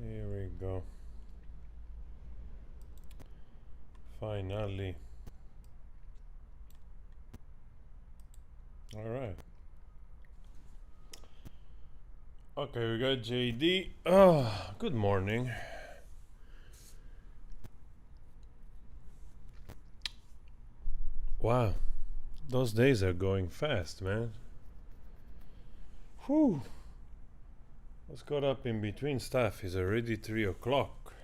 Here we go. Finally. All right. Okay, we got JD. Oh, good morning. Wow, those days are going fast, man. Whew. What's got up in between stuff is already 3 o'clock.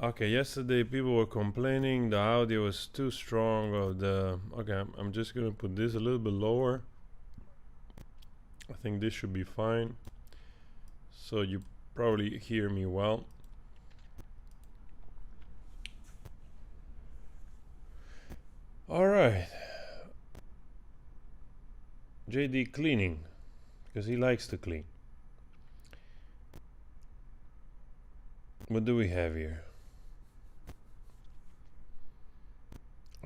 Okay, yesterday people were complaining the audio was too strong of the... Okay, I'm just gonna put this a little bit lower. I think this should be fine. So you probably hear me well. Alright. JD cleaning, because he likes to clean. What do we have here?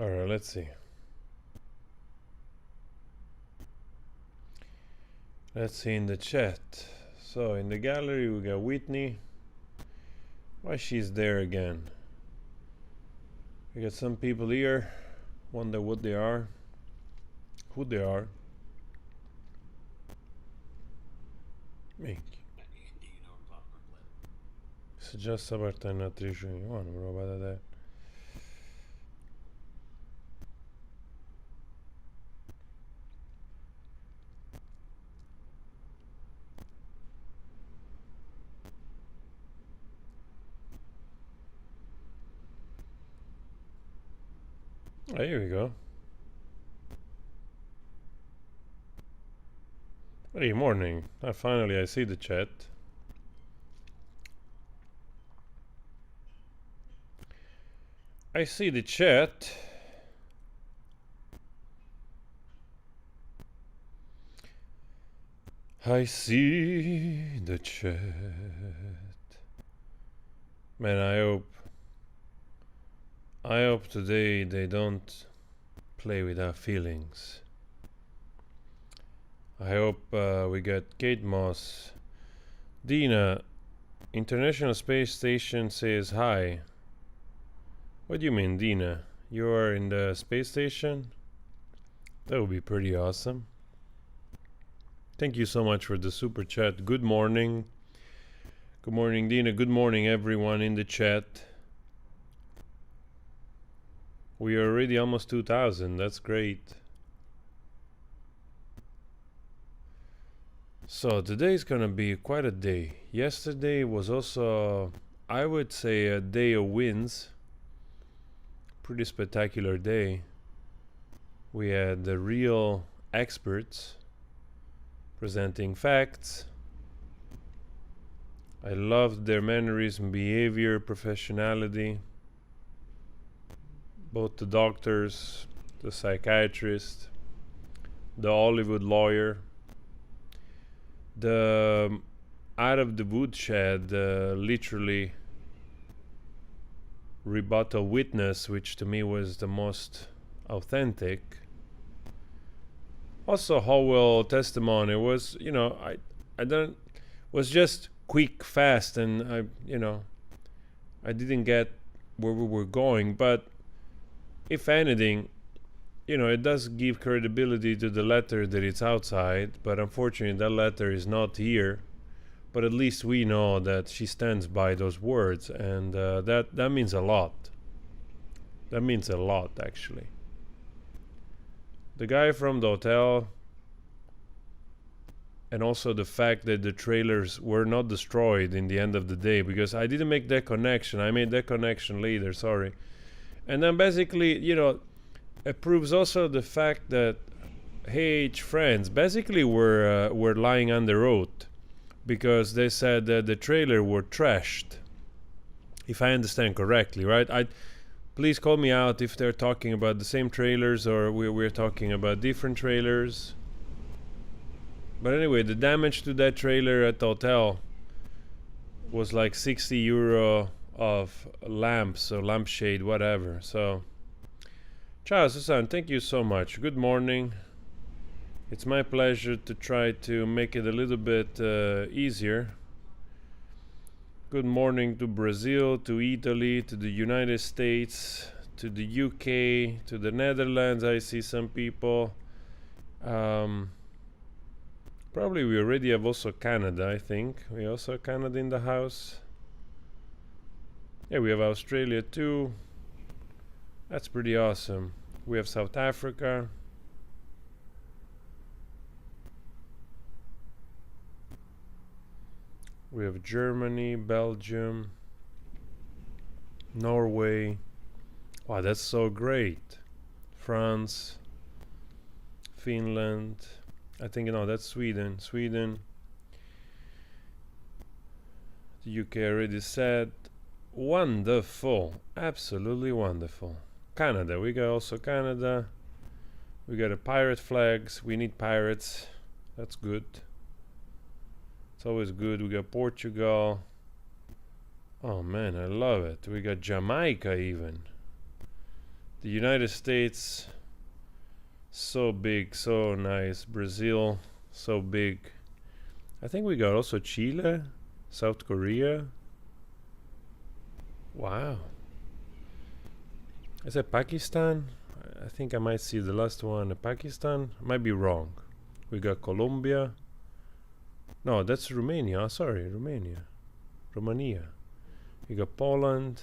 Alright, let's see. Let's see in the chat. So in the gallery we got Whitney. Why she's there again? We got some people here. Wonder what they are. Who they are. Minchia. Se già sta partendo un'attrice, ma non me lo vado a dare. Oh, here we go. Hey, morning. Finally I see the chat. I see the chat. I see the chat. Man, I hope today they don't play with our feelings. I hope we get Kate Moss. Dina, International Space Station says hi. What do you mean, Dina? You are in the space station? That would be pretty awesome. Thank you so much for the super chat. Good morning. Good morning, Dina. Good morning, everyone in the chat. We are already almost 2,000. That's great. So today's gonna be quite a day. Yesterday was also, I would say, a day of wins. Pretty spectacular day. We had the real experts presenting facts. I loved their mannerism, behavior, professionality. Both the doctors, the psychiatrist, the Hollywood lawyer, the out of the woodshed, literally rebuttal witness, which to me was the most authentic. Also Howell testimony was, you know, I don't, was just quick, fast, and I didn't get where we were going, but if anything, you know, it does give credibility to the letter that it's outside, but unfortunately that letter is not here. But at least we know that she stands by those words, and that means a lot. That means a lot, actually. The guy from the hotel, and also the fact that the trailers were not destroyed in the end of the day, because I didn't make that connection. I made that connection later, sorry. And then basically, you know, it proves also the fact that H friends basically were lying under oath, because they said that the trailer were trashed, if I understand correctly, right? Please call me out if they're talking about the same trailers or we're talking about different trailers. But anyway, the damage to that trailer at the hotel was like 60 euro of lamps or lampshade, whatever. So, ciao Susan, thank you so much. Good morning. It's my pleasure to try to make it a little bit easier. Good morning to Brazil, to Italy, to the United States, to the UK, to the Netherlands. I see some people. Probably we already have also Canada, I think. We also have Canada in the house. Yeah, we have Australia too. That's pretty awesome. We have South Africa. We have Germany, Belgium, Norway. Wow, that's so great. France, Finland. I think, no, that's Sweden. Sweden. The UK already said. Wonderful. Absolutely wonderful. Canada. We got also Canada. We got a pirate flags. We need pirates. That's good. It's always good. We got Portugal. Oh man, I love it. We got Jamaica even. The United States. So big, so nice. Brazil, so big. I think we got also Chile, South Korea. Wow. Is it Pakistan? I think I might see the last one. Pakistan? I might be wrong. We got Colombia. No, that's Romania. Sorry, Romania. Romania. We got Poland.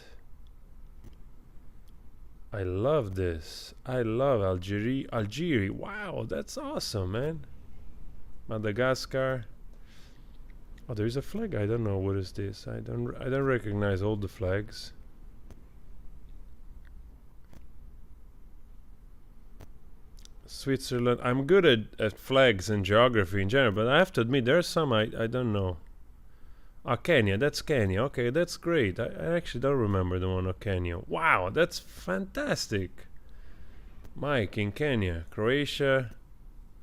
I love this. I love Algeria. Wow, that's awesome, man. Madagascar. Oh, there's a flag. I don't know what is this. I don't recognize all the flags. Switzerland. I'm good at flags and geography in general, but I have to admit there's some I don't know. Ah, Kenya. That's Kenya. Okay, that's great. I actually don't remember the one of Kenya. Wow, that's fantastic. Mike in Kenya. Croatia.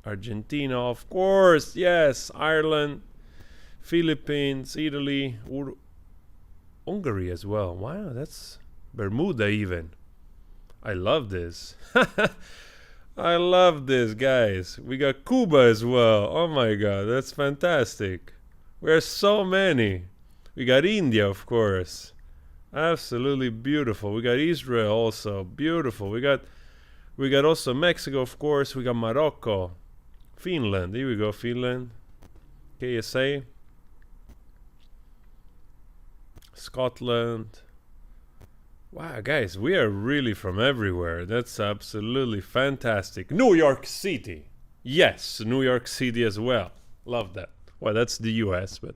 Argentina, of course. Yes. Ireland. Philippines. Italy. Hungary as well. Wow, that's Bermuda even. I love this. I love this, guys. We got Cuba as well. Oh my god, that's fantastic. There's so many. We got India, of course. Absolutely beautiful. We got Israel also. Beautiful. We got also Mexico, of course. We got Morocco. Finland. Here we go, Finland. KSA. Scotland. Wow, guys, we are really from everywhere. That's absolutely fantastic. New York City. Yes, New York City as well. Love that. Well, that's the US, but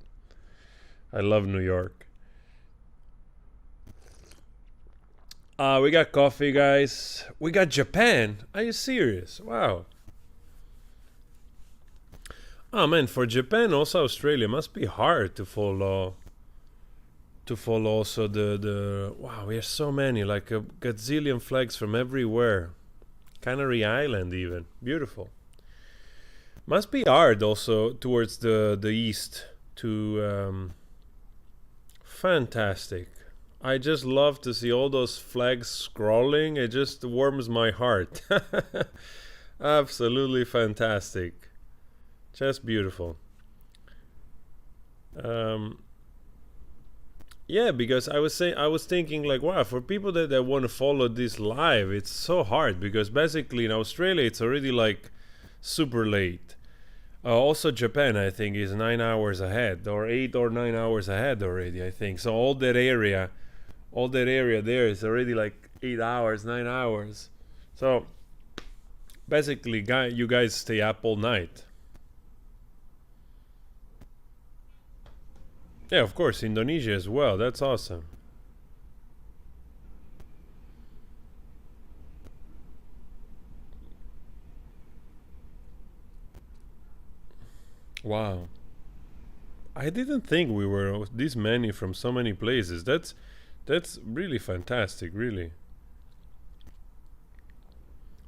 I love New York. We got coffee, guys. We got Japan. Are you serious? Wow. Oh, man, for Japan, also Australia, must be hard to follow. Also the wow, we have so many, like a gazillion flags from everywhere. Canary Island even. Beautiful. Must be hard also towards the east to fantastic. I just love to see all those flags scrolling. It just warms my heart. Absolutely fantastic. Just beautiful. Yeah, because I was thinking like, wow, for people that want to follow this live, it's so hard because basically in Australia it's already like super late. Also Japan, I think, is 9 hours ahead, or 8 or 9 hours ahead already, I think. So all that area there is already like 8 hours, 9 hours. So basically, you guys stay up all night. Yeah, of course, Indonesia as well. That's awesome. Wow. I didn't think we were this many from so many places. That's really fantastic, really.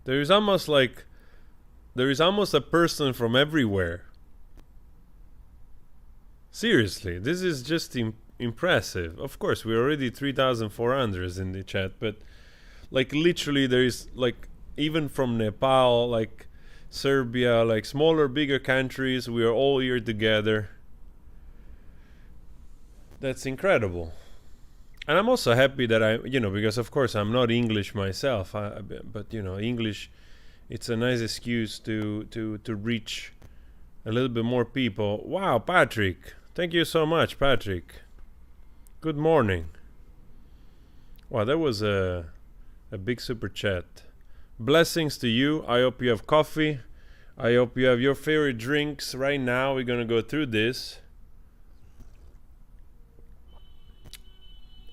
There is almost a person from everywhere. Seriously, this is just impressive. Of course, we're already 3,400 in the chat, but like literally there is like even from Nepal, like Serbia, like smaller, bigger countries, we are all here together. That's incredible. And I'm also happy that because of course I'm not English myself, but English, it's a nice excuse to reach a little bit more people. Wow, Patrick. Thank you so much, Patrick. Good morning. Wow, that was a big super chat. Blessings to you. I hope you have coffee. I hope you have your favorite drinks. Right now, we're going to go through this.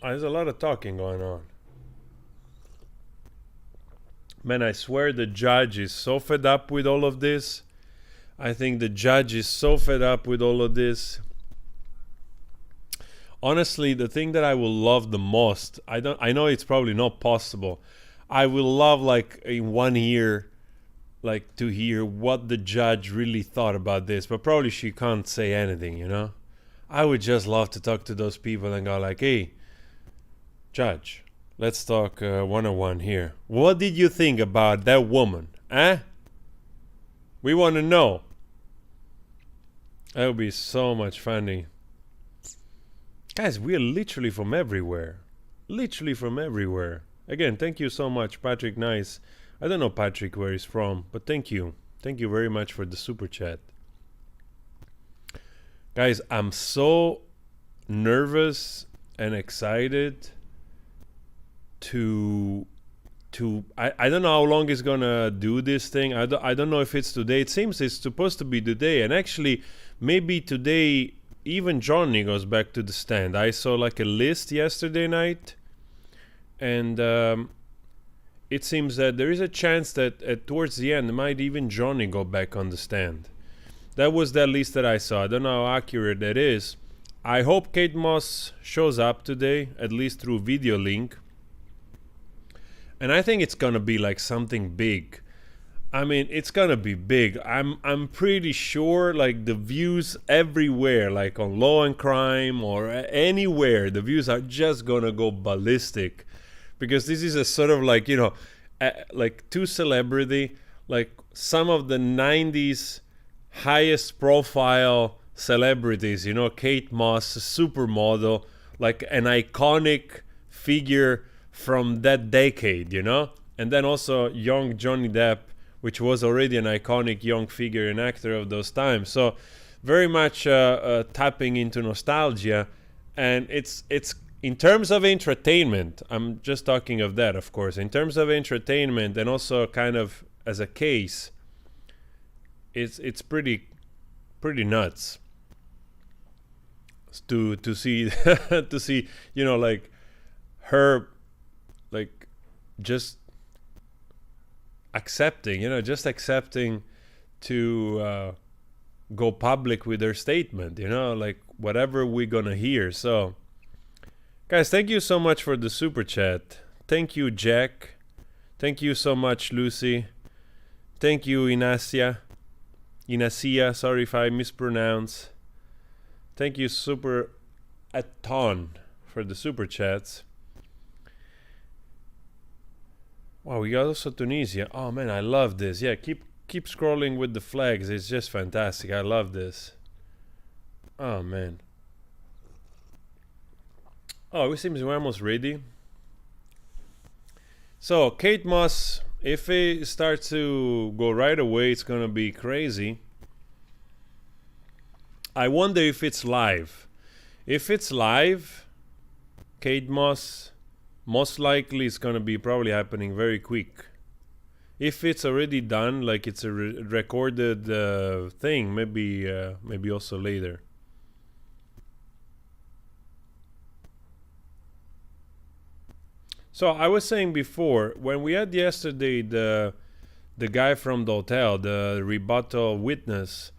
There's a lot of talking going on. Man, I swear the judge is so fed up with all of this. I think the judge is so fed up with all of this. Honestly, the thing that I will love the most, I know it's probably not possible. I will love, like, in 1 year, like, to hear what the judge really thought about this, but probably she can't say anything, I would just love to talk to those people and go like, hey, judge, let's talk one-on-one here. What did you think about that woman? We want to know. That would be so much funny. Guys, we are literally from everywhere. Literally from everywhere. Again, thank you so much, Patrick Nice. I don't know Patrick where he's from, but thank you. Thank you very much for the super chat. Guys, I'm so nervous and excited to I don't know how long it's gonna do this thing. I don't know if it's today. It seems it's supposed to be today, and actually maybe today even Johnny goes back to the stand. I saw like a list yesterday night, and it seems that there is a chance that towards the end might even Johnny go back on the stand. That was that list that I saw. I don't know how accurate that is. I hope Kate Moss shows up today, at least through video link. And I think it's gonna be like something big. I mean, it's gonna be big. I'm pretty sure, like, the views everywhere, like on Law and Crime or anywhere, the views are just gonna go ballistic, because this is a sort of like, like two celebrity, like some of the 90s highest profile celebrities, Kate Moss, a supermodel, like an iconic figure from that decade, and then also young Johnny Depp, which was already an iconic young figure and actor of those times. So very much tapping into nostalgia. And it's in terms of entertainment, I'm just talking of that, of course. In terms of entertainment and also kind of as a case, it's pretty nuts to see to see, like her, like, just accepting to go public with their statement, like whatever we're gonna hear. So guys, thank you so much for the super chat. Thank you, Jack. Thank you so much, Lucy. Thank you, Inacia, sorry if I mispronounce. Thank you super a ton for the super chats. Wow, we got also Tunisia. Oh man, I love this. Yeah, keep scrolling with the flags. It's just fantastic. I love this. Oh man. Oh, it seems we're almost ready. So Kate Moss, if it starts to go right away, it's gonna be crazy. I wonder if it's live. If it's live, Kate Moss, most likely it's gonna be probably happening very quick. If it's already done, like it's a recorded thing, maybe also later. So I was saying before, when we had yesterday the guy from the hotel, the rebuttal witness,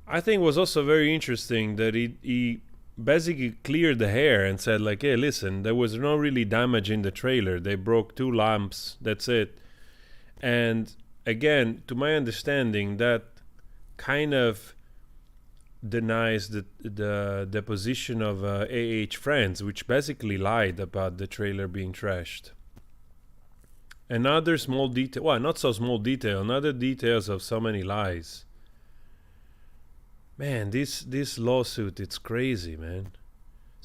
I think was also very interesting that he basically cleared the hair and said like, hey, listen, there was no really damage in the trailer. They broke 2 lamps, that's it. And again, to my understanding, that kind of denies the deposition of AH friends, which basically lied about the trailer being trashed. Another small detail, well, not so small detail, another details of so many lies. Man, this lawsuit, it's crazy, man.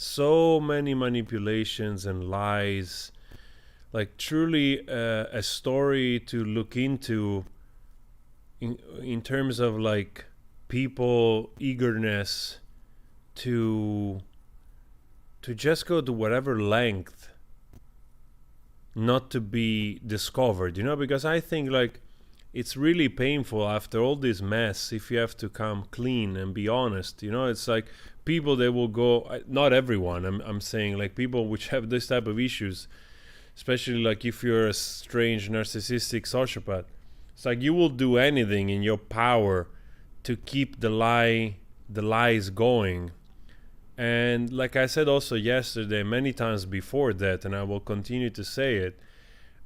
So many manipulations and lies. Like truly a story to look into in terms of like people eagerness to just go to whatever length not to be discovered, you know, because I think like it's really painful after all this mess if you have to come clean and be honest, you know. It's like people, they will go, not everyone, I'm saying like people which have this type of issues, especially like if you're a strange narcissistic sociopath, it's like you will do anything in your power to keep the lies going. And like I said also yesterday, many times before that, and I will continue to say it,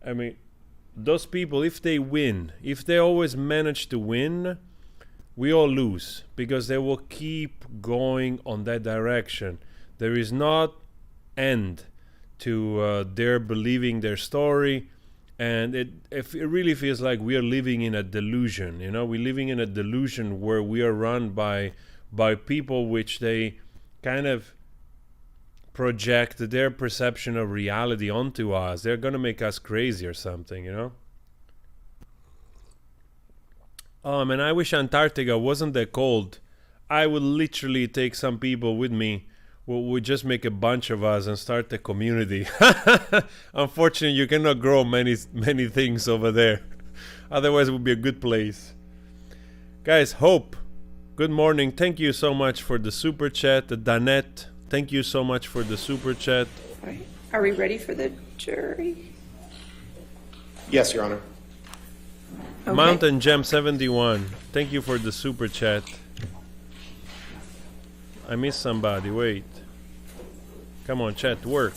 I mean, those people, if they win, if they always manage to win, we all lose, because they will keep going on that direction. There is not end to their believing their story, and it really feels like we are living in a delusion, you know. We're living in a delusion where we are run by people which they kind of project their perception of reality onto us. They're gonna make us crazy or something, you know. Man, I wish Antarctica wasn't that cold. I would literally take some people with me. We'll just make a bunch of us and start a community. Unfortunately, you cannot grow many things over there. Otherwise, it would be a good place. Guys, Hope, good morning. Thank you so much for the super chat. Danette, thank you so much for the super chat. All right. Are we ready for the jury? Yes, Your Honor. Okay. Mountain Gem 71, thank you for the super chat. I missed somebody, wait. Come on, chat, work.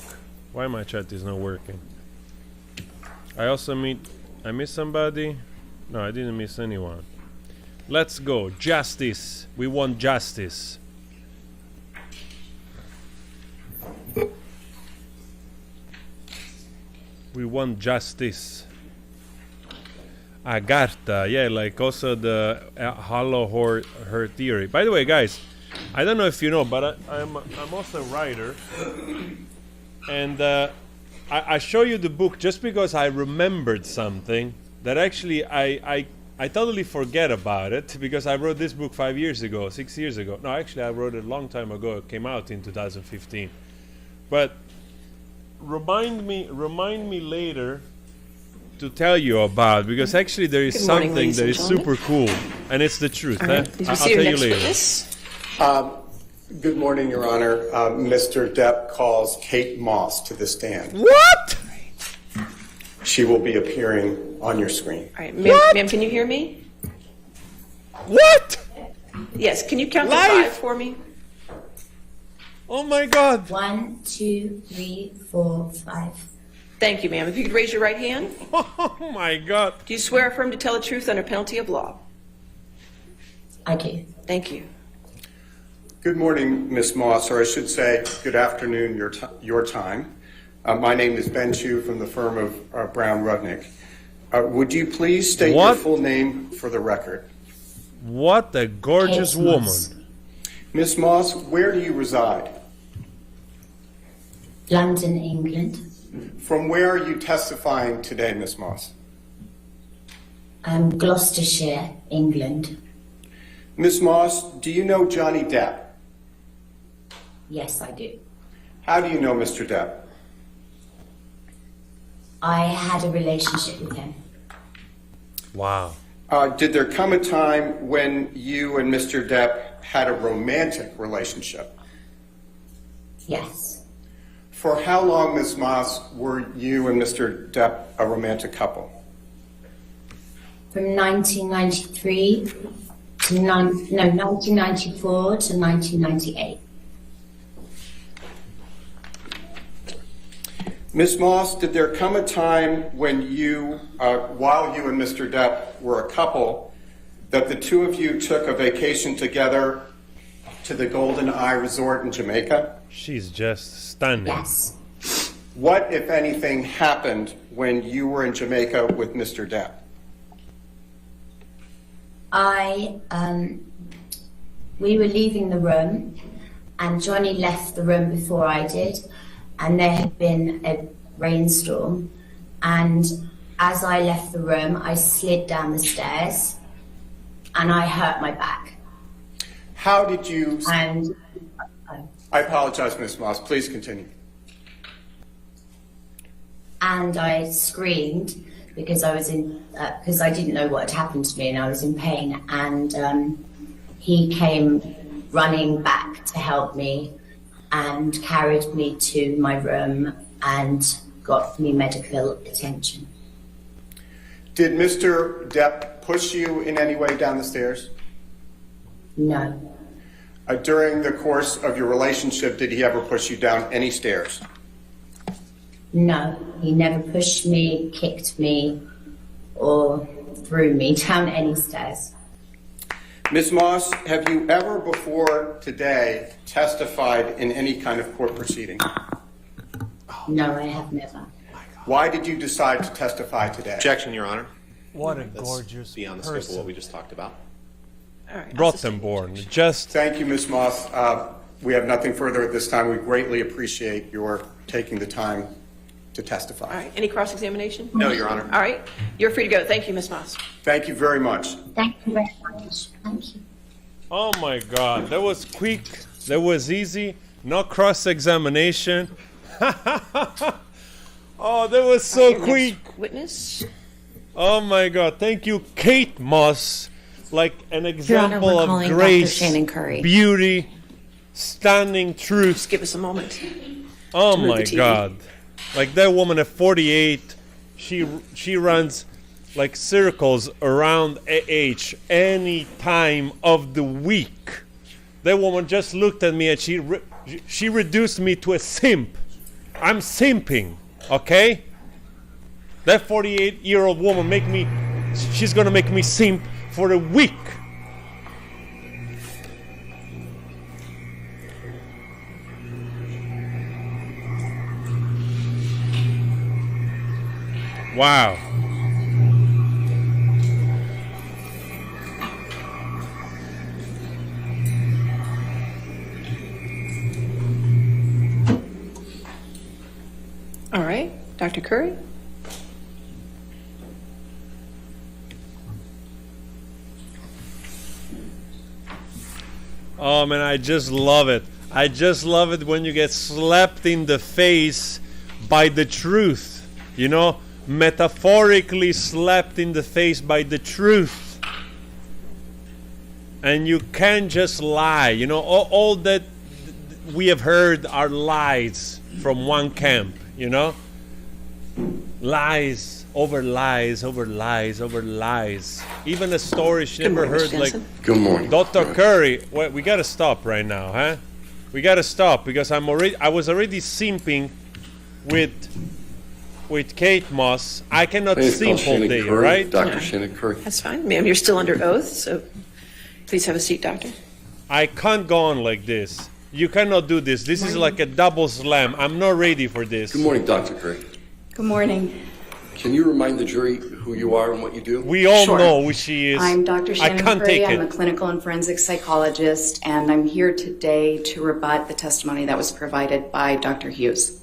Why my chat is not working? I missed somebody? No, I didn't miss anyone. Let's go, justice. We want justice. We want justice. Agartha, yeah, like also the hollow her theory. By the way, guys, I don't know if you know, but I'm also a writer, and I show you the book just because I remembered something that actually I totally forget about it, because I wrote this book 5 years ago, 6 years ago. No, actually I wrote it a long time ago. It came out in 2015. But remind me later to tell you about, because actually there is something that is super cool, and it's the truth. All right. I'll tell you later. Witness? Good morning, Your Honor. Mr. Depp calls Kate Moss to the stand. What? She will be appearing on your screen. All right, ma'am, can you hear me? What? Yes, can you count to Live? 5 for me? Oh my God. 1, 2, 3, 4, 5. Thank you, ma'am. If you could raise your right hand. Oh my God. Do you swear affirm to tell the truth under penalty of law? I do. Thank you. Good morning, Ms. Moss, or I should say good afternoon, your time. My name is Ben Chu from the firm of Brown Rudnick. Would you please state your full name for the record? What a gorgeous Kate woman. Moss. Ms. Moss, where do you reside? London, England. From where are you testifying today, Ms. Moss? Gloucestershire, England. Ms. Moss, do you know Johnny Depp? Yes, I do. How do you know Mr. Depp? I had a relationship with him. Wow. Did there come a time when you and Mr. Depp had a romantic relationship? Yes. For how long, Ms. Moss, were you and Mr. Depp a romantic couple? From 1993 to 1994 to 1998. Ms. Moss, did there come a time when you, while you and Mr. Depp were a couple, that the two of you took a vacation together to the Golden Eye Resort in Jamaica? She's just stunning. Yes. What, if anything, happened when you were in Jamaica with Mr. Depp? We were leaving the room and Johnny left the room before I did, and there had been a rainstorm, and as I left the room, I slid down the stairs, and I hurt my back. How did you... And I apologize, Ms. Moss. Please continue. and I screamed because I was in because I didn't know what had happened to me and I was in pain, and he came running back to help me and carried me to my room and got me medical attention. Did Mr. Depp push you in any way down the stairs? No. During the course of your relationship, did he ever push you down any stairs? No, he never pushed me, kicked me, or threw me down any stairs. Ms. Moss, have you ever before today testified in any kind of court proceeding? No, I have never. Why did you decide to testify today? Objection, Your Honor. What a That's gorgeous beyond the scope of person. what we just talked about. All right, Rottenborn. Just Thank you, Ms. Moss. We have nothing further at this time. We greatly appreciate your taking the time to testify. All right, any cross-examination? No, Your Honor. All right, you're free to go. Thank you, Ms. Moss. Thank you very much. Thank you very much. Thank you. oh my God, that was quick. That was easy. No cross-examination. Oh, that was so Your quick. next witness. Oh my God, thank you, Kate Moss. Like an Honor, example we're of calling grace, Dr. Shannon Curry. beauty, stunning truth. Just give us a moment. Oh move my the TV. God. Like that woman at 48, she runs like circles around AH any time of the week. That woman just looked at me and she reduced me to a simp. I'm simping, okay? That 48-year-old woman she's gonna make me simp for a week. Wow. All right, Dr. Curry. Oh man, I just love it. I just love it when you get slapped in the face by the truth. You know, metaphorically slapped in the face by the truth. And you can't just lie. You know, all that we have heard are lies from one camp, you know? Lies over lies over lies over lies. Even a story she Good never morning, heard, Mr. like Jensen. Good morning. Dr. Curry. Well, we gotta stop right now, huh? We gotta stop because I was already simping with Kate Moss. I cannot My name is simp all Shannon day, Curry, right? Dr. Shannon Curry. That's fine, ma'am. You're still under oath, so please have a seat, doctor. I can't go on like this. You cannot do this. This is like a double slam. I'm not ready for this. Good morning, Dr. Curry. Good morning. Can you remind the jury who you are and what you do? We all Sure. know who she is. I'm Dr. I Shannon can't Curry. take I'm a it. clinical and forensic psychologist, and I'm here today to rebut the testimony that was provided by Dr. Hughes.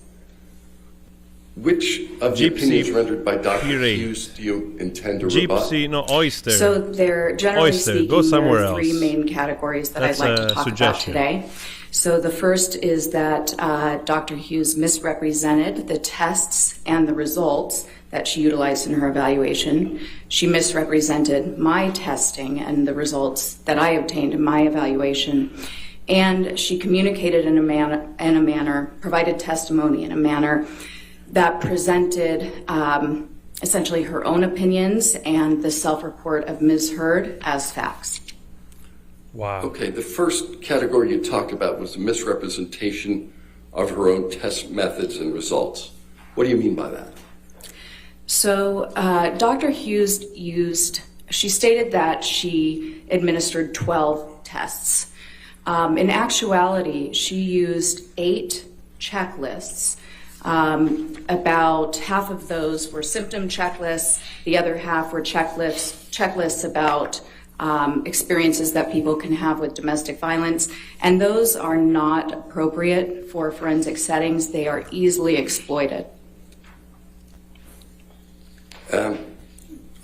Which of the Gypsy opinions rendered by Dr. puree. Hughes do you intend to rebut? Gypsy, no, oyster. So there, generally Oyster, speaking, go there somewhere are three else. main categories that That's I'd like a to talk suggestion. about today. So the first is that Dr. Hughes misrepresented the tests and the results that she utilized in her evaluation. She misrepresented my testing and the results that I obtained in my evaluation. And she communicated in a manner, provided testimony in a manner that presented essentially her own opinions and the self-report of Ms. Heard as facts. Wow. Okay, the first category you talked about was the misrepresentation of her own test methods and results. What do you mean by that? So Dr. Hughes she stated that she administered 12 tests. In actuality, she used 8 checklists. About half of those were symptom checklists. The other half were checklists about experiences that people can have with domestic violence, and those are not appropriate for forensic settings. They are easily exploited.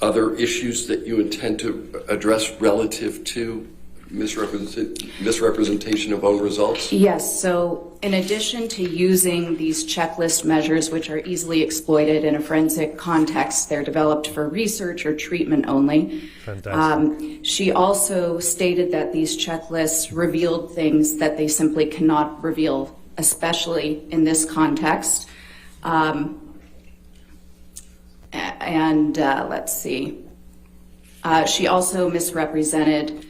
Other issues that you intend to address relative to misrepresentation of own results? Yes, so in addition to using these checklist measures, which are easily exploited in a forensic context, they're developed for research or treatment only. Fantastic. She also stated that these checklists revealed things that they simply cannot reveal, especially in this context. Let's see. She also misrepresented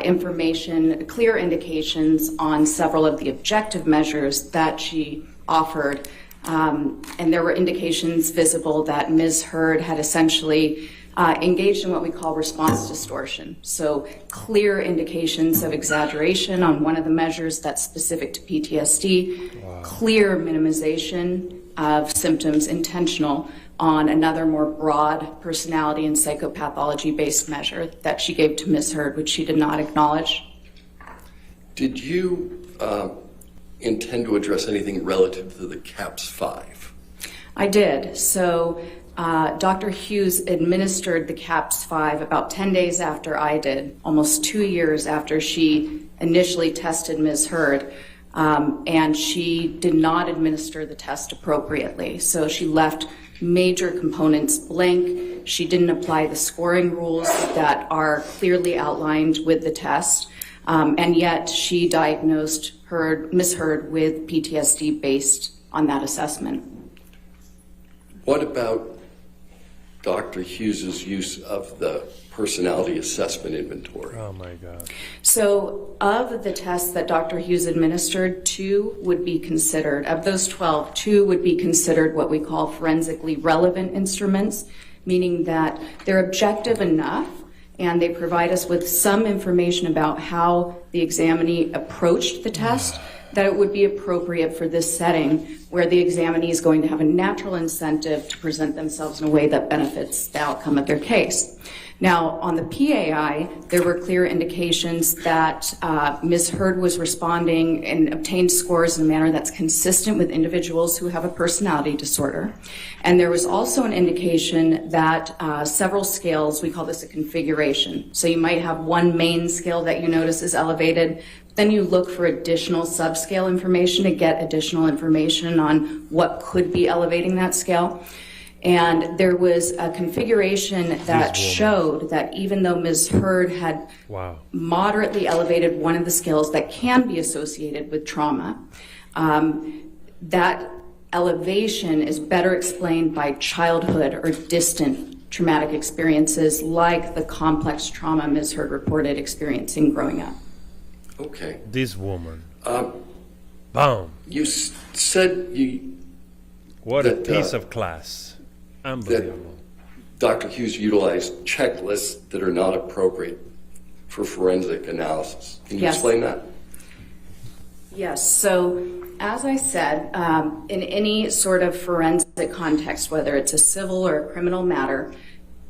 information, clear indications on several of the objective measures that she offered. And there were indications visible that Ms. Heard had essentially engaged in what we call response distortion. So clear indications of exaggeration on one of the measures that's specific to PTSD, clear minimization of symptoms, intentional, on another more broad personality and psychopathology-based measure that she gave to Ms. Heard, which she did not acknowledge. Did you intend to address anything relative to the CAPS-5? I did. So Dr. Hughes administered the CAPS-5 about 10 days after I did, almost 2 years after she initially tested Ms. Heard. And she did not administer the test appropriately. So she left major components blank. She didn't apply the scoring rules that are clearly outlined with the test. And yet she diagnosed Ms. Heard with PTSD based on that assessment. What about Dr. Hughes's use of the personality assessment inventory? Oh my God. So of the tests that Dr. Hughes administered, 2 would be considered, of those 12, 2 would be considered what we call forensically relevant instruments, meaning that they're objective enough and they provide us with some information about how the examinee approached the test, that it would be appropriate for this setting where the examinee is going to have a natural incentive to present themselves in a way that benefits the outcome of their case. Now, on the PAI, there were clear indications that Ms. Heard was responding and obtained scores in a manner that's consistent with individuals who have a personality disorder. And there was also an indication that several scales, we call this a configuration. So you might have one main scale that you notice is elevated, then you look for additional subscale information to get additional information on what could be elevating that scale. And there was a configuration that showed that even though Ms. Heard had moderately elevated one of the scales that can be associated with trauma, that elevation is better explained by childhood or distant traumatic experiences like the complex trauma Ms. Heard reported experiencing growing up. Okay. This woman. Boom. You said What a piece of class. Unbelievable. That Dr. Hughes utilized checklists that are not appropriate for forensic analysis. Can you explain that? Yes. So, as I said, in any sort of forensic context, whether it's a civil or a criminal matter,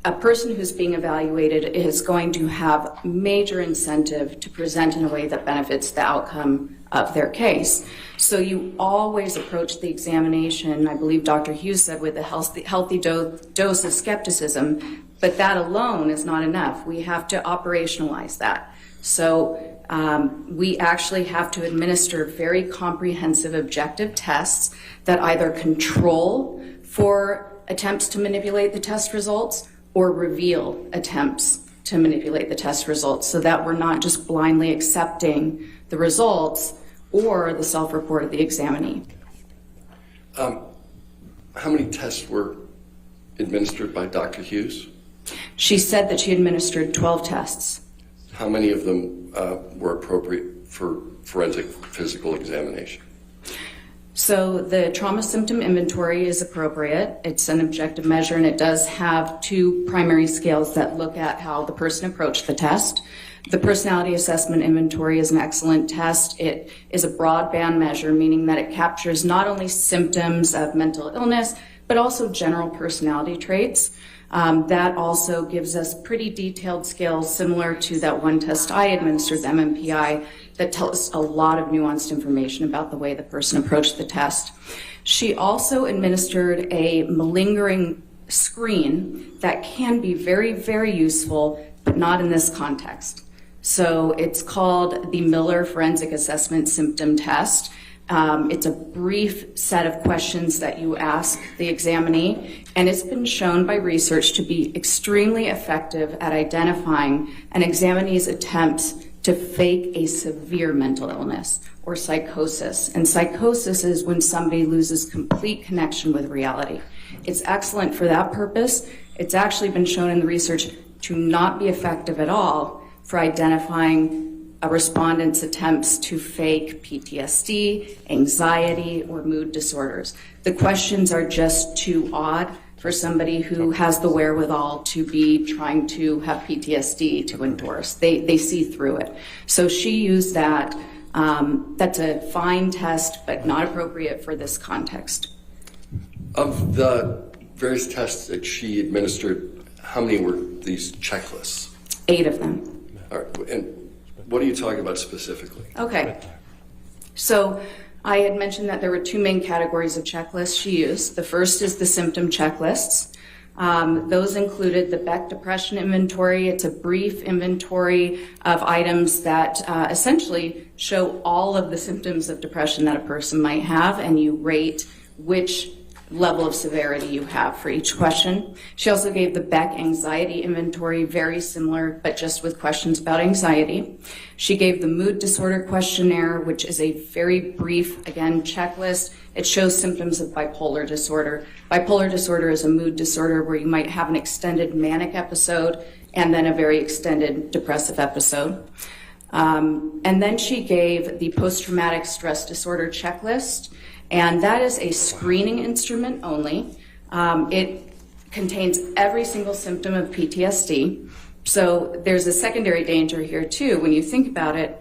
a person who's being evaluated is going to have major incentive to present in a way that benefits the outcome of their case. So you always approach the examination, I believe Dr. Hughes said, with a healthy dose of skepticism, but that alone is not enough. We have to operationalize that. So we actually have to administer very comprehensive objective tests that either control for attempts to manipulate the test results or reveal attempts to manipulate the test results, so that we're not just blindly accepting the results or the self-report of the examinee. How many tests were administered by Dr. Hughes? She said that she administered 12 tests. How many of them were appropriate for forensic physical examination? So the trauma symptom inventory is appropriate. It's an objective measure, and it does have 2 primary scales that look at how the person approached the test. The personality assessment inventory is an excellent test. It is a broadband measure, meaning that it captures not only symptoms of mental illness, but also general personality traits. That also gives us pretty detailed scales similar to that one test I administered, the MMPI, that tells us a lot of nuanced information about the way the person approached the test. She also administered a malingering screen that can be very, very useful, but not in this context. So it's called the Miller Forensic Assessment Symptom Test. It's a brief set of questions that you ask the examinee, and it's been shown by research to be extremely effective at identifying an examinee's attempts to fake a severe mental illness or psychosis. And psychosis is when somebody loses complete connection with reality. It's excellent for that purpose. It's actually been shown in the research to not be effective at all for identifying a respondent's attempts to fake PTSD, anxiety, or mood disorders. The questions are just too odd for somebody who has the wherewithal to be trying to have PTSD to endorse. They see through it. So she used that. That's a fine test, but not appropriate for this context. Of the various tests that she administered, how many were these checklists? 8 of them. All right, and what are you talking about specifically? Okay. So I had mentioned that there were 2 main categories of checklists she used. The first is the symptom checklists. Those included the Bec Depression Inventory. It's a brief inventory of items that essentially show all of the symptoms of depression that a person might have, and you rate which level of severity you have for each question. She also gave the Bec Anxiety Inventory, very similar, but just with questions about anxiety. She gave the Mood Disorder Questionnaire, which is a very brief, again, checklist. It shows symptoms of bipolar disorder. Bipolar disorder is a mood disorder where you might have an extended manic episode and then a very extended depressive episode. And then she gave the Post-Traumatic Stress Disorder Checklist, and that is a screening instrument only. It contains every single symptom of PTSD. So there's a secondary danger here too. When you think about it,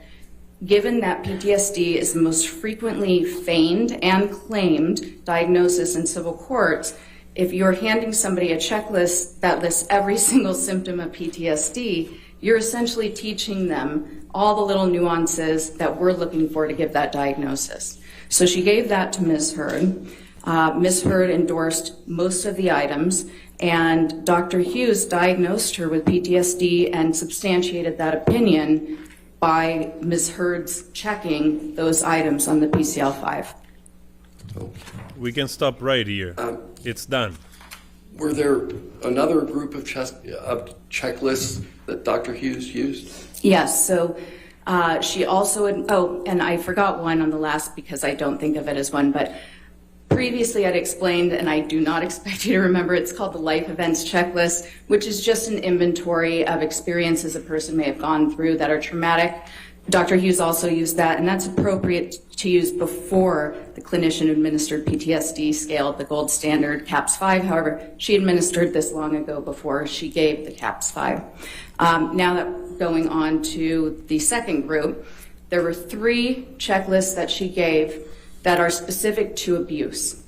given that PTSD is the most frequently feigned and claimed diagnosis in civil courts, if you're handing somebody a checklist that lists every single symptom of PTSD, you're essentially teaching them all the little nuances that we're looking for to give that diagnosis. So she gave that to Ms. Hurd. Ms. Hurd endorsed most of the items, and Dr. Hughes diagnosed her with PTSD and substantiated that opinion by Ms. Hurd's checking those items on the PCL-5. We can stop right here. It's done. Were there another group of checklists that Dr. Hughes used? Yes, so she also, and I forgot one on the last because I don't think of it as one, but previously I'd explained, and I do not expect you to remember, it's called the Life Events Checklist, which is just an inventory of experiences a person may have gone through that are traumatic. Dr. Hughes also used that, and that's appropriate to use before the clinician-administered PTSD scale, the gold standard CAPS-5. However, she administered this long ago before she gave the CAPS-5. Now that going on to the second group, there were 3 checklists that she gave that are specific to abuse.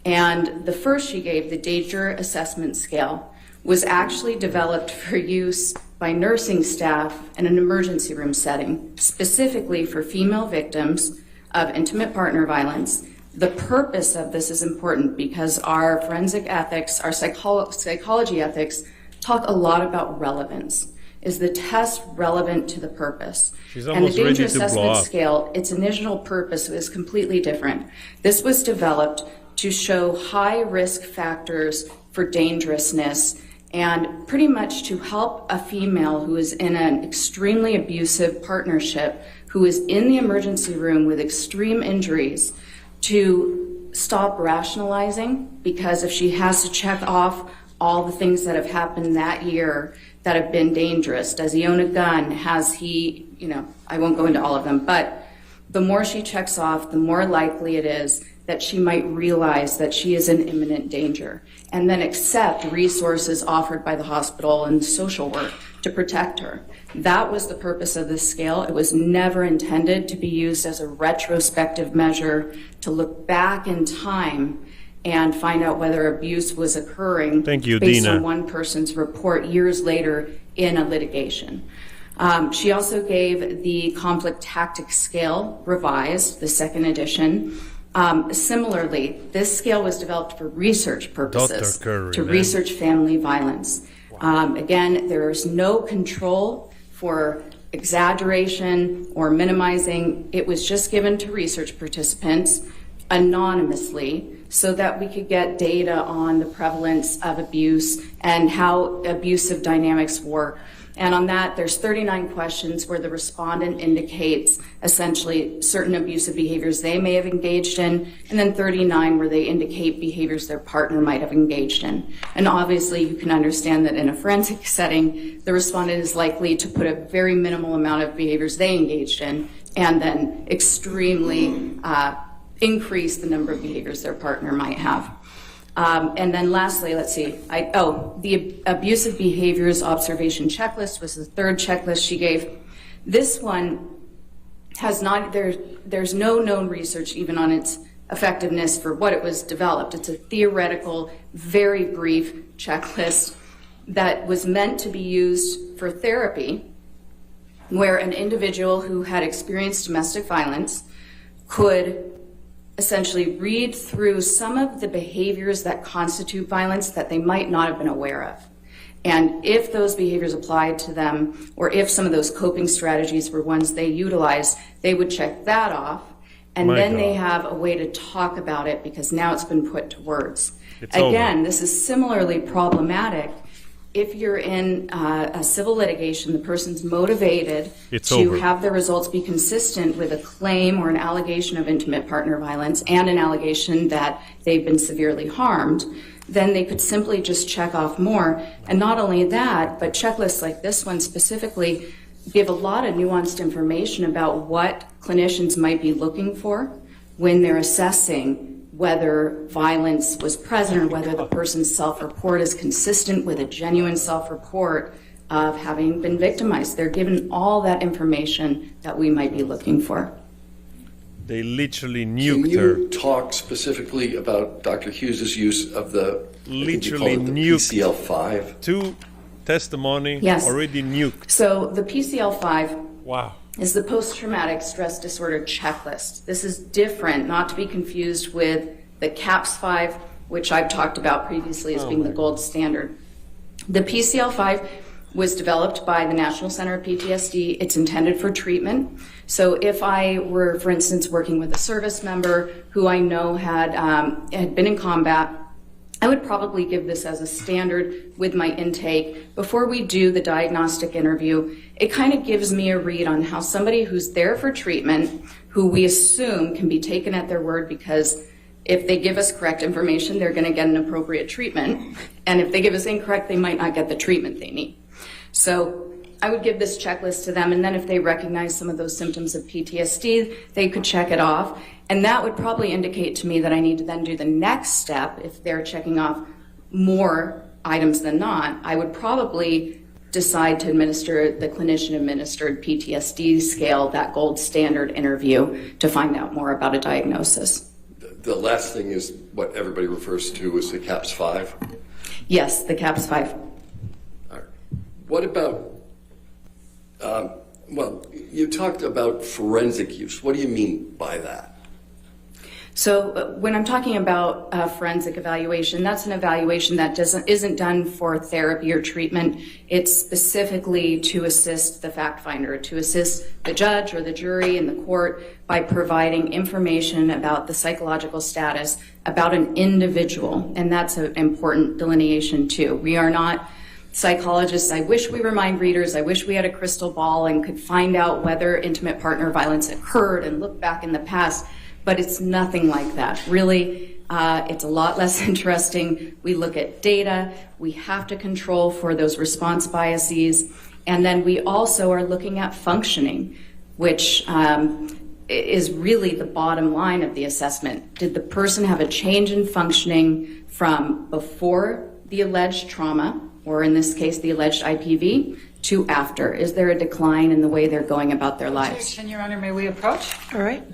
And the first she gave, the Danger Assessment Scale, was actually developed for use by nursing staff in an emergency room setting, specifically for female victims of intimate partner violence. The purpose of this is important because our forensic ethics, our psychology ethics, talk a lot about relevance. Is the test relevant to the purpose? She's and the almost Danger ready to blow Assessment up. Scale, its initial purpose is completely different. This was developed to show high risk factors for dangerousness and pretty much to help a female who is in an extremely abusive partnership, who is in the emergency room with extreme injuries, to stop rationalizing, because if she has to check off all the things that have happened that year that have been dangerous, does he own a gun, has he, I won't go into all of them, but the more she checks off, the more likely it is that she might realize that she is in imminent danger and then accept resources offered by the hospital and social work to protect her. That was the purpose of this scale. It was never intended to be used as a retrospective measure to look back in time and find out whether abuse was occurring Thank you, based Dina. on one person's report years later in a litigation. She also gave the conflict tactics scale revised, the second edition. Similarly, this scale was developed for research purposes, Dr. Curry, to man. research family violence. Again, there's no control for exaggeration or minimizing. It was just given to research participants anonymously so that we could get data on the prevalence of abuse and how abusive dynamics work. And on that, there's 39 questions where the respondent indicates essentially certain abusive behaviors they may have engaged in, and then 39 where they indicate behaviors their partner might have engaged in. And obviously, you can understand that in a forensic setting, the respondent is likely to put a very minimal amount of behaviors they engaged in, and then extremely increase the number of behaviors their partner might have. And then lastly, let's see, the abusive behaviors observation checklist was the third checklist she gave. This one has not, there's no known research even on its effectiveness for what it was developed. It's a theoretical, very brief checklist that was meant to be used for therapy, where an individual who had experienced domestic violence could essentially read through some of the behaviors that constitute violence that they might not have been aware of. And if those behaviors applied to them, or if some of those coping strategies were ones they utilized, they would check that off, and then they have a way to talk about it because now it's been put to words. Again, this is similarly problematic. If you're in a civil litigation, the person's motivated to have their results be consistent with a claim or an allegation of intimate partner violence and an allegation that they've been severely harmed, then they could simply just check off more. And not only that, but checklists like this one specifically give a lot of nuanced information about what clinicians might be looking for when they're assessing whether violence was present or whether the person's self-report is consistent with a genuine self-report of having been victimized. They're given all that information that we might be looking for. They literally nuked Can her. you talk specifically about Dr. Hughes's use of the Literally nuked PCL-5? Two testimony already nuked. So the PCL-5 Wow. is the post-traumatic stress disorder checklist. This is different, not to be confused with the CAPS-5, which I've talked about previously as being the gold standard. The PCL-5 was developed by the National Center of PTSD. It's intended for treatment. So if I were, for instance, working with a service member who I know had been in combat, I would probably give this as a standard with my intake. Before we do the diagnostic interview, it kind of gives me a read on how somebody who's there for treatment, who we assume can be taken at their word because if they give us correct information, they're going to get an appropriate treatment. And if they give us incorrect, they might not get the treatment they need. So I would give this checklist to them, and then if they recognize some of those symptoms of PTSD, they could check it off. And that would probably indicate to me that I need to then do the next step. If they're checking off more items than not, I would probably decide to administer the clinician-administered PTSD scale, that gold standard interview, to find out more about a diagnosis. The last thing is what everybody refers to as the CAPS-5. Yes, the CAPS-5. All right. What about, well, you talked about forensic use. What do you mean by that? So when I'm talking about forensic evaluation, that's an evaluation that isn't done for therapy or treatment. It's specifically to assist the fact finder, to assist the judge or the jury in the court by providing information about the psychological status about an individual. And that's an important delineation too. We are not psychologists. I wish we were mind readers. I wish we had a crystal ball and could find out whether intimate partner violence occurred and look back in the past. But it's nothing like that. Really, it's a lot less interesting. We look at data. We have to control for those response biases. And then we also are looking at functioning, which is really the bottom line of the assessment. Did the person have a change in functioning from before the alleged trauma, or in this case, the alleged IPV, to after? Is there a decline in the way they're going about their lives? Your Honor, may we approach? All right.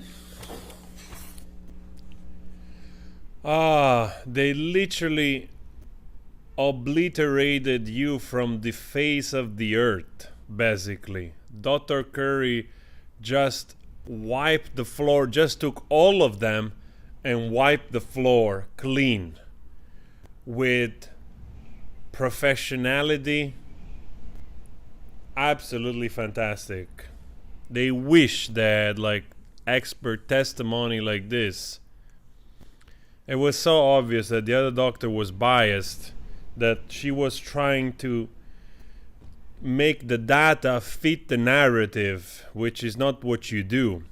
They literally obliterated you from the face of the earth, basically. Dr. Curry just wiped the floor, just took all of them and wiped the floor clean with professionality. Absolutely fantastic. They wish they had like expert testimony like this. It was so obvious that the other doctor was biased, that she was trying to make the data fit the narrative, which is not what you do.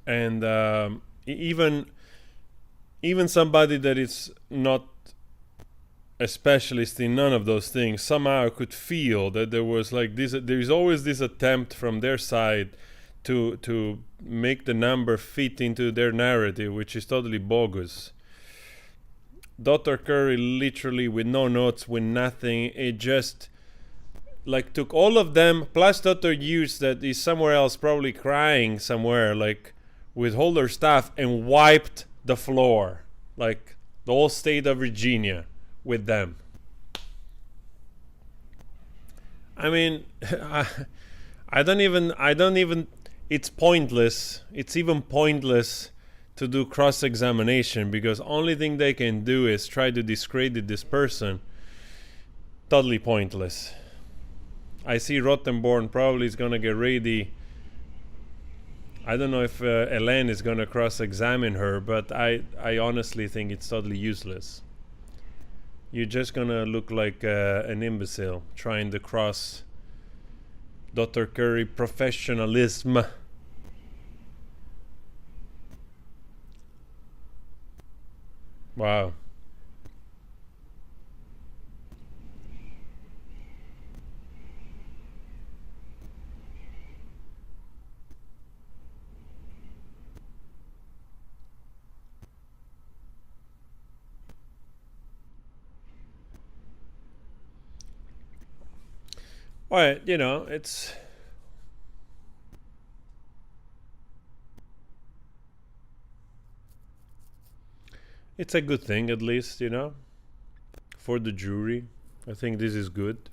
And even somebody that is not a specialist in none of those things somehow could feel that there was like this, there is always this attempt from their side to make the number fit into their narrative, which is totally bogus. Dr. Curry literally, with no notes, with nothing, it just like took all of them plus Dr. Hughes that is somewhere else, probably crying somewhere, like with all their stuff, and wiped the floor, like the whole state of Virginia with them. I mean, I don't even, it's pointless. It's even pointless to do cross-examination, because only thing they can do is try to discredit this person. Totally pointless. I see Rottenborn probably is gonna get ready. I don't know if Elaine is gonna cross-examine her, but I honestly think it's totally useless. You're just gonna look like an imbecile trying to cross Dr. Curry professionalism. Wow. Well, you know, it's a good thing, at least, you know, for the jury. I think this is good.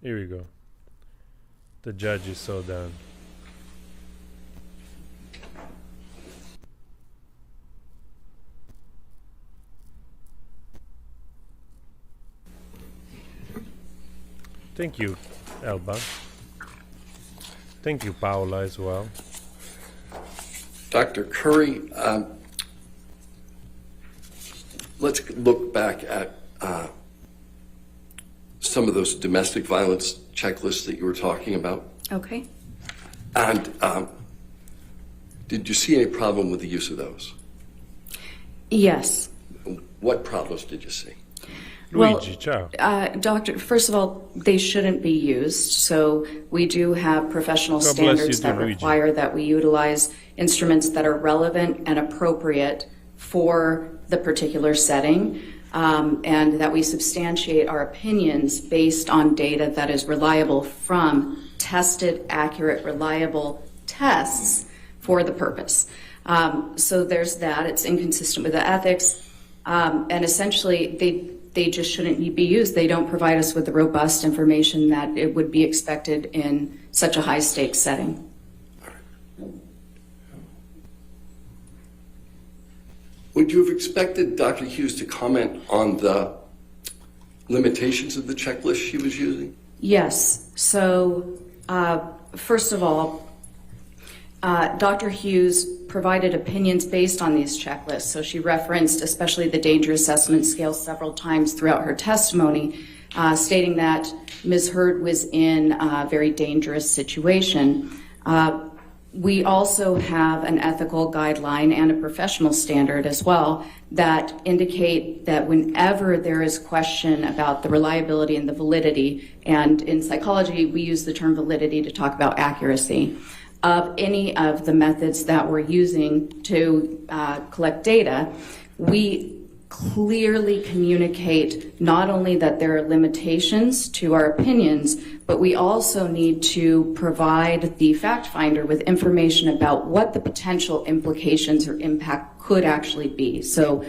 Here we go. The judge is so done. Thank you, Elba. Thank you, Paola, as well. Dr. Curry, let's look back at some of those domestic violence checklists that you were talking about. Okay. And did you see any problem with the use of those? Yes. What problems did you see? Luigi, ciao. Doctor, first of all, they shouldn't be used. So we do have professional God bless standards you, that Luigi. require that we utilize instruments that are relevant and appropriate for the particular setting, and that we substantiate our opinions based on data that is reliable from tested, accurate, reliable tests for the purpose. So there's that. It's inconsistent with the ethics, and essentially they just shouldn't be used. They don't provide us with the robust information that it would be expected in such a high stakes setting. Would you have expected Dr. Hughes to comment on the limitations of the checklist she was using? Yes. So first of all, Dr. Hughes provided opinions based on these checklists. So she referenced especially the danger assessment scale several times throughout her testimony, stating that Ms. Hurd was in a very dangerous situation. We also have an ethical guideline and a professional standard as well that indicate that whenever there is question about the reliability and the validity, and in psychology we use the term validity to talk about accuracy, of any of the methods that we're using to collect data, we clearly communicate not only that there are limitations to our opinions, but we also need to provide the fact finder with information about what the potential implications or impact could actually be. So,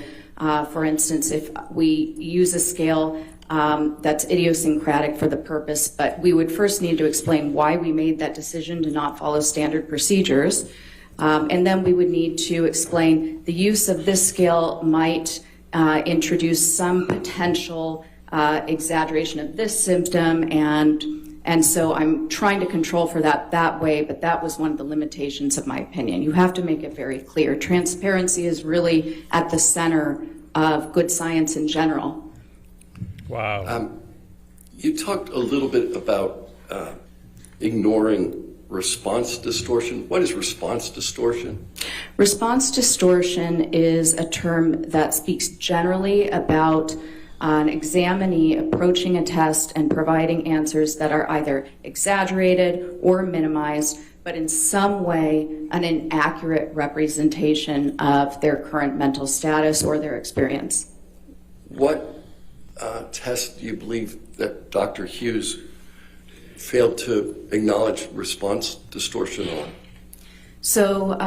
for instance, if we use a scale that's idiosyncratic for the purpose, but we would first need to explain why we made that decision to not follow standard procedures. And then we would need to explain the use of this scale might introduce some potential exaggeration of this symptom, and so I'm trying to control for that way, but that was one of the limitations of my opinion. You have to make it very clear. Transparency is really at the center of good science in general. Wow. You talked a little bit about ignoring response distortion. What is response distortion? Response distortion is a term that speaks generally about an examinee approaching a test and providing answers that are either exaggerated or minimized, but in some way an inaccurate representation of their current mental status or their experience. What test do you believe that Dr. Hughes failed to acknowledge response distortion on? So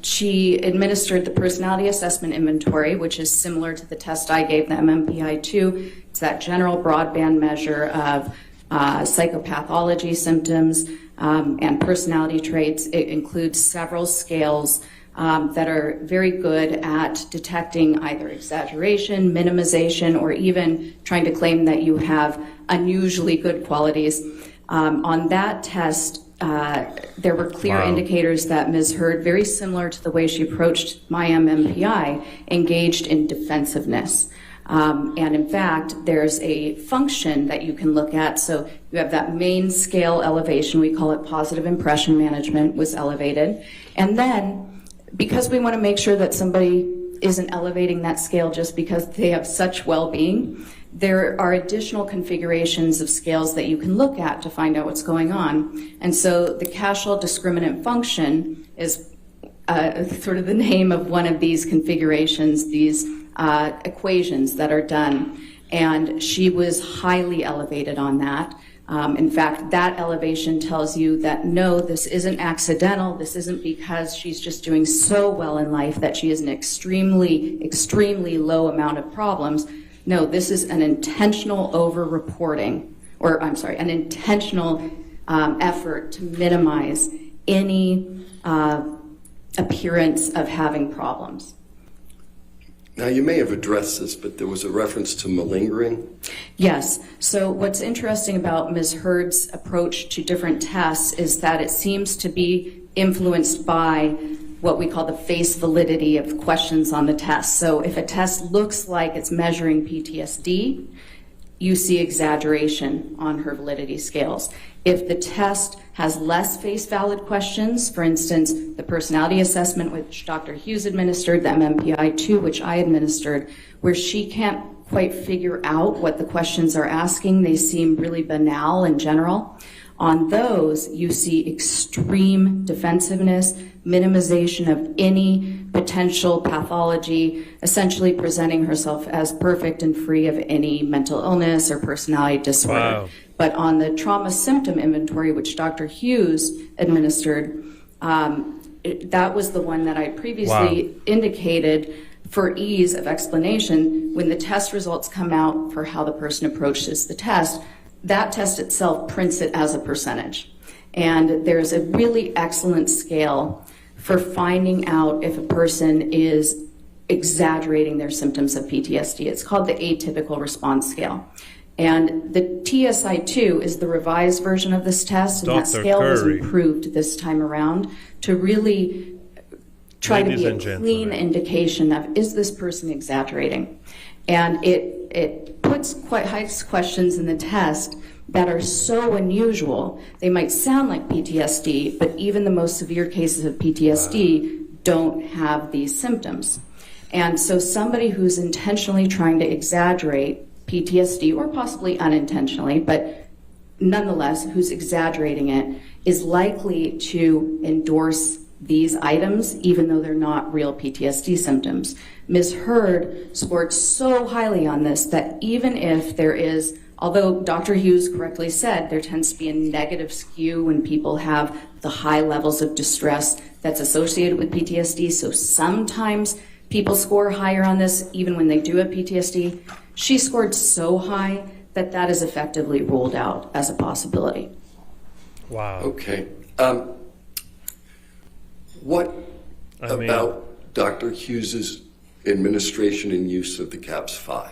she administered the Personality Assessment Inventory, which is similar to the test I gave, the MMPI-2. It's that general broadband measure of psychopathology symptoms and personality traits. It includes several scales that are very good at detecting either exaggeration, minimization, or even trying to claim that you have unusually good qualities. On that test, there were clear indicators that Ms. Hurd, very similar to the way she approached my MMPI, engaged in defensiveness. And in fact, there's a function that you can look at. So you have that main scale elevation, we call it positive impression management, was elevated. And then, because we want to make sure that somebody isn't elevating that scale just because they have such well-being, there are additional configurations of scales that you can look at to find out what's going on. And so the Cashel discriminant function is sort of the name of one of these configurations, these equations that are done. And she was highly elevated on that. In fact, that elevation tells you that no, this isn't accidental. This isn't because she's just doing so well in life that she has an extremely, extremely low amount of problems. No, this is an intentional over-reporting, or I'm sorry, an intentional effort to minimize any appearance of having problems. Now, you may have addressed this, but there was a reference to malingering. Yes. So what's interesting about Ms. Hurd's approach to different tests is that it seems to be influenced by what we call the face validity of questions on the test. So if a test looks like it's measuring PTSD, you see exaggeration on her validity scales. If the test has less face valid questions, for instance, the personality assessment, which Dr. Hughes administered, the MMPI-2, which I administered, where she can't quite figure out what the questions are asking, they seem really banal in general. On those, you see extreme defensiveness, minimization of any potential pathology, essentially presenting herself as perfect and free of any mental illness or personality disorder. Wow. But on the trauma symptom inventory, which Dr. Hughes administered, that was the one that I previously indicated for ease of explanation. When the test results come out for how the person approaches the test, that test itself prints it as a percentage. And there's a really excellent scale for finding out if a person is exaggerating their symptoms of PTSD. It's called the Atypical Response Scale. And the TSI-2 is the revised version of this test, and that scale was improved this time around to really try to be a clean indication of, is this person exaggerating? And it puts quite high questions in the test that are so unusual. They might sound like PTSD, but even the most severe cases of PTSD don't have these symptoms. And so somebody who's intentionally trying to exaggerate PTSD, or possibly unintentionally, but nonetheless, who's exaggerating it, is likely to endorse these items, even though they're not real PTSD symptoms. Ms. Hurd scored so highly on this that even if there is, although Dr. Hughes correctly said there tends to be a negative skew when people have the high levels of distress that's associated with PTSD, so sometimes people score higher on this even when they do have PTSD. She scored so high that that is effectively ruled out as a possibility. Wow. Okay. What about Dr. Hughes's administration and use of the CAPS-5?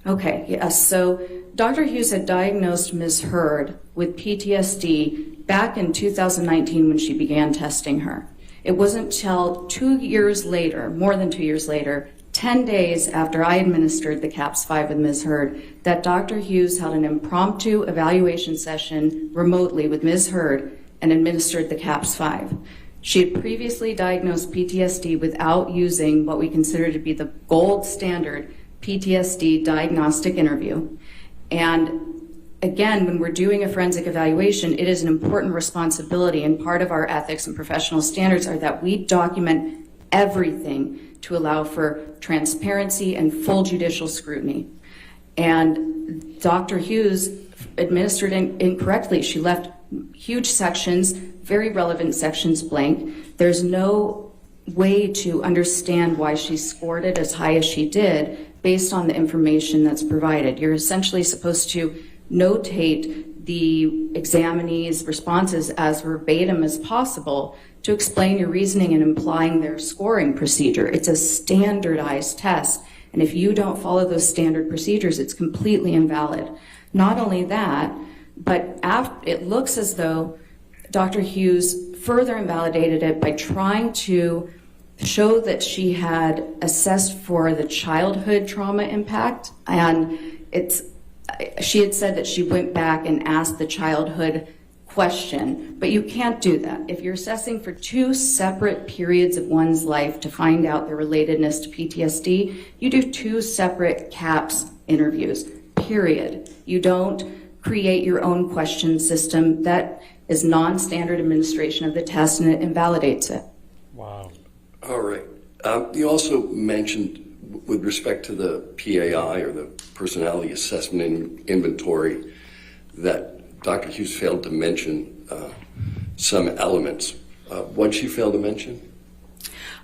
Okay, yes. So Dr. Hughes had diagnosed Ms. Hurd with PTSD back in 2019 when she began testing her. It wasn't till 2 years later, more than 2 years later, 10 days after I administered the CAPS-5 with Ms. Hurd, that Dr. Hughes held an impromptu evaluation session remotely with Ms. Hurd and administered the CAPS-5. She had previously diagnosed PTSD without using what we consider to be the gold standard PTSD diagnostic interview. And again, when we're doing a forensic evaluation, it is an important responsibility, and part of our ethics and professional standards are that we document everything to allow for transparency and full judicial scrutiny. And Dr. Hughes administered incorrectly. She left huge sections, very relevant sections, blank. There's no way to understand why she scored it as high as she did based on the information that's provided. You're essentially supposed to notate the examinee's responses as verbatim as possible to explain your reasoning and implying their scoring procedure. It's a standardized test, and if you don't follow those standard procedures, it's completely invalid. Not only that, but it looks as though Dr. Hughes further invalidated it by trying to show that she had assessed for the childhood trauma impact, and she had said that she went back and asked the childhood question, but you can't do that. If you're assessing for two separate periods of one's life to find out their relatedness to PTSD, you do two separate CAPS interviews, period. You don't create your own question system. That is non-standard administration of the test, and it invalidates it. Wow. All right. You also mentioned, with respect to the PAI, or the Personality Assessment Inventory, that Dr. Hughes failed to mention some elements. What did she fail to mention?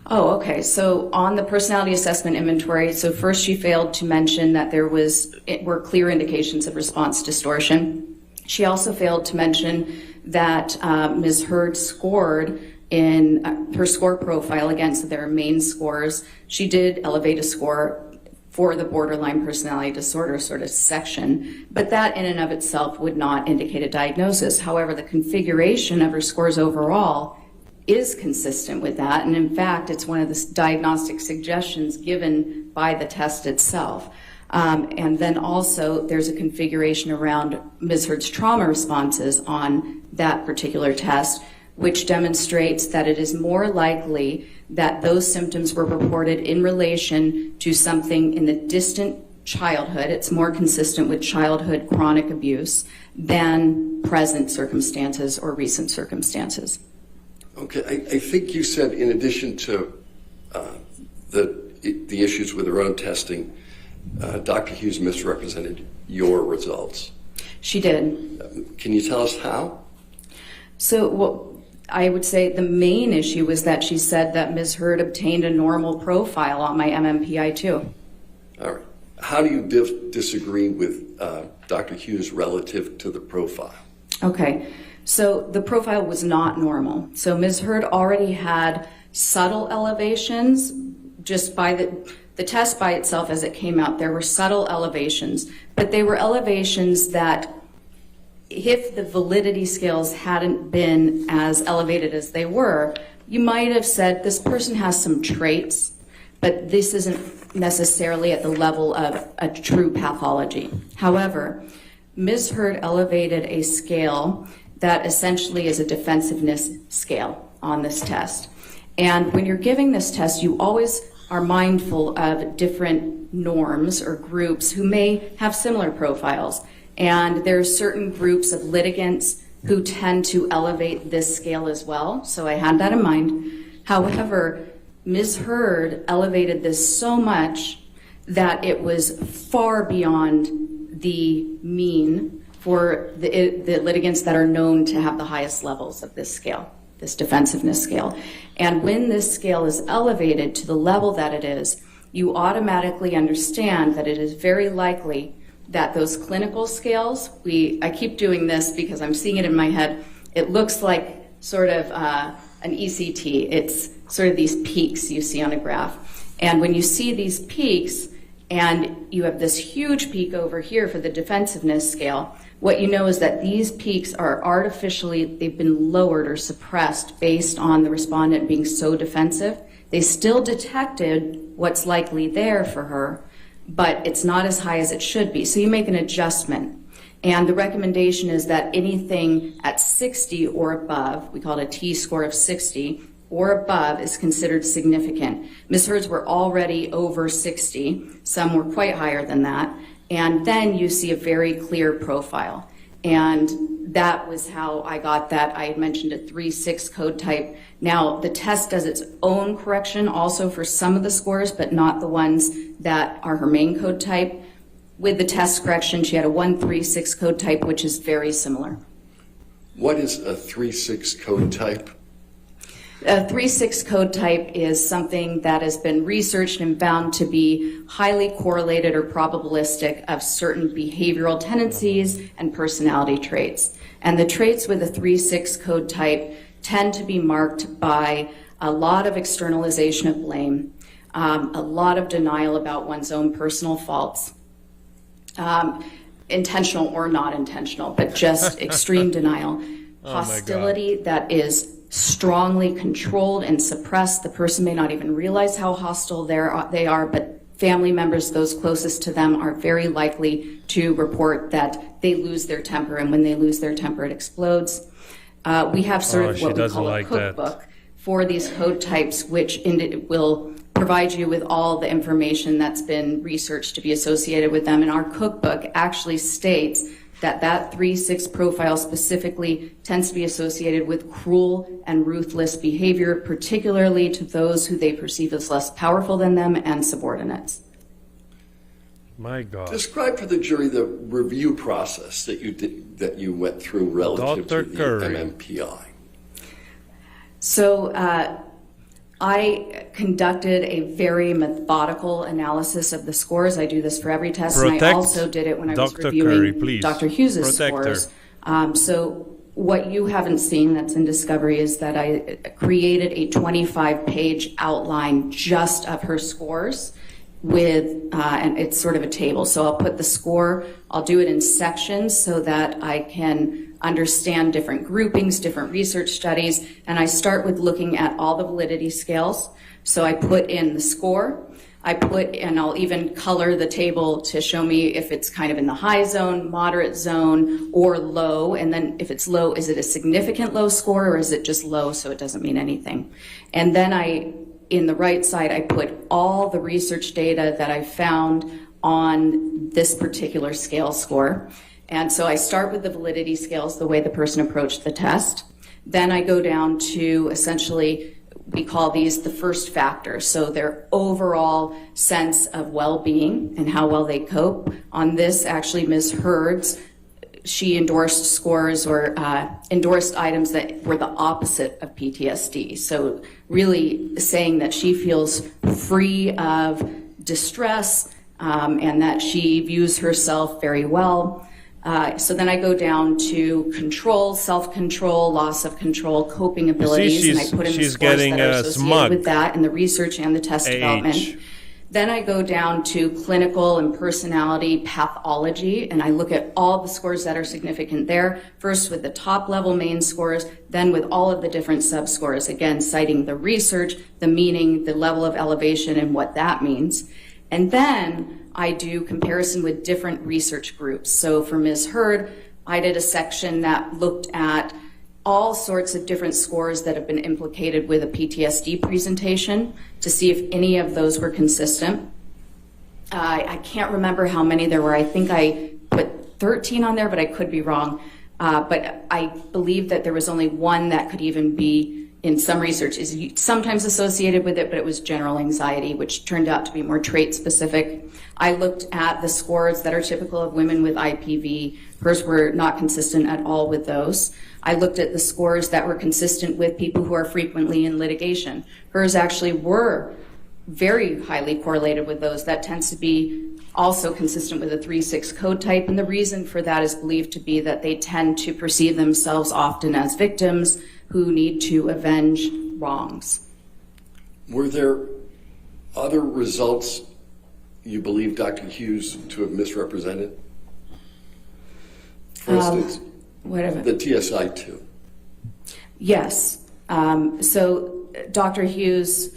Oh, okay. So on the Personality Assessment Inventory, so first she failed to mention that there were clear indications of response distortion. She also failed to mention that Ms. Hurd scored in her score profile against their main scores. She did elevate a score for the borderline personality disorder sort of section, but that in and of itself would not indicate a diagnosis. However, the configuration of her scores overall is consistent with that, and in fact, it's one of the diagnostic suggestions given by the test itself. And then also, there's a configuration around Ms. Hurd's trauma responses on that particular test, which demonstrates that it is more likely that those symptoms were reported in relation to something in the distant childhood. It's more consistent with childhood chronic abuse than present circumstances or recent circumstances. Okay, I think you said, in addition to the issues with her own testing, Dr. Hughes misrepresented your results. She did. Can you tell us how? So I would say the main issue was that she said that Ms. Hurd obtained a normal profile on my MMPI-2. All right. How do you disagree with Dr. Hughes relative to the profile? Okay. So the profile was not normal. So Ms. Hurd already had subtle elevations just by the test by itself as it came out. There were subtle elevations, but they were elevations that, if the validity scales hadn't been as elevated as they were, you might have said this person has some traits, but this isn't necessarily at the level of a true pathology. However, Ms. Hurd elevated a scale that essentially is a defensiveness scale on this test. And when you're giving this test, you always are mindful of different norms or groups who may have similar profiles. And there are certain groups of litigants who tend to elevate this scale as well. So I had that in mind. However, Ms. Heard elevated this so much that it was far beyond the mean for the litigants that are known to have the highest levels of this scale, this defensiveness scale. And when this scale is elevated to the level that it is, you automatically understand that it is very likely that those clinical scales, I keep doing this because I'm seeing it in my head, it looks like sort of an ECT. It's sort of these peaks you see on a graph. And when you see these peaks, and you have this huge peak over here for the defensiveness scale, what you know is that these peaks are artificially, they've been lowered or suppressed based on the respondent being so defensive. They still detected what's likely there for her, but it's not as high as it should be. So you make an adjustment. And the recommendation is that anything at 60 or above, we call it a T-score of 60, or above is considered significant. Ms. Heard's were already over 60. Some were quite higher than that. And then you see a very clear profile. And that was how I got that. I had mentioned a 3-6 code type. Now, the test does its own correction also for some of the scores, but not the ones that are her main code type. With the test correction, she had a 1-3-6 code type, which is very similar. What is a 3-6 code type? A 3-6 code type is something that has been researched and found to be highly correlated or probabilistic of certain behavioral tendencies and personality traits. And the traits with a 3-6 code type tend to be marked by a lot of externalization of blame, a lot of denial about one's own personal faults, intentional or not intentional, but just extreme denial, hostility that is strongly controlled and suppressed. The person may not even realize how hostile they are, but family members, those closest to them, are very likely to report that they lose their temper, and when they lose their temper, it explodes. We have sort of what we call a cookbook for these code types, which will provide you with all the information that's been researched to be associated with them. And our cookbook actually states that 3-6 profile specifically tends to be associated with cruel and ruthless behavior, particularly to those who they perceive as less powerful than them and subordinates. My God. Describe for the jury the review process that you went through relative Dr. to the Curry. MMPI. So I conducted a very methodical analysis of the scores. I do this for every test, and I also did it when I was Dr. reviewing Curry, please. Dr. Hughes's Protect scores. So what you haven't seen that's in Discovery is that I created a 25-page outline just of her scores with, and it's sort of a table. So I'll put the score, I'll do it in sections so that I can understand different groupings, different research studies, and I start with looking at all the validity scales. So I put in the score, and I'll even color the table to show me if it's kind of in the high zone, moderate zone, or low, and then if it's low, is it a significant low score, or is it just low so it doesn't mean anything? And then in the right side, I put all the research data that I found on this particular scale score. And so I start with the validity scales, the way the person approached the test. Then I go down to essentially, we call these the first factors. So their overall sense of well-being and how well they cope. On this, actually, Ms. Heard's, she endorsed scores or endorsed items that were the opposite of PTSD. So really saying that she feels free of distress and that she views herself very well. So then I go down to control, self-control, loss of control, coping abilities, and I put in the scores that are associated with that in the research and the test development. Then I go down to clinical and personality pathology, and I look at all the scores that are significant there, first with the top-level main scores, then with all of the different sub-scores, again, citing the research, the meaning, the level of elevation, and what that means. And then I do comparison with different research groups. So for Ms. Heard, I did a section that looked at all sorts of different scores that have been implicated with a PTSD presentation to see if any of those were consistent. I can't remember how many there were. I think I put 13 on there, but I could be wrong. But I believe that there was only one that could even be, in some research, is sometimes associated with it, but it was general anxiety, which turned out to be more trait specific. I looked at the scores that are typical of women with IPV. Hers were not consistent at all with those. I looked at the scores that were consistent with people who are frequently in litigation. Hers actually were very highly correlated with those. That tends to be also consistent with a 3-6 code type, and the reason for that is believed to be that they tend to perceive themselves often as victims who need to avenge wrongs. Were there other results you believe Dr. Hughes to have misrepresented? For instance, the TSI-2. Yes. So Dr. Hughes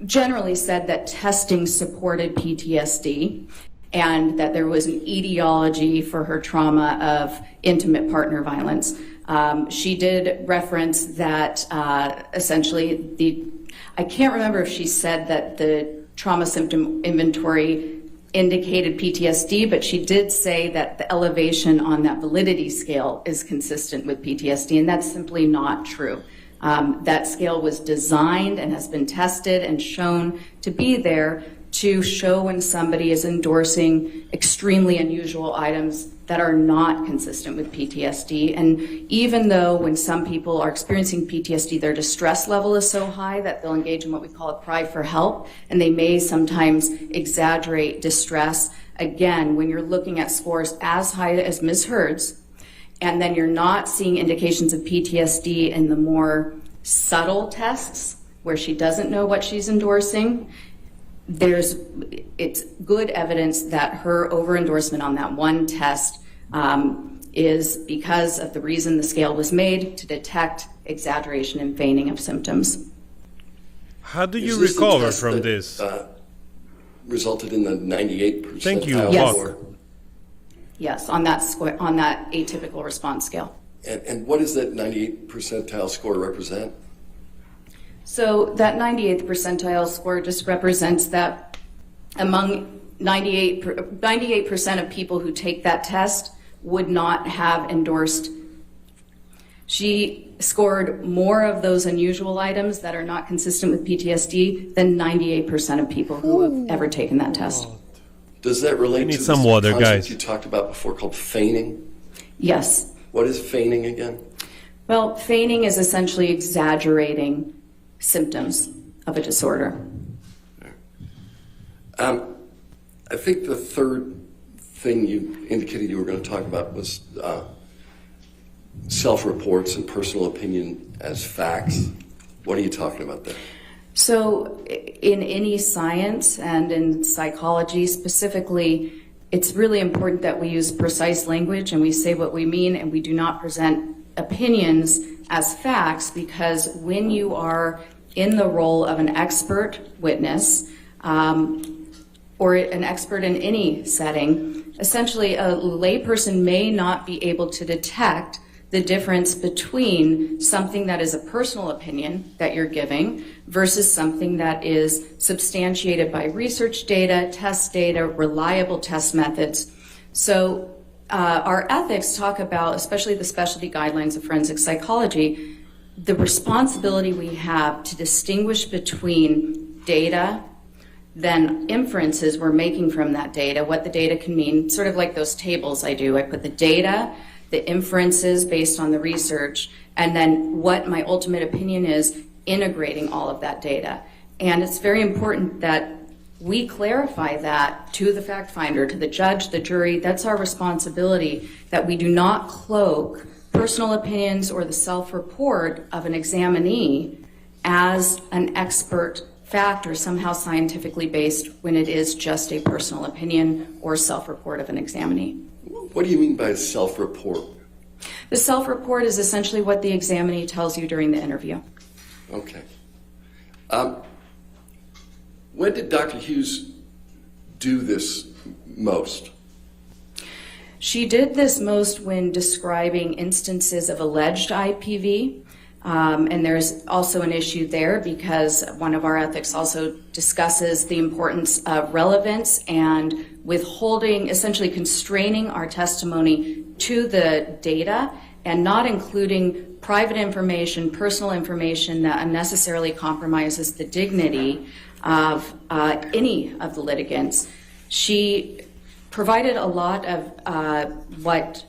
generally said that testing supported PTSD and that there was an etiology for her trauma of intimate partner violence. She did reference that essentially I can't remember if she said that the trauma symptom inventory indicated PTSD, but she did say that the elevation on that validity scale is consistent with PTSD, and that's simply not true. That scale was designed and has been tested and shown to be there to show when somebody is endorsing extremely unusual items that are not consistent with PTSD. And even though when some people are experiencing PTSD, their distress level is so high that they'll engage in what we call a cry for help, and they may sometimes exaggerate distress. Again, when you're looking at scores as high as Ms. Hurd's, and then you're not seeing indications of PTSD in the more subtle tests where she doesn't know what she's endorsing, it's good evidence that her over-endorsement on that one test is because of the reason the scale was made, to detect exaggeration and feigning of symptoms. How do you recover from that, this? Resulted in the 98%. Thank you, Yes. Walker. Yes, on that atypical response scale. And what does that 98th percentile score represent? So that 98th percentile score just represents that among 98% of people who take that test would not have endorsed. She scored more of those unusual items that are not consistent with PTSD than 98% of people who have ever taken that test. Does that relate to some this water, concept guys. you talked about before called feigning? Yes. What is feigning again? Well, feigning is essentially exaggerating symptoms of a disorder. I think the third thing you indicated you were going to talk about was self-reports and personal opinion as facts. What are you talking about there? So in any science and in psychology specifically, it's really important that we use precise language and we say what we mean, and we do not present opinions as facts, because when you are in the role of an expert witness or an expert in any setting, essentially a layperson may not be able to detect the difference between something that is a personal opinion that you're giving versus something that is substantiated by research data, test data, reliable test methods. So our ethics talk about, especially the specialty guidelines of forensic psychology, the responsibility we have to distinguish between data, then inferences we're making from that data, what the data can mean, sort of like those tables I do. I put the data, the inferences based on the research, and then what my ultimate opinion is, integrating all of that data. And it's very important that we clarify that to the fact finder, to the judge, the jury. That's our responsibility, that we do not cloak personal opinions or the self-report of an examinee as an expert fact or somehow scientifically based when it is just a personal opinion or self-report of an examinee. What do you mean by self-report? The self-report is essentially what the examinee tells you during the interview. Okay. When did Dr. Hughes do this most? She did this most when describing instances of alleged IPV. And there's also an issue there because one of our ethics also discusses the importance of relevance and withholding, essentially constraining our testimony to the data and not including private information, personal information that unnecessarily compromises the dignity of any of the litigants. She provided a lot of what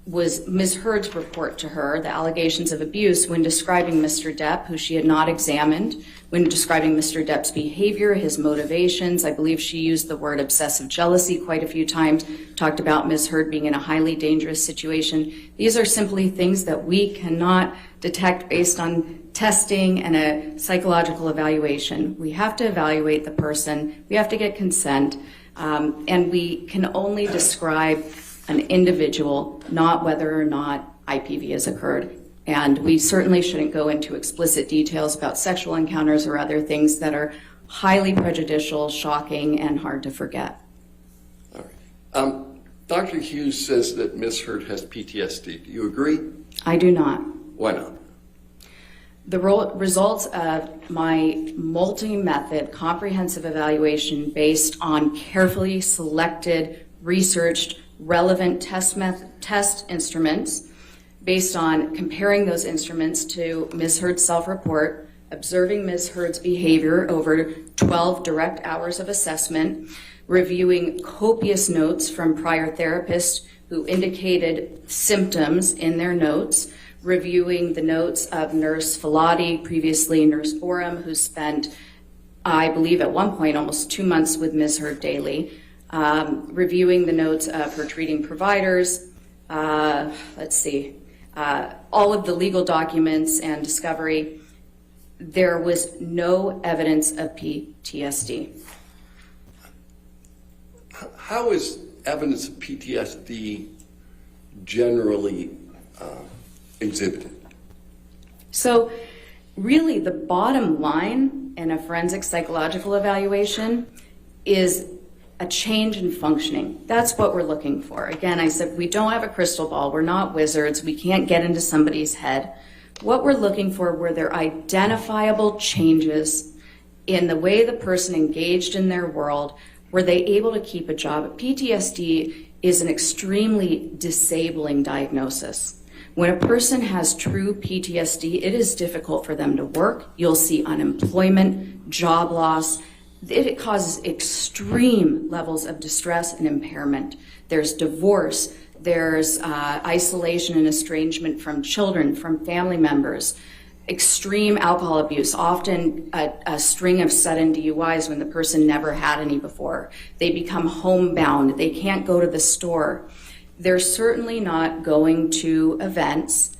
was Ms. Heard's report to her, the allegations of abuse, when describing Mr. Depp, who she had not examined, when describing Mr. Depp's behavior, his motivations. I believe she used the word obsessive jealousy quite a few times, talked about Ms. Heard being in a highly dangerous situation. These are simply things that we cannot detect based on testing and a psychological evaluation. We have to evaluate the person, we have to get consent, and we can only describe an individual, not whether or not IPV has occurred. And we certainly shouldn't go into explicit details about sexual encounters or other things that are highly prejudicial, shocking, and hard to forget. All right. Dr. Hughes says that Ms. Heard has PTSD. Do you agree? I do not. Why not? The results of my multi-method comprehensive evaluation based on carefully selected, researched, relevant test instruments, based on comparing those instruments to Ms. Heard's self-report, observing Ms. Heard's behavior over 12 direct hours of assessment, reviewing copious notes from prior therapists who indicated symptoms in their notes, reviewing the notes of Nurse Filati, previously Nurse Borum, who spent, I believe at one point, almost 2 months with Ms. Heard daily, reviewing the notes of her treating providers, all of the legal documents and discovery. There was no evidence of PTSD. How is evidence of PTSD generally exhibited? So really the bottom line in a forensic psychological evaluation is a change in functioning. That's what we're looking for. Again, I said we don't have a crystal ball. We're not wizards. We can't get into somebody's head. What we're looking for were there identifiable changes in the way the person engaged in their world. Were they able to keep a job? PTSD is an extremely disabling diagnosis. When a person has true PTSD, it is difficult for them to work. You'll see unemployment, job loss. It causes extreme levels of distress and impairment. There's divorce, there's isolation and estrangement from children, from family members, extreme alcohol abuse, often a string of sudden DUIs when the person never had any before. They become homebound, they can't go to the store. They're certainly not going to events.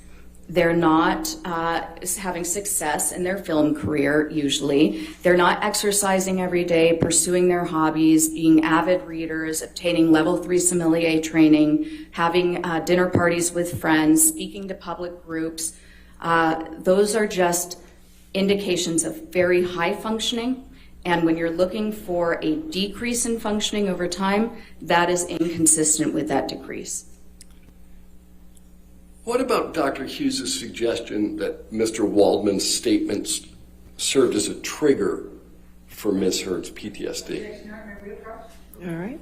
They're not having success in their film career, usually. They're not exercising every day, pursuing their hobbies, being avid readers, obtaining level 3 sommelier training, having dinner parties with friends, speaking to public groups. Those are just indications of very high functioning. And when you're looking for a decrease in functioning over time, that is inconsistent with that decrease. What about Dr. Hughes' suggestion that Mr. Waldman's statements served as a trigger for Ms. Heard's PTSD? All right.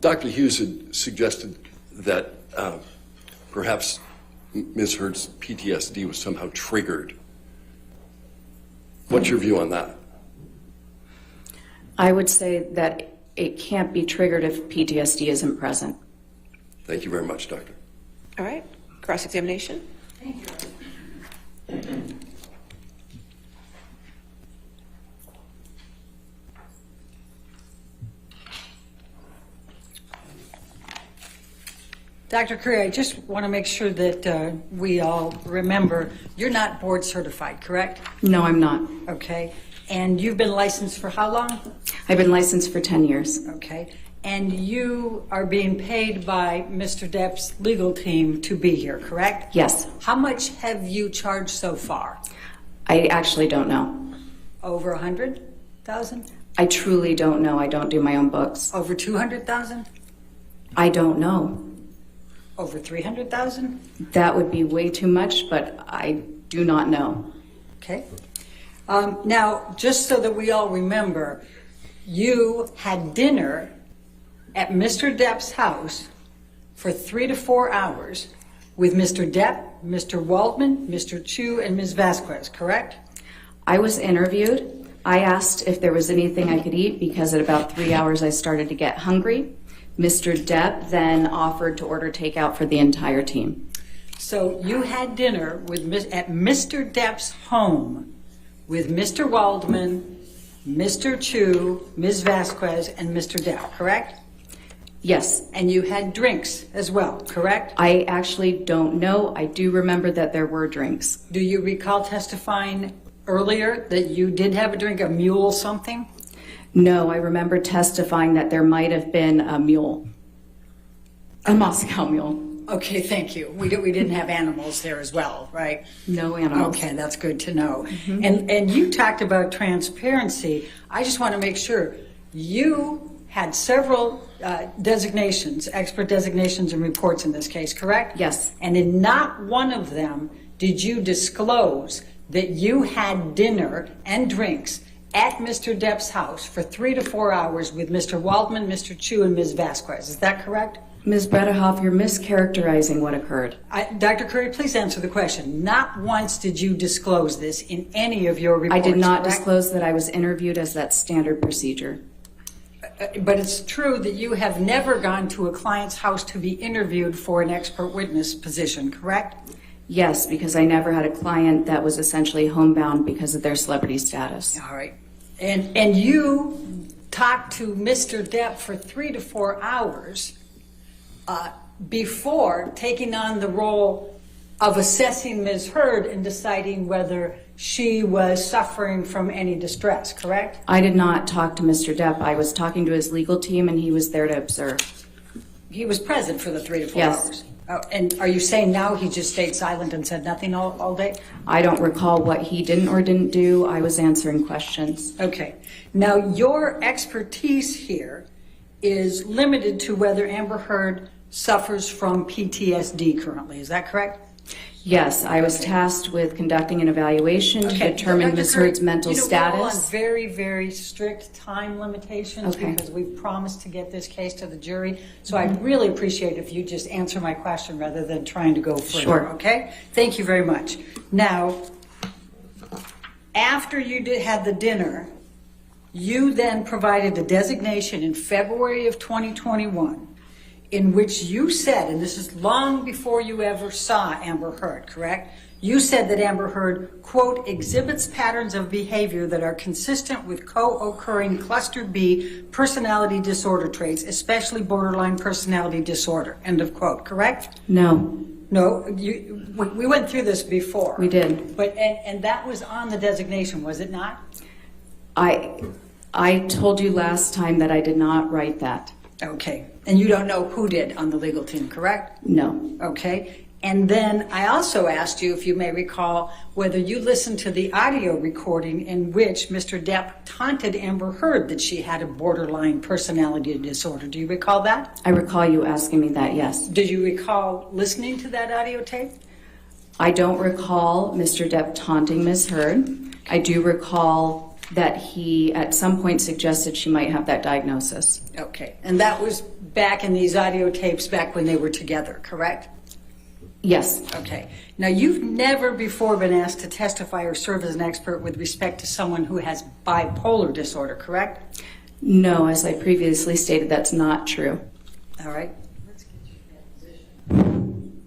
Dr. Hughes had suggested that perhaps Ms. Heard's PTSD was somehow triggered. What's your view on that? I would say that it can't be triggered if PTSD isn't present. Thank you very much, Doctor. All right, cross-examination. Dr. Curry, I just want to make sure that we all remember, you're not board certified, correct? No, I'm not. Okay. And you've been licensed for how long? I've been licensed for 10 years. Okay. And you are being paid by Mr. Depp's legal team to be here, correct? Yes. How much have you charged so far? I actually don't know. Over 100,000? I truly don't know. I don't do my own books. Over 200,000? I don't know. Over 300,000? That would be way too much, but I do not know. Okay. Now, just so that we all remember, you had dinner at Mr. Depp's house for 3 to 4 hours with Mr. Depp, Mr. Waldman, Mr. Chu, and Ms. Vasquez, correct? I was interviewed. I asked if there was anything I could eat because at about 3 hours I started to get hungry. Mr. Depp then offered to order takeout for the entire team. So you had dinner at Mr. Depp's home with Mr. Waldman, Mr. Chu, Ms. Vasquez, and Mr. Depp, correct? Yes. And you had drinks as well, correct? I actually don't know. I do remember that there were drinks. Do you recall testifying earlier that you did have a drink, a mule something? No, I remember testifying that there might have been a mule, a Moscow mule. Okay, thank you. We didn't have animals there as well, right? No animals. Okay, that's good to know. And you talked about transparency. I just want to make sure you had several designations, expert designations and reports in this case, correct? Yes. And in not one of them did you disclose that you had dinner and drinks at Mr. Depp's house for 3 to 4 hours with Mr. Waldman, Mr. Chu, and Ms. Vasquez. Is that correct? Ms. Bredehoff, you're mischaracterizing what occurred. Dr. Curry, please answer the question. Not once did you disclose this in any of your reports, I did not correct? disclose that I was interviewed as that standard procedure. But it's true that you have never gone to a client's house to be interviewed for an expert witness position, correct? Yes, because I never had a client that was essentially homebound because of their celebrity status. All right. And you talked to Mr. Depp for 3 to 4 hours before taking on the role of assessing Ms. Heard and deciding whether she was suffering from any distress, correct? I did not talk to Mr. Depp. I was talking to his legal team and he was there to observe. He was present for the 3 to 4 Yes. hours. Oh, and are you saying now he just stayed silent and said nothing all day? I don't recall what he didn't or didn't do. I was answering questions. Okay. Now, your expertise here is limited to whether Amber Heard suffers from PTSD currently. Is that correct? Yes, I was tasked with conducting an evaluation to determine Dr. Ms. Curry, Heard's mental We're all on status. very, very strict time limitations Okay. because we've promised to get this case to the jury. So I'd really appreciate if you just answer my question rather than trying to go further. Sure. Okay? Thank you very much. Now, after you had the dinner, you then provided a designation in February of 2021 in which you said, and this is long before you ever saw Amber Heard, correct? You said that Amber Heard, quote, exhibits patterns of behavior that are consistent with co-occurring cluster B personality disorder traits, especially borderline personality disorder, end of quote, correct? No, No, we went through this before. we did. But, and that was on the designation, was it not? I told you last time that I did not write that. Okay, and you don't know who did on the legal team, correct? No. Okay, and then I also asked you, if you may recall, whether you listened to the audio recording in which Mr. Depp taunted Amber Heard that she had a borderline personality disorder. Do you recall that? I recall you asking me that, yes. Did you recall listening to that audio tape? I don't recall Mr. Depp taunting Ms. Heard. I do recall that he at some point suggested she might have that diagnosis. Okay, and that was back in these audio tapes back when they were together, correct? Yes. Okay. Now, you've never before been asked to testify or serve as an expert with respect to someone who has bipolar disorder, correct? No, as I previously stated, that's not true. All right. Let's get you in that position.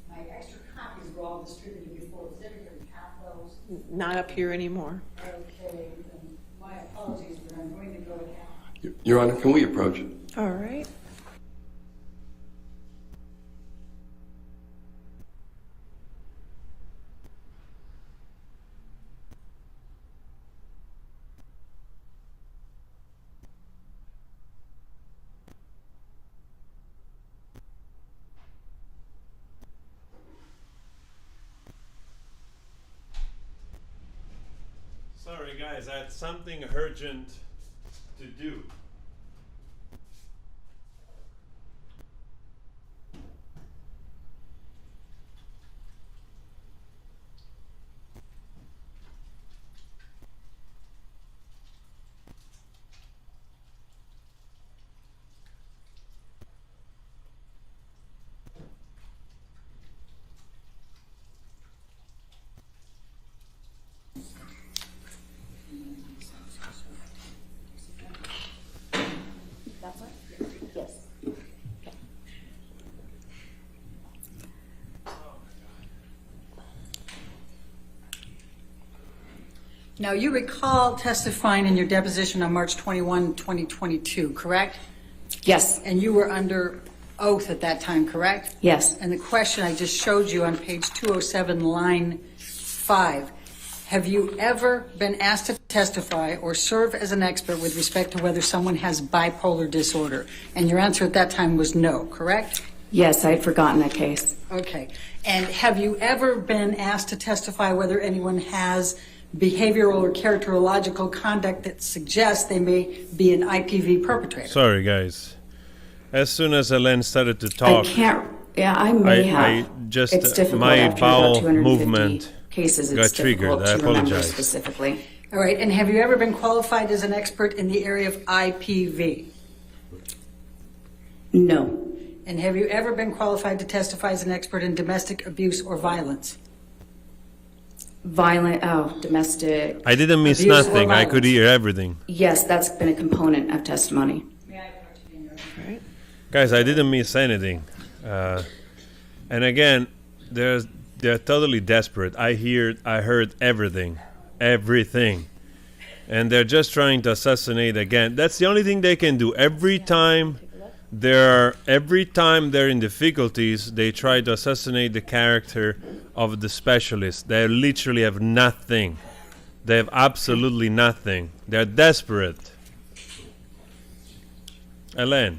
My extra copies were all distributed before. Was everybody have those? Not up here anymore. Okay, then my apologies, but I'm going to go now. Your Honor, can we approach? All right. Sorry guys, I had something urgent to do. Now, you recall testifying in your deposition on March 21, 2022, correct? Yes. And you were under oath at that time, correct? Yes. And the question I just showed you on page 207, line 5, have you ever been asked to testify or serve as an expert with respect to whether someone has bipolar disorder? And your answer at that time was no, correct? Yes, I had forgotten that case. Okay. And have you ever been asked to testify whether anyone has behavioral or characterological conduct that suggests they may be an IPV perpetrator? Sorry guys. As soon as Ellen started to talk, I can't. Yeah, I may have. I just It's difficult my after about bowel 250 movement cases. It's got triggered. difficult I to remember apologize. specifically. All right. And have you ever been qualified as an expert in the area of IPV? No. And have you ever been qualified to testify as an expert in domestic abuse or violence? Domestic. I didn't miss Abuse or nothing. I could violence. hear everything. Yes, that's been a component of testimony. Guys, I didn't miss anything. And again, they're totally desperate. I heard everything, and they're just trying to assassinate again. That's the only thing they can do. Every time they're in difficulties, they try to assassinate the character of the specialist. They literally have nothing. They have absolutely nothing. They're desperate. Elaine.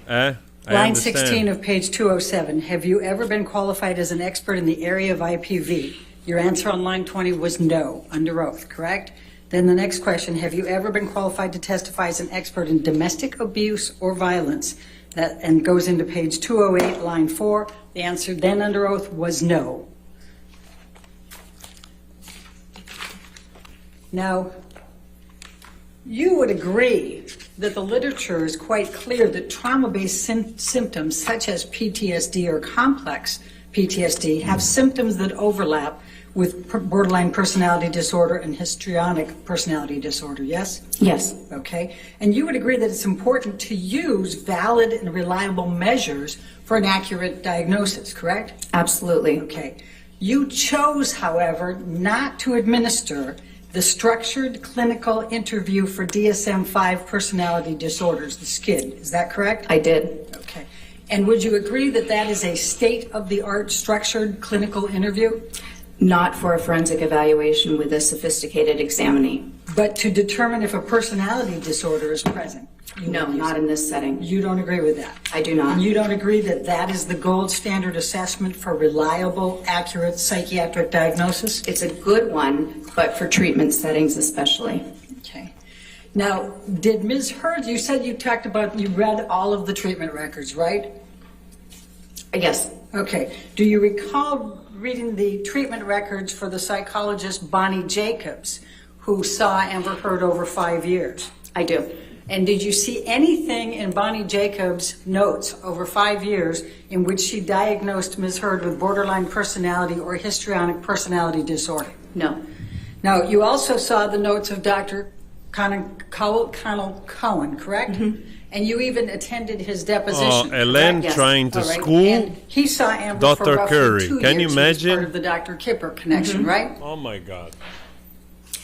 I Line understand. 16 of page 207. Have you ever been qualified as an expert in the area of IPV? Your answer on line 20 was no, under oath, correct? Then the next question, have you ever been qualified to testify as an expert in domestic abuse or violence? And goes into page 208, line 4. The answer then under oath was no. Now, you would agree that the literature is quite clear that trauma-based symptoms such as PTSD or complex PTSD have symptoms that overlap with borderline personality disorder and histrionic personality disorder, yes? Yes. Okay. And you would agree that it's important to use valid and reliable measures for an accurate diagnosis, correct? Absolutely. Okay. You chose, however, not to administer the structured clinical interview for DSM-5 personality disorders, the SKID. Is that correct? I did. Okay. And would you agree that that is a state-of-the-art structured clinical interview? Not for a forensic evaluation with a sophisticated examinee. But to determine if a personality disorder is present? No, not in this setting. You don't agree with that? I do not. And you don't agree that that is the gold standard assessment for reliable, accurate psychiatric diagnosis? It's a good one, but for treatment settings especially. Okay. Now, did Ms. Hurd, you said you talked about, you read all of the treatment records, right? Yes. Okay. Do you recall reading the treatment records for the psychologist Bonnie Jacobs, who saw Amber Heard over 5 years? I do. And did you see anything in Bonnie Jacobs' notes over 5 years in which she diagnosed Ms. Heard with borderline personality or histrionic personality disorder? No. Now, you also saw the notes of Dr. Connell Cohen, correct? Mm-hmm. And you even attended his deposition. Ellen correct? trying to All right. school And he saw Amber for Dr. roughly Curry. 2 Can you years. He was imagine? part of the Dr. Kipper connection, right? Oh my God.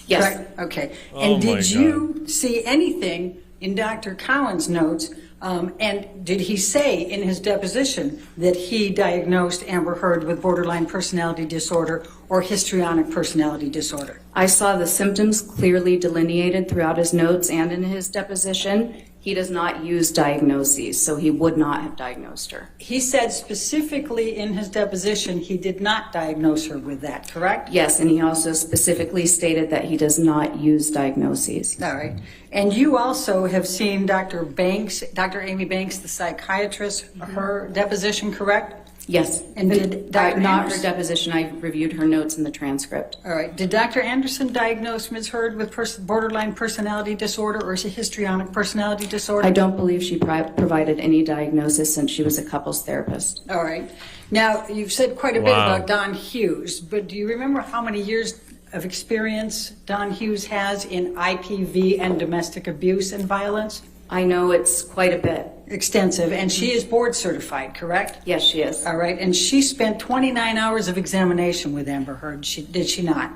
Yes. Correct? Okay. Oh And my did you see anything in Dr. Cowan's notes, and did he say in his deposition that he diagnosed Amber Heard with borderline personality disorder or histrionic personality disorder? I saw the symptoms clearly delineated throughout his notes and in his deposition. He does not use diagnoses, so he would not have diagnosed her. He said specifically in his deposition he did not diagnose her with that, correct? Yes, and he also specifically stated that he does not use diagnoses. All right. And you also have seen Dr. Banks, Dr. Amy Banks, the psychiatrist, her deposition, correct? Yes. And did Dr. Not her Anderson- deposition. I reviewed her notes in the transcript. All right. Did Dr. Anderson diagnose Ms. Heard with borderline personality disorder or histrionic personality disorder? I don't believe she provided any diagnosis since she was a couples therapist. All right. Now, you've said quite a bit Wow. about Don Hughes, but do you remember how many years of experience Don Hughes has in IPV and domestic abuse and violence? I know it's quite a bit. Extensive. And she is board certified, correct? Yes, she is. All right. And she spent 29 hours of examination with Amber Heard, did she not?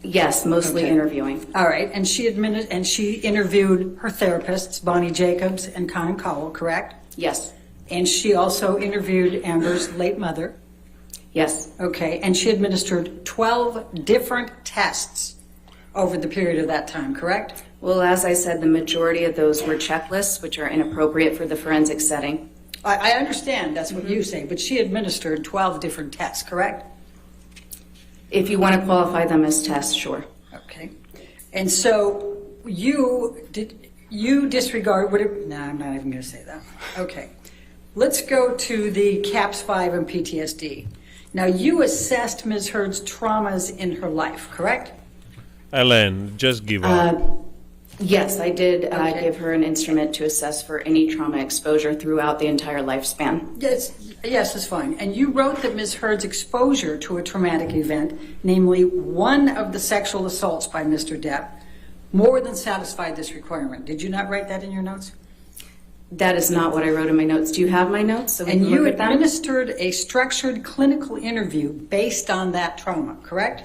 Yes, mostly Okay. interviewing. All right. And she interviewed her therapists, Bonnie Jacobs and Connell Cowell, correct? Yes. And she also interviewed Amber's late mother. Yes. Okay. And she administered 12 different tests over the period of that time, correct? Well, as I said, the majority of those were checklists, which are inappropriate for the forensic setting. I understand that's what you say, but she administered 12 different tests, correct? If you want to qualify them as tests, sure. Okay. And so you disregard no, I'm not even going to say that. Okay. Let's go to the CAPS-5 and PTSD. Now, you assessed Ms. Heard's traumas in her life, correct? Ellen, just give up. Yes, I did Okay. give her an instrument to assess for any trauma exposure throughout the entire lifespan. Yes, that's fine. And you wrote that Ms. Heard's exposure to a traumatic event, namely one of the sexual assaults by Mr. Depp, more than satisfied this requirement. Did you not write that in your notes? That is not what I wrote in my notes. Do you have my notes? So we And can you look at them? administered a structured clinical interview based on that trauma, correct?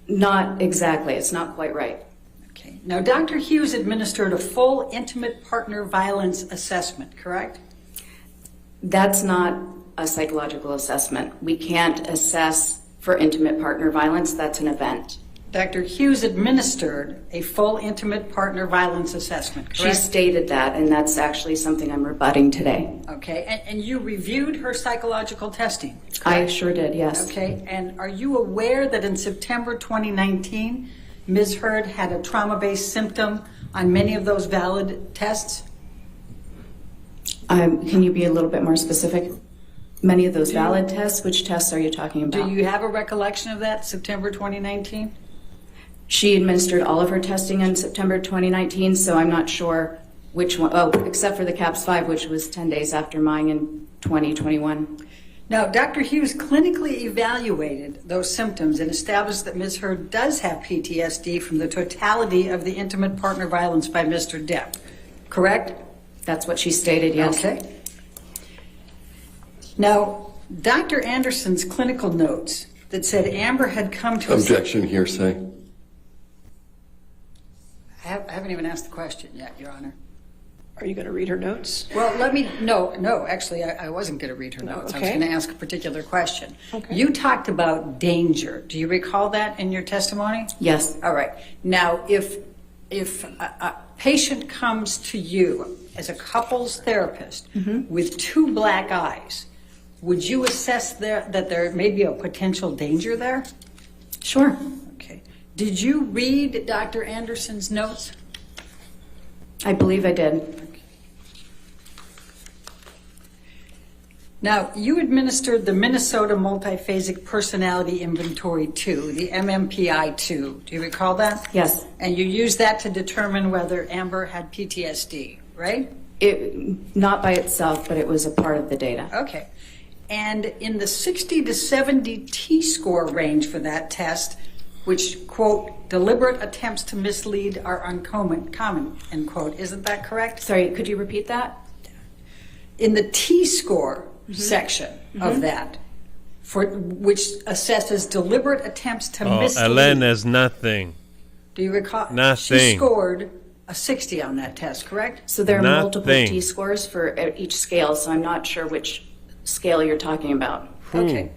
Not exactly. It's not quite right. Okay. Now, Dr. Hughes administered a full intimate partner violence assessment, correct? That's not a psychological assessment. We can't assess for intimate partner violence. That's an event. Dr. Hughes administered a full intimate partner violence assessment, She correct? stated that, and that's actually something I'm rebutting today. Okay, and you reviewed her psychological testing? I sure did, yes. Okay, and are you aware that in September 2019, Ms. Heard had a trauma-based symptom on many of those valid tests? Can you be a little bit more specific? Many of those valid tests? Which tests are you talking about? Do you have a recollection of that, September 2019? She administered all of her testing in September 2019, so I'm not sure which one. Oh, except for the CAPS-5, which was 10 days after mine in 2021. Now, Dr. Hughes clinically evaluated those symptoms and established that Ms. Heard does have PTSD from the totality of the intimate partner violence by Mr. Depp, correct? That's what she stated, yes. Okay. Now, Dr. Anderson's clinical notes that said Amber had come to Objection, hearsay. I haven't even asked the question yet, Your Honor. Are you going to read her notes? Well, no, actually, I wasn't going to read her notes. I was okay. going to ask a particular question. Okay. You talked about danger. Do you recall that in your testimony? Yes. All right. Now, if a patient comes to you as a couples therapist with two black eyes, would you assess that there may be a potential danger there? Sure. Okay. Did you read Dr. Anderson's notes? I believe I did. Now, you administered the Minnesota Multiphasic Personality Inventory 2, the MMPI-2. Do you recall that? Yes. And you used that to determine whether Amber had PTSD, right? Not by itself, but it was a part of the data. Okay. And in the 60 to 70 T-score range for that test, which, quote, deliberate attempts to mislead are uncommon, end quote. Isn't that correct? Sorry, could you repeat that? In the T-score section of that, for which assesses deliberate attempts to mislead. Ellen has nothing. Do you recall? Nothing. She scored a 60 on that test, correct? So there are multiple Nothing. T-scores for each scale, so I'm not sure which scale you're talking about. Okay.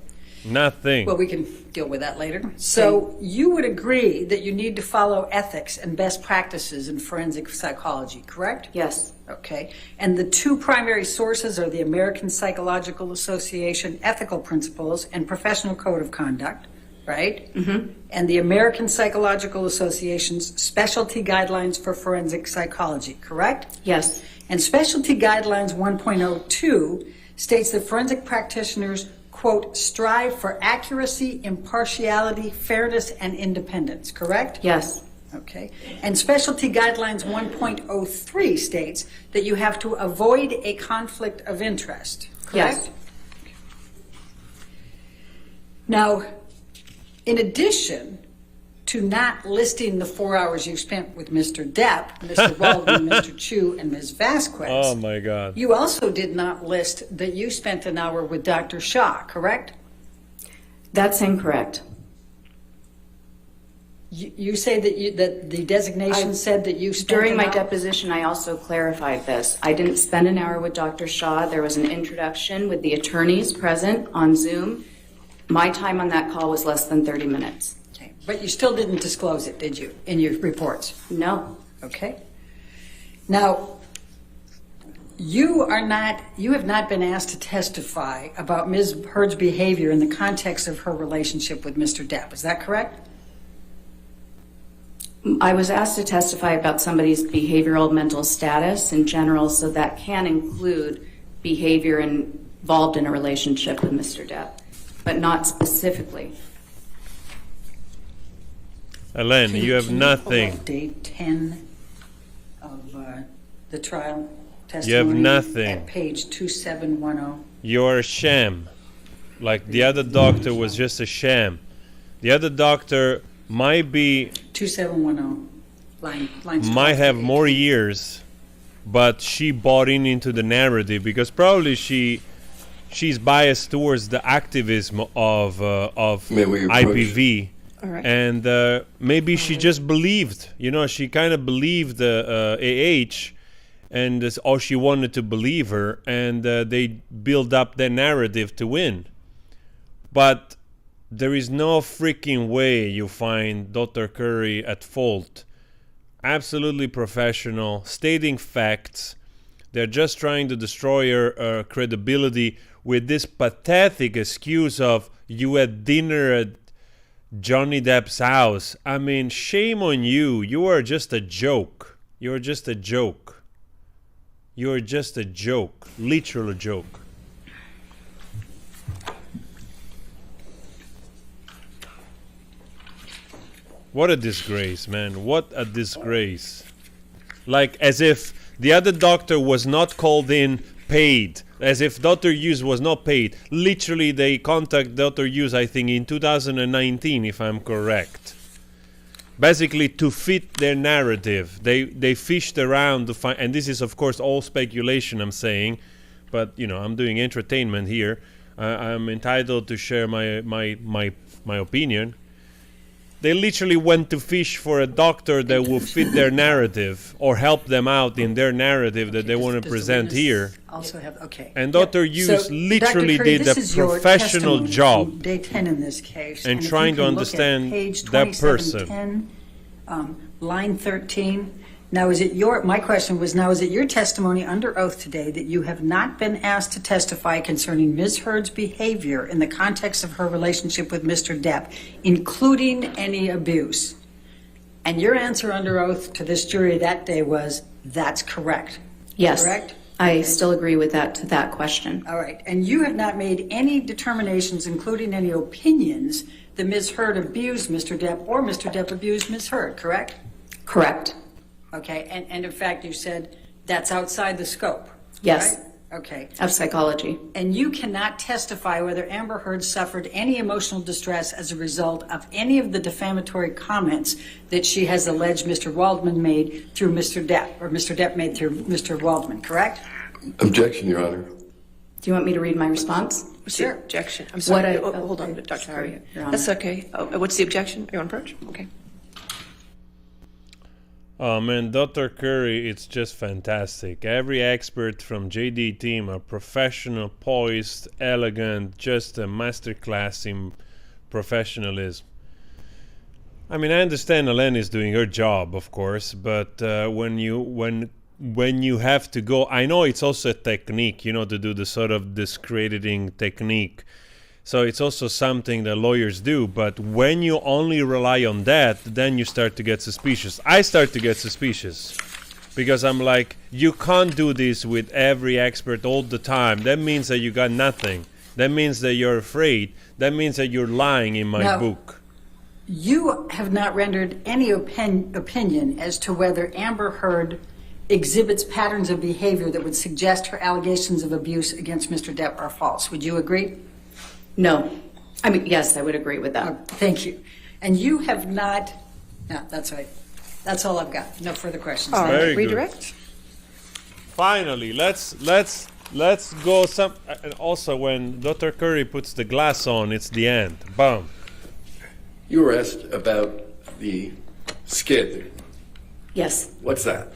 Nothing. Well, we can deal with that later. So you would agree that you need to follow ethics and best practices in forensic psychology, correct? Yes. Okay. And the two primary sources are the American Psychological Association Ethical Principles and Professional Code of Conduct, right? Mm-hmm. And the American Psychological Association's Specialty Guidelines for Forensic Psychology, correct? Yes. And Specialty Guidelines 1.02 states that forensic practitioners, quote, strive for accuracy, impartiality, fairness, and independence, correct? Yes. Okay. And Specialty Guidelines 1.03 states that you have to avoid a conflict of interest, correct? Yes. Now, in addition to not listing the 4 hours you spent with Mr. Depp, Mr. Waldman, Mr. Chu, and Ms. Vasquez, Oh my God. you also did not list that you spent an hour with Dr. Shah, correct? That's incorrect. You say that the designation said that you spent During an my hour? deposition, I also clarified this. I didn't spend an hour with Dr. Shah. There was an introduction with the attorneys present on Zoom. My time on that call was less than 30 minutes. Okay. But you still didn't disclose it, did you, in your reports? No. Okay. Now, you have not been asked to testify about Ms. Heard's behavior in the context of her relationship with Mr. Depp. Is that correct? I was asked to testify about somebody's behavioral mental status in general, so that can include behavior involved in a relationship with Mr. Depp, but not specifically. Ellen, you have Can nothing. pull up Day 10 of the trial testimony. You have nothing. At page 2710. You're a sham. Like the other doctor was just a sham. The other doctor might be 2710. Lines might 12 have to more 18. years, but she bought into the narrative because probably she's biased towards the activism of May we approach? IPV. All right. And maybe she just believed, she kind of believed AH, and that's all she wanted to believe her, and they build up their narrative to win. But there is no freaking way you find Dr. Curry at fault. Absolutely professional, stating facts. They're just trying to destroy her credibility with this pathetic excuse of you had dinner at Johnny Depp's house. I mean, shame on you. You are just a joke. You're just a joke. You're just a joke. Literal joke. What a disgrace, man. What a disgrace. Like, as if the other doctor was not called in paid. As if Dr. Hughes was not paid. Literally, they contact Dr. Hughes, I think, in 2019, if I'm correct. Basically, to fit their narrative. They fished around to find... And this is, of course, all speculation, I'm saying. But, I'm doing entertainment here. I'm entitled to share my opinion. They literally went to fish for a doctor that will fit their narrative or help them out in their narrative that they want to Does the present witness here. Also have, okay. And Dr. Hughes literally Dr. Curry, did this a is your professional testimony job. from Day 10 in this case. and if trying you to can look at understand page that person. 2710, line 13. Now, my question was, is it your testimony under oath today that you have not been asked to testify concerning Ms. Heard's behavior in the context of her relationship with Mr. Depp, including any abuse? And your answer under oath to this jury that day was, that's correct. Yes. Correct? I still agree with that to that question. All right. And you have not made any determinations, including any opinions, that Ms. Heard abused Mr. Depp or Mr. Depp abused Ms. Heard, correct? Correct. Okay. And in fact, you said that's outside the scope. Yes. Right? Okay. Of psychology. And you cannot testify whether Amber Heard suffered any emotional distress as a result of any of the defamatory comments that she has alleged Mr. Waldman made through Mr. Depp, or Mr. Depp made through Mr. Waldman, correct? Objection, Your Honor. Do you want me to read my response? What's Sure. the objection? I'm sorry. What Hold on, okay, Dr. sorry, Curry. Your Honor. That's okay. What's the objection? Your own approach? Okay. Oh man, Dr. Curry, it's just fantastic. Every expert from JD team are professional, poised, elegant, just a masterclass in professionalism. I mean, I understand Elaine is doing her job, of course, but when you have to go, I know it's also a technique, you know, to do the sort of discrediting technique. So it's also something that lawyers do, but when you only rely on that, then you start to get suspicious. I start to get suspicious because I'm like, you can't do this with every expert all the time. That means that you got nothing. That means that you're afraid. That means that you're lying in my Now, book. You have not rendered any opinion as to whether Amber Heard exhibits patterns of behavior that would suggest her allegations of abuse against Mr. Depp are false. Would you agree? No. I mean, yes, I would agree with that. Thank you. And you have not, no, that's right. That's all I've got. No further questions. All right. Very good. Redirect. Finally, let's go some. And also, when Dr. Curry puts the glass on, it's the end. Boom. You were asked about the SCID. Yes. What's that?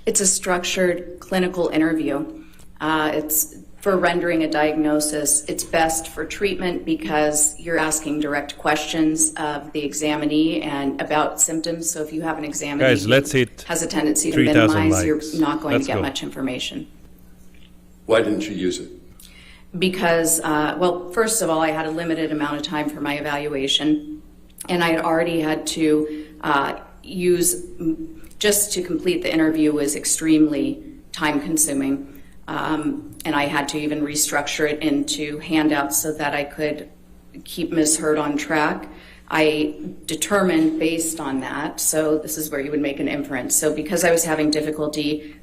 It's a structured clinical interview. It's for rendering a diagnosis. It's best for treatment because you're asking direct questions of the examinee and about symptoms. So if you have an examinee Guys, let's who hit has a tendency to 3,000 minimize, likes. you're not going Let's to get go. much information. Why didn't you use it? Because, well, first of all, I had a limited amount of time for my evaluation, and I had already had to use, just to complete the interview was extremely time consuming. And I had to even restructure it into handouts so that I could keep Ms. Heard on track. I determined based on that, so this is where you would make an inference. So because I was having difficulty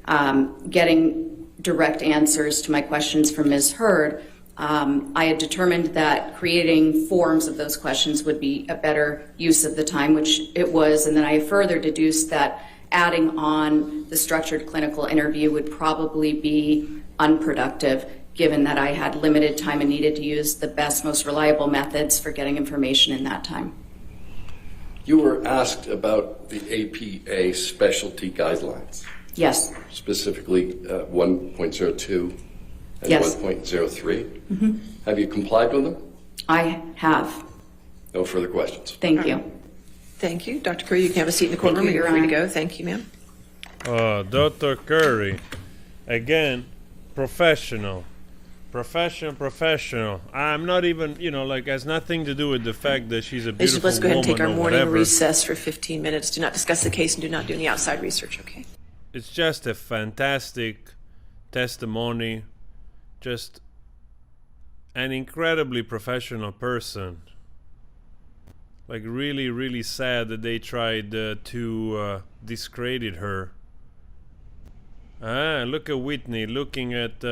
getting direct answers to my questions from Ms. Heard, I had determined that creating forms of those questions would be a better use of the time, which it was, and then I further deduced that adding on the structured clinical interview would probably be unproductive, given that I had limited time and needed to use the best, most reliable methods for getting information in that time. You were asked about the APA specialty guidelines, Yes. specifically 1.02 and Yes. 1.03. Have you complied with them? I have. No further questions. Thank you. Thank you. Dr. Curry, you can have a seat in the courtroom. you, You're Your free to Honor. go. Thank you, ma'am. Dr. Curry, again, professional. Professional. I'm not even, has nothing to do with the fact that she's a beautiful Let's go ahead and take our woman or morning whatever. recess for 15 minutes. Do not discuss the case and do not do any outside research, okay? It's just a fantastic testimony, just an incredibly professional person. Like really, really sad that they tried to discredit her. Look at Whitney looking at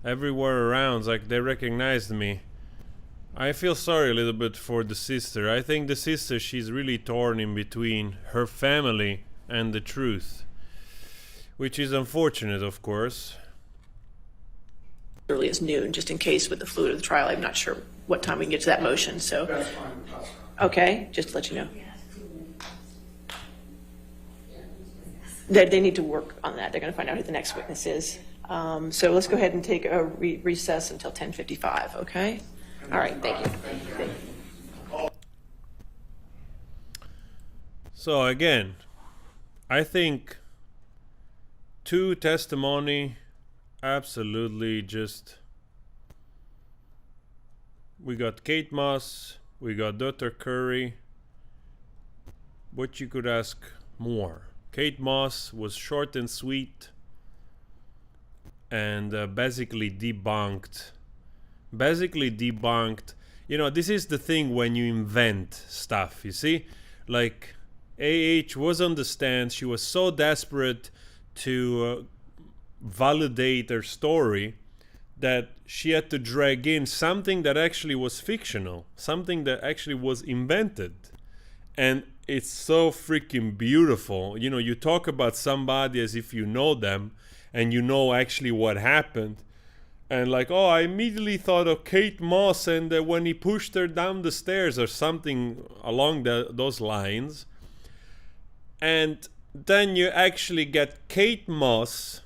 everywhere around, like they recognized me. I feel sorry a little bit for the sister. I think the sister, she's really torn in between her family and the truth, which is unfortunate, of course. Early as noon, just in case with the fluid of the trial. I'm not sure what time we can get to that motion, so. That's fine. Okay, just to let you know. They need to work on that. They're going to find out who the next witness is. So let's go ahead and take a recess until 10:55, okay? All right, thank you. Thank you. So again, I think two testimony, absolutely just. We got Kate Moss, we got Dr. Curry. What you could ask more? Kate Moss was short and sweet. and basically debunked. You know, this is the thing when you invent stuff, you see? Like, AH was on the stand. She was so desperate to validate her story that she had to drag in something that actually was fictional, something that actually was invented. And it's so freaking beautiful. You know, you talk about somebody as if you know them and you know actually what happened. And like, oh, I immediately thought of Kate Moss and when he pushed her down the stairs or something along those lines. And then you actually get Kate Moss,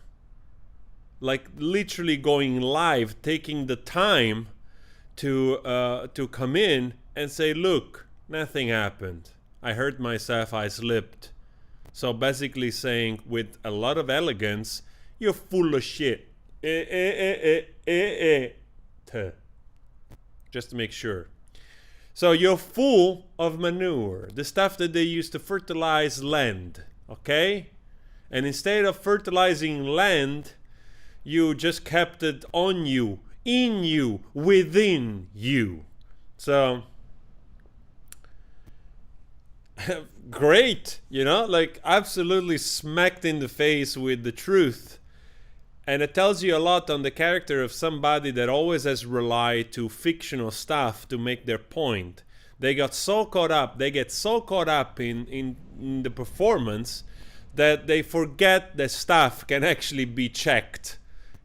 like literally going live, taking the time to come in and say, look, nothing happened. I hurt myself, I slipped. So basically saying with a lot of elegance, you're full of shit. Just to make sure. So you're full of manure, the stuff that they use to fertilize land, okay? And instead of fertilizing land, you just kept it on you, in you, within you. So, great, you know, like absolutely smacked in the face with the truth. And it tells you a lot on the character of somebody that always has relied to fictional stuff to make their point. They get so caught up in the performance that they forget that stuff can actually be checked.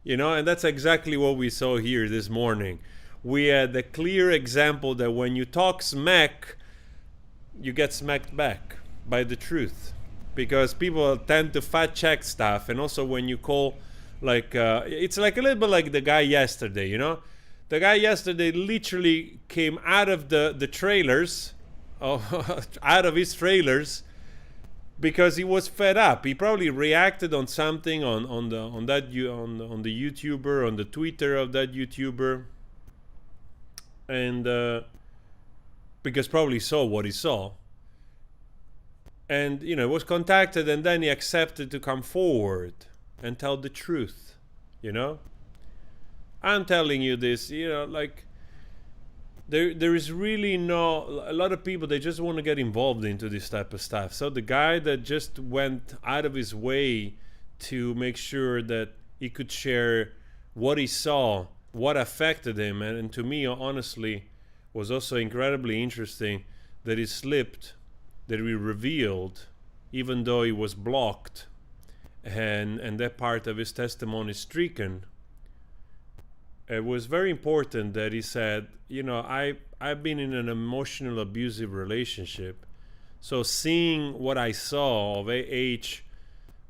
You know, and that's exactly what we saw here this morning. We had a clear example that when you talk smack, you get smacked back by the truth. Because people tend to fact check stuff, and also when you call... Like, it's like a little bit like the guy yesterday, you know? The guy yesterday literally came out of the trailers, out of his trailers, because he was fed up. He probably reacted on something on the YouTuber, on the Twitter of that YouTuber, and because probably saw what he saw. And, you know, was contacted, and then he accepted to come forward and tell the truth, you know? I'm telling you this, you know, like, there is really a lot of people, they just want to get involved into this type of stuff. So the guy that just went out of his way to make sure that he could share what he saw, what affected him, and to me, honestly, was also incredibly interesting that he slipped, that he revealed, even though he was blocked, and that part of his testimony stricken. It was very important that he said, you know, I've been in an emotional abusive relationship, so seeing what I saw of AH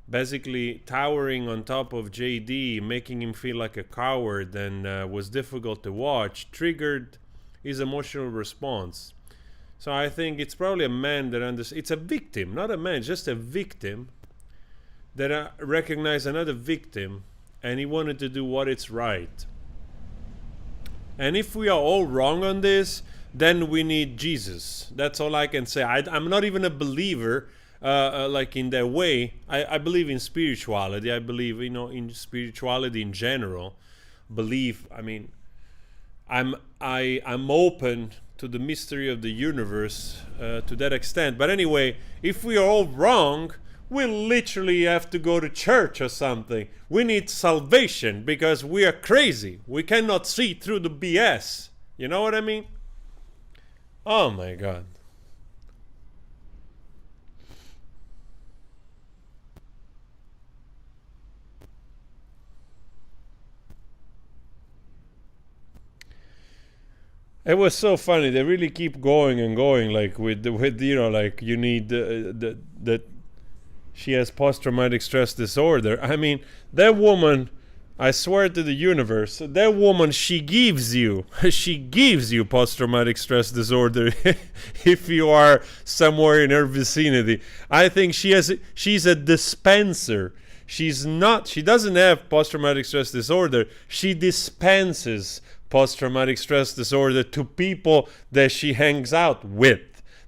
basically towering on top of JD, making him feel like a coward and was difficult to watch, triggered his emotional response. So I think it's probably a man that it's a victim, not a man, just a victim that recognized another victim, and he wanted to do what is right. And if we are all wrong on this, then we need Jesus. That's all I can say. I'm not even a believer, like in that way. I believe in spirituality. I believe, you know, in spirituality in general. I mean, I'm open to the mystery of the universe to that extent. But anyway, if we are all wrong, we literally have to go to church or something. We need salvation because we are crazy. We cannot see through the BS. You know what I mean? Oh my God. It was so funny. They really keep going and going, like with you know, like you need that she has post-traumatic stress disorder. I mean, that woman, I swear to the universe, that woman, she gives you post-traumatic stress disorder if you are somewhere in her vicinity. I think she's a dispenser. She doesn't have post-traumatic stress disorder. She dispenses post-traumatic stress disorder to people that she hangs out with.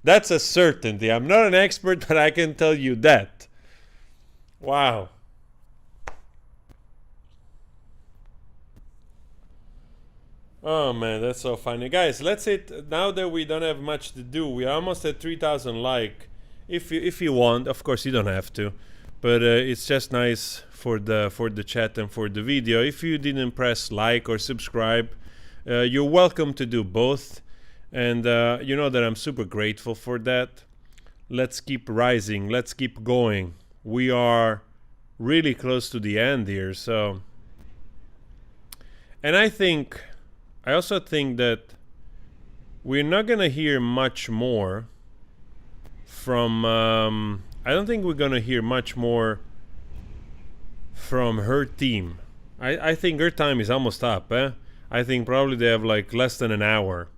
That's a certainty. I'm not an expert, but I can tell you that. Wow. Oh man, that's so funny, guys. Let's say now that we don't have much to do, we are almost at 3,000 like. If you want, of course you don't have to, but it's just nice for the chat and for the video. If you didn't press like or subscribe, you're welcome to do both, and you know that I'm super grateful for that. Let's keep rising. Let's keep going. We are really close to the end here, so. And I also think that we're not gonna hear much more from I don't think we're gonna hear much more from her team. I think her time is almost up. I think probably they have like less than an hour.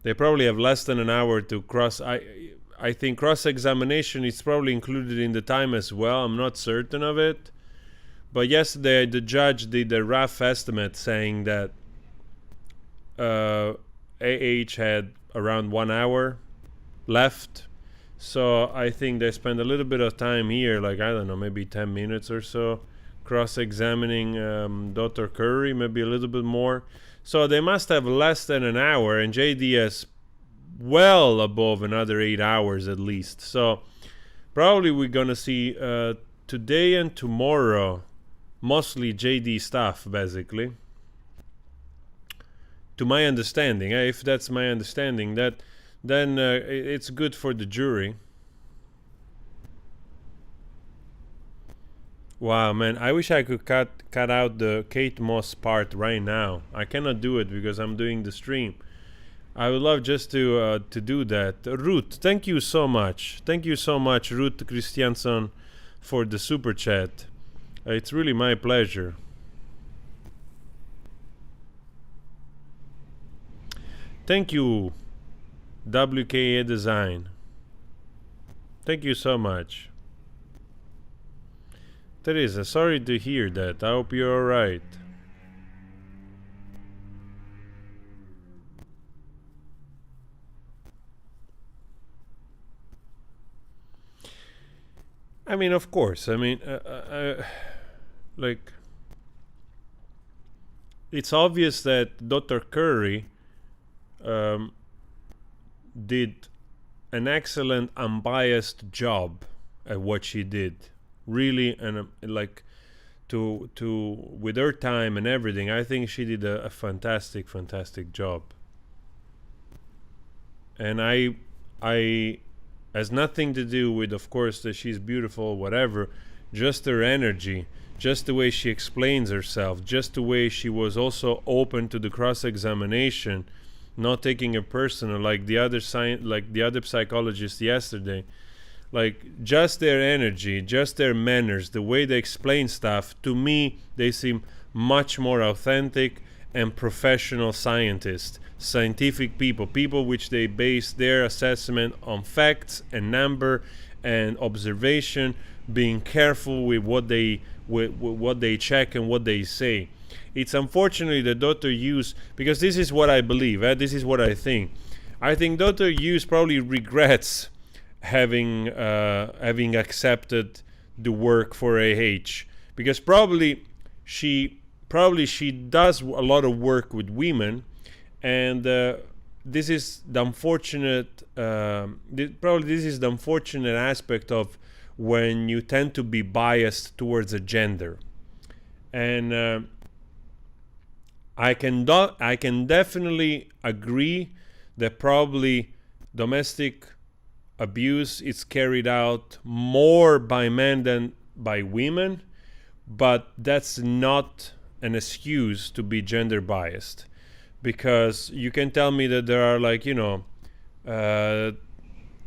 They probably have less than an hour to cross. I think cross-examination is probably included in the time as well. I'm not certain of it. But yesterday the judge did a rough estimate saying that AH had around 1 hour left. So I think they spent a little bit of time here, like, I don't know, maybe 10 minutes or so, cross-examining Dr. Curry, maybe a little bit more. So they must have less than an hour, and JD has well above another 8 hours at least. So probably we're gonna see today and tomorrow mostly JD stuff, basically. To my understanding, if that's my understanding, that then it's good for the jury. Wow, man, I wish I could cut out the Kate Moss part right now. I cannot do it because I'm doing the stream. I would love just to do that. Ruth, thank you so much. Thank you so much, Ruth Christiansen, for the super chat. It's really my pleasure. Thank you, WKA Design. Thank you so much. Teresa, sorry to hear that. I hope you're alright. I mean, of course. I mean, like, it's obvious that Dr. Curry did an excellent, unbiased job at what she did. Really, and like, to with her time and everything, I think she did a fantastic job. And I has nothing to do with, of course, that she's beautiful, whatever. Just her energy, just the way she explains herself, just the way she was also open to the cross-examination, not taking it personal like the other psychologist yesterday. Like, just their energy, just their manners, the way they explain stuff, to me, they seem much more authentic and professional scientists, scientific people which they base their assessment on facts and number and observation, being careful with what they check and what they say. It's unfortunately that Dr. Hughes, because this is what I believe, this is what I think. I think Dr. Hughes probably regrets having accepted the work for AH, because probably she does a lot of work with women, and this is the unfortunate aspect of when you tend to be biased towards a gender. And I can definitely agree that probably domestic abuse is carried out more by men than by women, but that's not an excuse to be gender biased, because you can tell me that there are, like,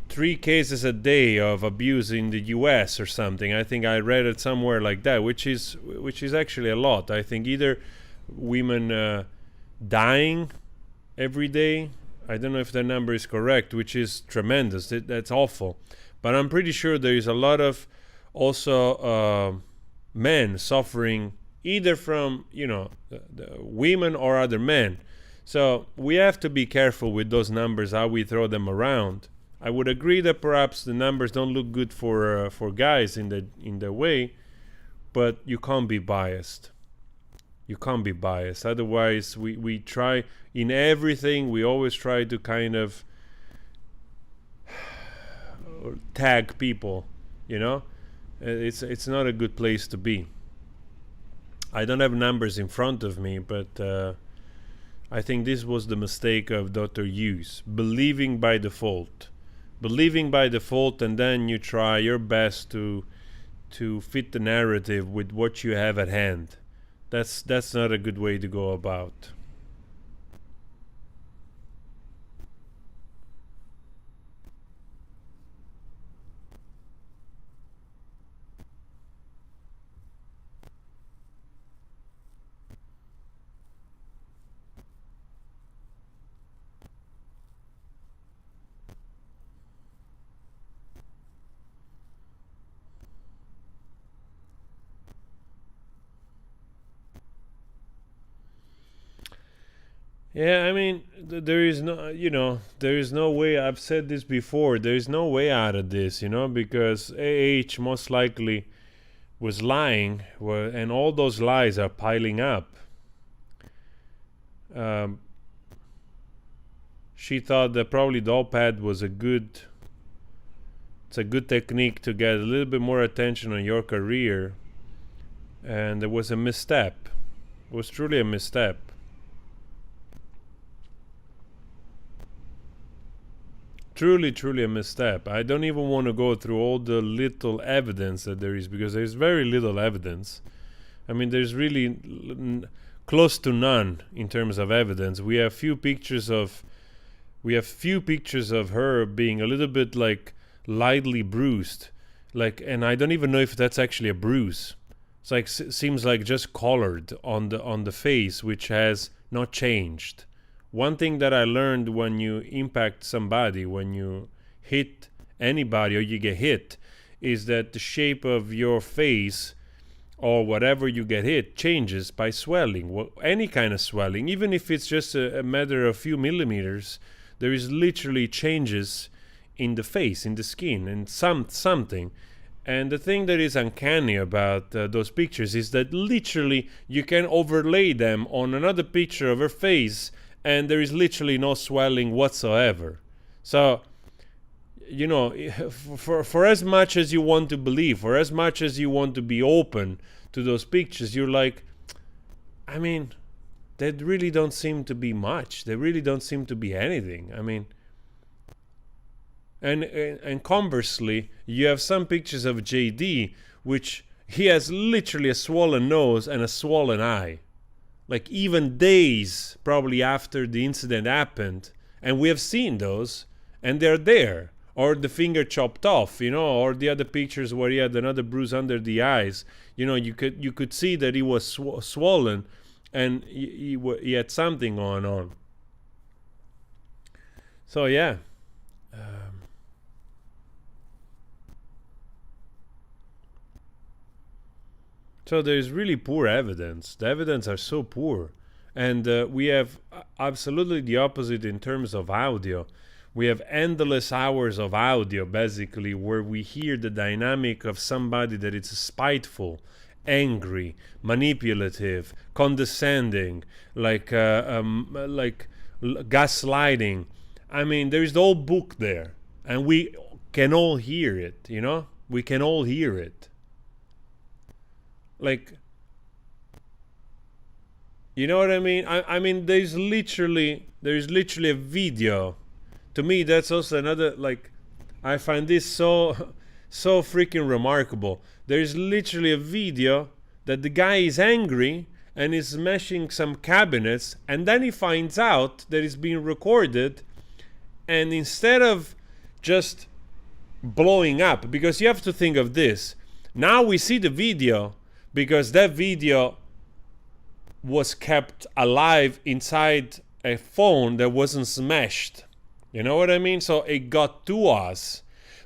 3 cases a day of abuse in the US or something. I think I read it somewhere like that, which is actually a lot. I think either women dying every day, I don't know if the number is correct, which is tremendous. That's awful. But I'm pretty sure there is a lot of also men suffering either from, the women or other men. So we have to be careful with those numbers, how we throw them around. I would agree that perhaps the numbers don't look good for guys in the way, but you can't be biased. You can't be biased. Otherwise, we try, in everything, we always try to kind of tag people, you know? It's not a good place to be. I don't have numbers in front of me, but I think this was the mistake of Dr. Hughes, believing by default. Believing by default, and then you try your best to fit the narrative with what you have at hand. That's not a good way to go about. Yeah, I mean, there is no, there is no way. I've said this before. There is no way out of this, because AH most likely was lying, and all those lies are piling up. She thought that probably the pad was a good technique to get a little bit more attention on your career, and it was a misstep. It was truly a misstep. Truly a misstep. I don't even want to go through all the little evidence that there is, because there's very little evidence. I mean, there's really close to none in terms of evidence. We have few pictures of her being a little bit like lightly bruised, and I don't even know if that's actually a bruise. It's like seems like just colored on the face, which has not changed. One thing that I learned when you impact somebody, when you hit anybody or you get hit, is that the shape of your face or whatever you get hit changes by swelling. Any kind of swelling, even if it's just a matter of a few millimeters, there is literally changes in the face, in the skin, and something. And the thing that is uncanny about those pictures is that literally you can overlay them on another picture of her face, and there is literally no swelling whatsoever. So, for as much as you want to believe, for as much as you want to be open to those pictures, you're like, I mean, they really don't seem to be much. They really don't seem to be anything. I mean, and conversely, you have some pictures of JD, which he has literally a swollen nose and a swollen eye. Like even days probably after the incident happened, and we have seen those, and they're there. Or the finger chopped off, or the other pictures where he had another bruise under the eyes. You could see that he was swollen, and he had something going on. So yeah. So there's really poor evidence. The evidence are so poor. And we have absolutely the opposite in terms of audio. We have endless hours of audio, basically, where we hear the dynamic of somebody that is spiteful, angry, manipulative, condescending, like gaslighting. I mean, there is the whole book there. And we can all hear it, We can all hear it. Like, you know what I mean? I mean, there's literally a video. To me, that's also another, I find this so freaking remarkable. There's literally a video that the guy is angry and is smashing some cabinets, and then he finds out that it's being recorded, and instead of just blowing up, because you have to think of this, now we see the video, because that video was kept alive inside a phone that wasn't smashed. You know what I mean? So it got to us.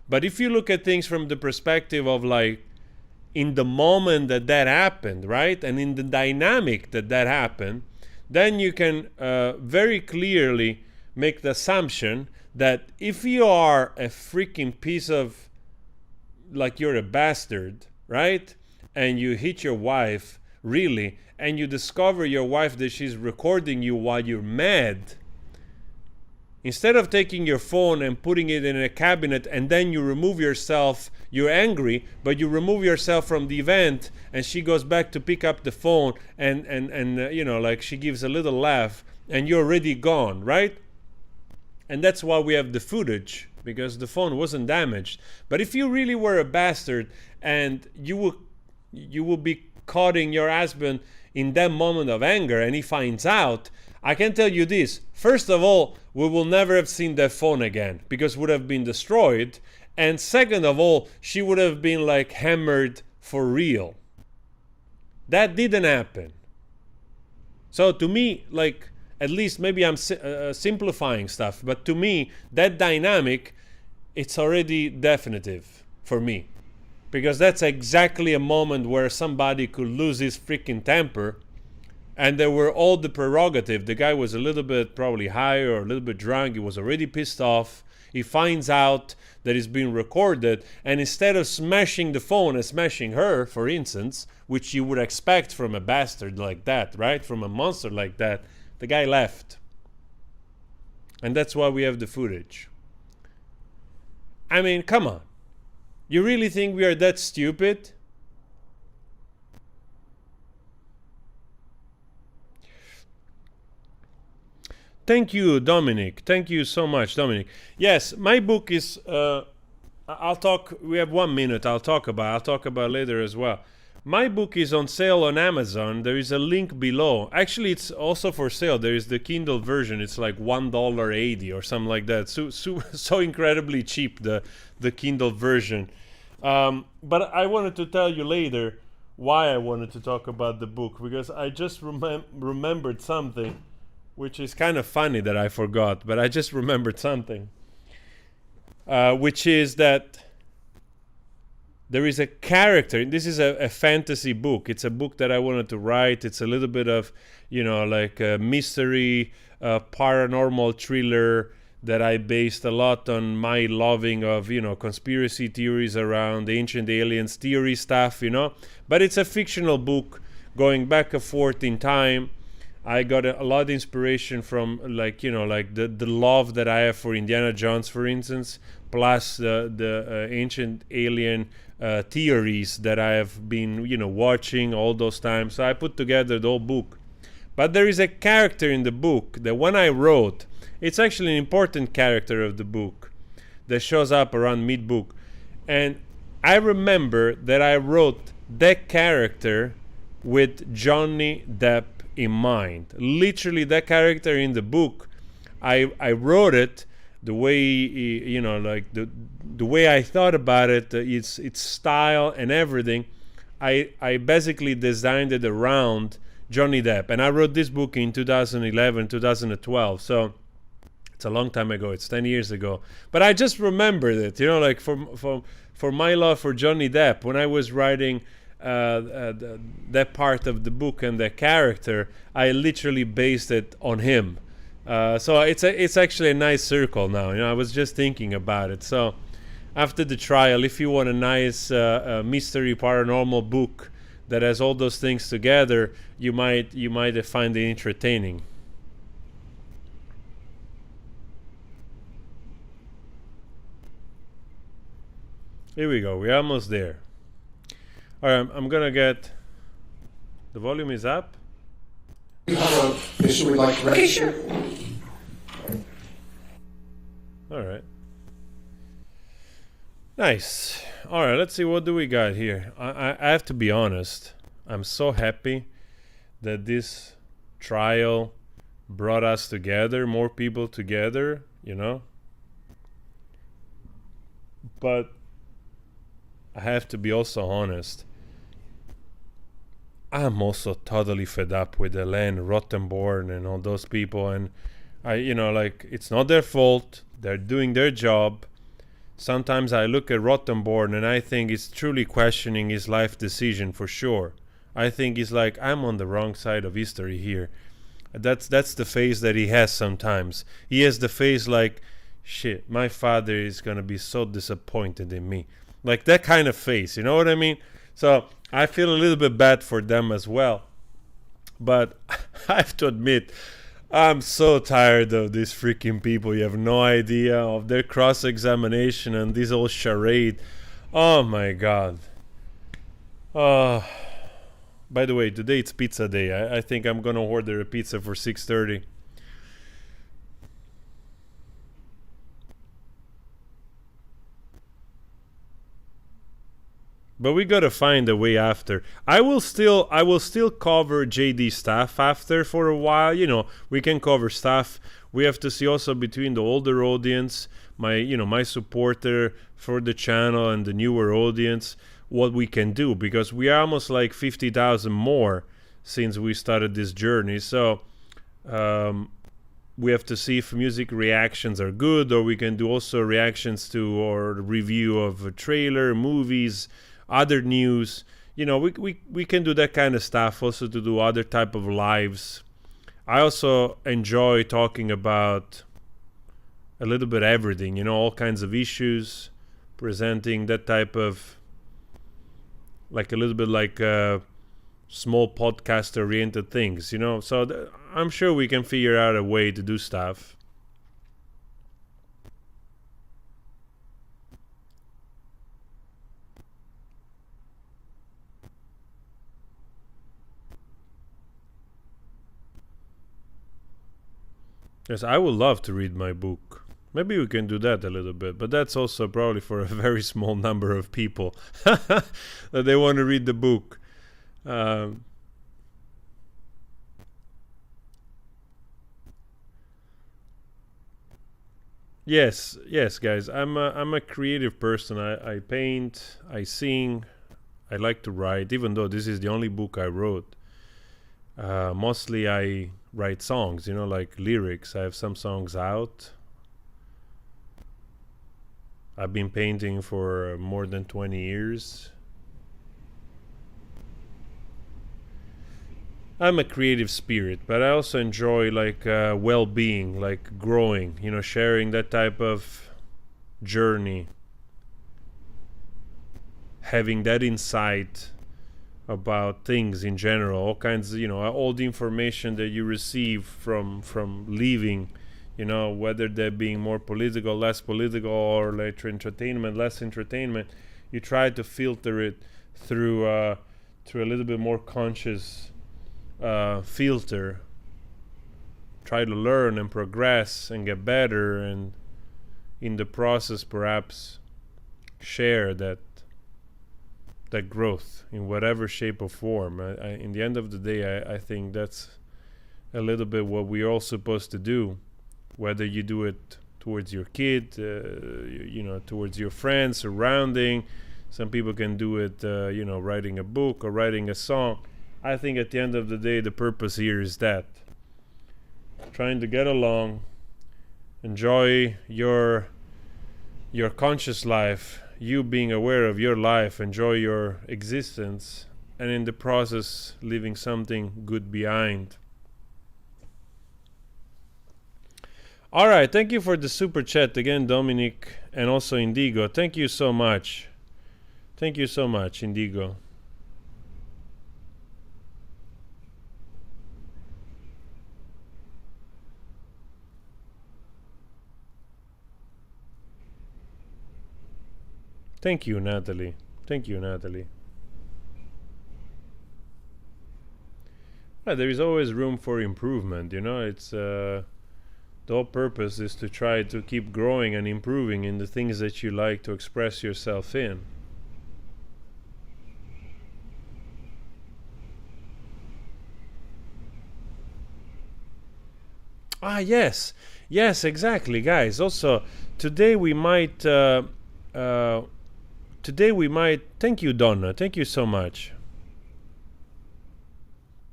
But if you look at things from the perspective of in the moment that happened, right? And in the dynamic that happened, then you can very clearly make the assumption that if you are a freaking piece of, you're a bastard, right? And you hit your wife really, and you discover your wife that she's recording you while you're mad, instead of taking your phone and putting it in a cabinet and then you remove yourself, you're angry, but you remove yourself from the event, and she goes back to pick up the phone and like she gives a little laugh and you're already gone, right? And that's why we have the footage, because the phone wasn't damaged. But if you really were a bastard and you will be cutting your husband in that moment of anger and he finds out, I can tell you this. First of all, we will never have seen that phone again because it would have been destroyed. And second of all, she would have been like hammered for real. That didn't happen. So to me, like, at least maybe I'm simplifying stuff, but to me, that dynamic, it's already definitive for me. Because that's exactly a moment where somebody could lose his freaking temper, and there were all the prerogative. The guy was a little bit probably high or a little bit drunk. He was already pissed off. He finds out that it's being recorded, and instead of smashing the phone and smashing her, for instance, which you would expect from a bastard like that, right? From a monster like that, the guy left. And that's why we have the footage. I mean, come on. You really think we are that stupid? Thank you, Dominic. Thank you so much, Dominic. Yes, my book is, I'll talk, we have 1 minute, I'll talk about later as well. My book is on sale on Amazon. There is a link below. Actually, it's also for sale. There is the Kindle version. It's like $1.80 or something like that. So incredibly cheap, the Kindle version. But I wanted to tell you later why I wanted to talk about the book, because I just remembered something, which is kind of funny that I forgot, but I just remembered something, which is that there is a character. This is a fantasy book. It's a book that I wanted to write. It's a little bit of, like a mystery, paranormal thriller that I based a lot on my loving of, conspiracy theories around ancient aliens theory stuff, But it's a fictional book going back and forth in time. I got a lot of inspiration from, the love that I have for Indiana Jones, for instance, plus the ancient alien theories that I have been, watching all those times. So I put together the whole book. But there is a character in the book that when I wrote, it's actually an important character of the book that shows up around mid-book. And I remember that I wrote that character with Johnny Depp in mind. Literally, that character in the book, I wrote it the way, the way I thought about it, its style and everything. I basically designed it around Johnny Depp. And I wrote this book in 2011, 2012. So it's a long time ago. It's 10 years ago. But I just remembered it, for my love for Johnny Depp, when I was writing that part of the book and the character, I literally based it on him. So it's actually a nice circle now. I was just thinking about it. So after the trial, if you want a nice mystery paranormal book that has all those things together, you might find it entertaining. Here we go. We're almost there. All right, I'm gonna get the volume is up. We have an issue we'd like to raise. Okay, sure. All right. Nice. All right, let's see, what do we got here. I have to be honest. I'm so happy that this trial brought us together, more people together, But I have to be also honest. I'm also totally fed up with Elaine Rottenborn and all those people, and it's not their fault. They're doing their job. Sometimes I look at Rottenborn and I think he's truly questioning his life decision for sure. I think he's like, I'm on the wrong side of history here. That's the face that he has sometimes. He has the face like, shit, my father is gonna be so disappointed in me. Like that kind of face, you know what I mean? So I feel a little bit bad for them as well. But I have to admit, I'm so tired of these freaking people. You have no idea of their cross-examination and this whole charade. Oh my God. By the way, today it's pizza day. I think I'm gonna order a pizza for 6:30. But we gotta find a way after. I will still cover JD stuff after for a while. You know, we can cover stuff. We have to see also between the older audience, my supporter for the channel and the newer audience, what we can do, because we are almost like 50,000 more since we started this journey. So we have to see if music reactions are good, or we can do also reactions to or review of a trailer, movies, other news. You know, we can do that kind of stuff, also to do other type of lives. I also enjoy talking about a little bit everything, you know, all kinds of issues, presenting that type of, like a little bit like small podcast oriented things, you know. So I'm sure we can figure out a way to do stuff. Yes, I would love to read my book. Maybe we can do that a little bit, but that's also probably for a very small number of people that they want to read the book. Yes, guys. I'm a creative person. I paint, I sing, I like to write. Even though this is the only book I wrote, mostly I write songs. You know, like lyrics. I have some songs out. I've been painting for more than 20 years. I'm a creative spirit, but I also enjoy like well-being, like growing, you know, sharing that type of journey, having that insight about things in general, all kinds, you know, all the information that you receive from living, you know, whether that being more political, less political, or like entertainment, less entertainment, you try to filter it through a little bit more conscious filter. Try to learn and progress and get better, and in the process perhaps share that growth in whatever shape or form. In the end of the day, I think that's a little bit what we're all supposed to do, whether you do it towards your kid, you know, towards your friends, surrounding. Some people can do it, you know, writing a book or writing a song. I think at the end of the day, the purpose here is that. Trying to get along, enjoy your conscious life, you being aware of your life, enjoy your existence, and in the process, leaving something good behind. All right, thank you for the super chat again, Dominic, and also Indigo. Thank you so much. Thank you so much, Indigo. Thank you, Natalie. Thank you, Natalie. There is always room for improvement, you know. It's the whole purpose is to try to keep growing and improving in the things that you like to express yourself in. Yes, exactly, guys. Also, today we might thank you, Donna. Thank you so much.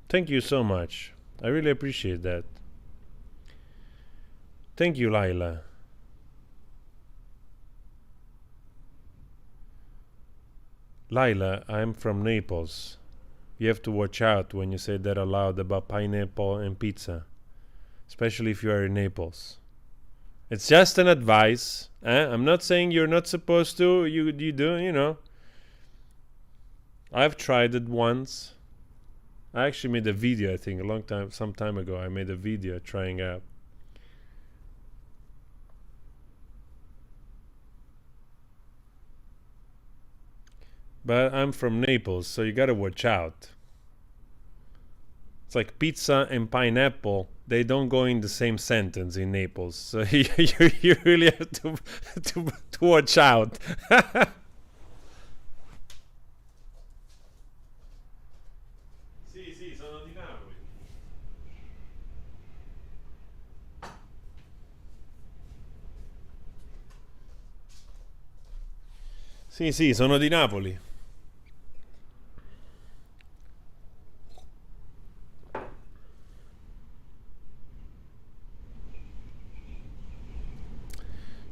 Thank you so much. I really appreciate that. Thank you, Laila. Laila, I'm from Naples. You have to watch out when you say that aloud about pineapple and pizza, especially if you are in Naples. It's just an advice. I'm not saying you're not supposed to. You do, you know. I've tried it once. I actually made a video, I think, some time ago. I made a video trying out. But I'm from Naples, so you gotta watch out. It's like pizza and pineapple. They don't go in the same sentence in Naples, so you really have to watch out. Sì, sono di Napoli. Sì, sono di Napoli.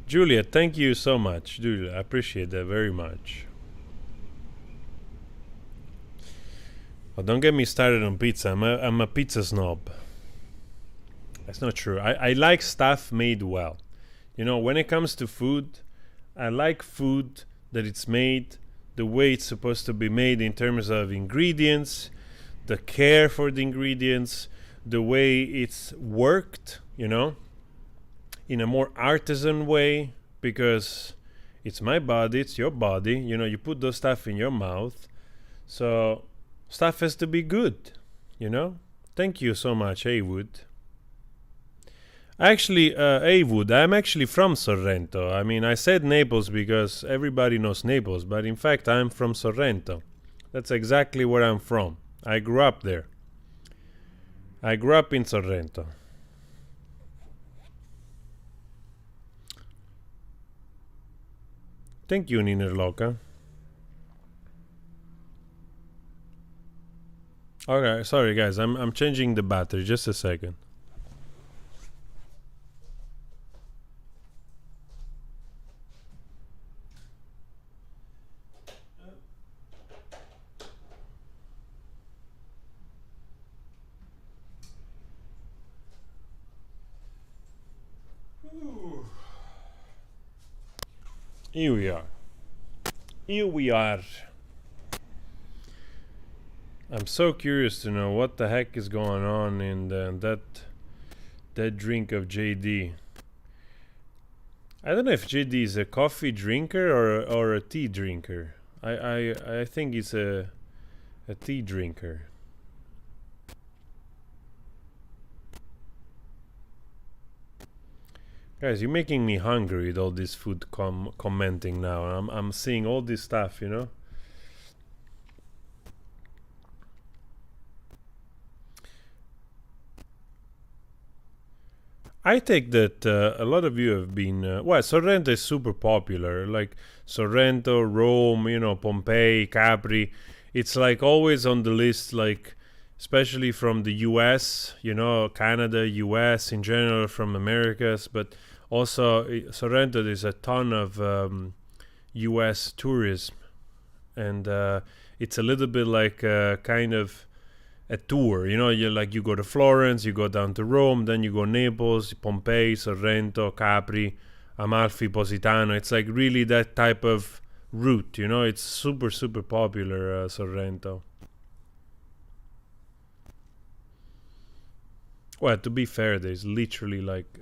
Julia, thank you so much. Julia, I appreciate that very much. Oh, don't get me started on pizza. I'm a pizza snob. That's not true. I like stuff made well. You know, when it comes to food, I like food that it's made the way it's supposed to be made in terms of ingredients, the care for the ingredients, the way it's worked, you know, in a more artisan way, because it's my body, it's your body, you know, you put those stuff in your mouth, so stuff has to be good, you know. Thank you so much, Haywood. Actually, Haywood, I'm actually from Sorrento. I mean, I said Naples because everybody knows Naples, but in fact I'm from Sorrento. That's exactly where I'm from. I grew up there. I grew up in Sorrento. Thank you, Niner Loca. Okay, sorry guys, I'm changing the battery. Just a second. Here we are. Here we are. I'm so curious to know what the heck is going on in that drink of JD. I don't know if JD is a coffee drinker or a tea drinker. I think he's a tea drinker. Guys, you're making me hungry with all this food commenting now. I'm seeing all this stuff, you know. I take that a lot of you have been. Well, Sorrento is super popular. Like Sorrento, Rome, you know, Pompeii, Capri. It's like always on the list, like especially from the US, you know, Canada, US in general, from Americas, but also Sorrento, there's a ton of US tourism, and it's a little bit like kind of a tour, you know. You go to Florence, you go down to Rome, then you go Naples, Pompeii, Sorrento, Capri, Amalfi, Positano. It's like really that type of route, you know. It's super popular, Sorrento. Well, to be fair, there's literally like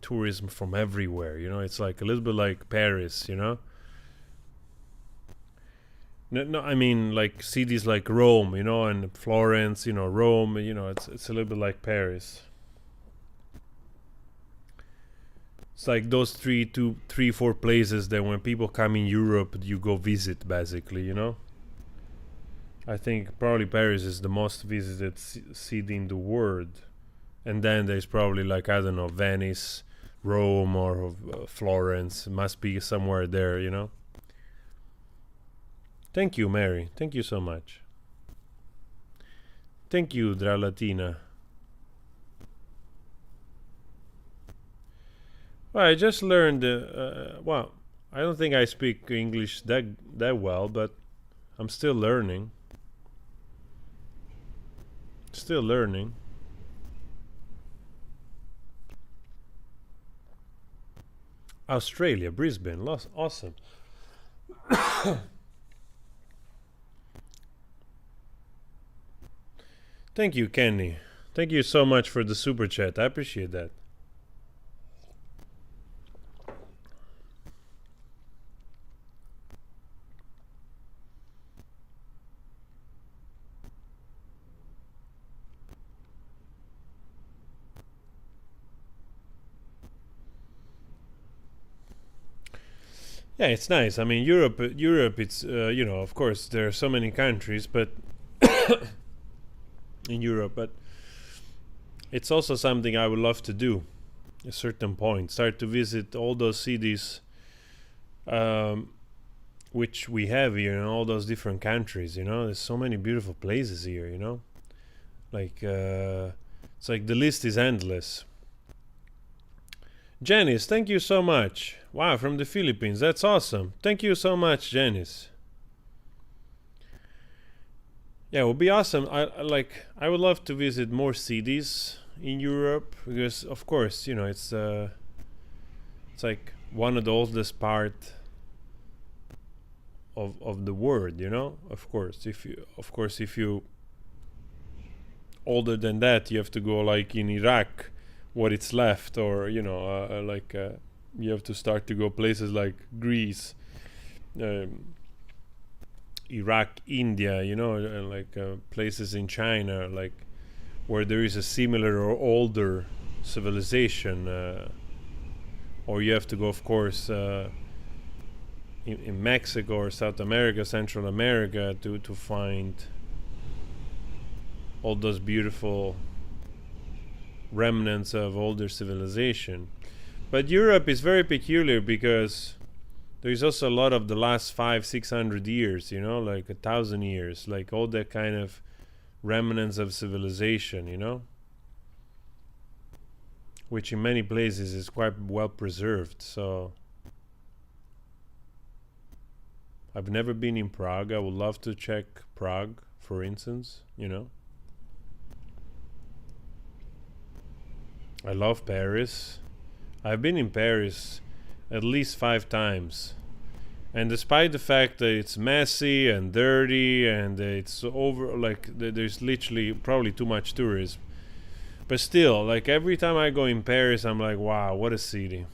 tourism from everywhere, you know. It's like a little bit like Paris, you know. No, I mean like cities like Rome, you know, and Florence, you know, Rome, you know, it's a little bit like Paris. It's like those three, four places that when people come in Europe, you go visit, basically, you know. I think probably Paris is the most visited city in the world. And then there's probably like, I don't know, Venice, Rome, or Florence. It must be somewhere there, you know. Thank you, Mary. Thank you so much. Thank you, Dralatina. Well, I just learned, well, I don't think I speak English that well, but I'm still learning. Still learning. Australia, Brisbane, awesome. Thank you, Kenny. Thank you so much for the super chat. I appreciate that. Yeah, it's nice. I mean, Europe, it's, you know, of course, there are so many countries, but in Europe, but it's also something I would love to do at a certain point. Start to visit all those cities which we have here in all those different countries, you know. There's so many beautiful places here, you know. Like, it's like the list is endless. Janice, thank you so much. Wow, from the Philippines. That's awesome. Thank you so much, Janice. Yeah, it would be awesome. I would love to visit more cities in Europe because, of course, you know, it's like one of the oldest part of the world, you know. Of course, if you older than that, you have to go like in Iraq, what it's left, or you know, you have to start to go places like Greece, Iraq, India, you know, places in China, like where there is a similar or older civilization, or you have to go, of course, in Mexico or South America, Central America, to find all those beautiful remnants of older civilization. But Europe is very peculiar because there is also a lot of the last 500-600 years, you know, like 1,000 years, like all that kind of remnants of civilization, you know, which in many places is quite well preserved. So I've never been in Prague. I would love to check Prague, for instance, you know. I love Paris. I've been in Paris at least 5 times. And despite the fact that it's messy and dirty and it's over, like there's literally probably too much tourism. But still, like every time I go in Paris, I'm like, wow, what a city.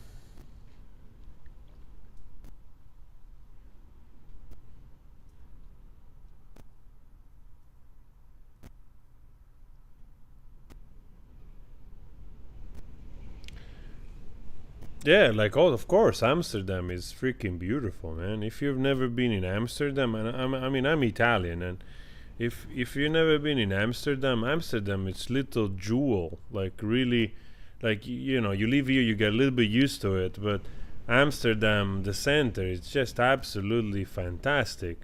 Yeah, like, oh, of course, Amsterdam is freaking beautiful, man. If you've never been in Amsterdam, and I mean, I'm Italian, and if you've never been in Amsterdam, it's little jewel, like really, like, you know, you live here, you get a little bit used to it, but Amsterdam, the center, it's just absolutely fantastic.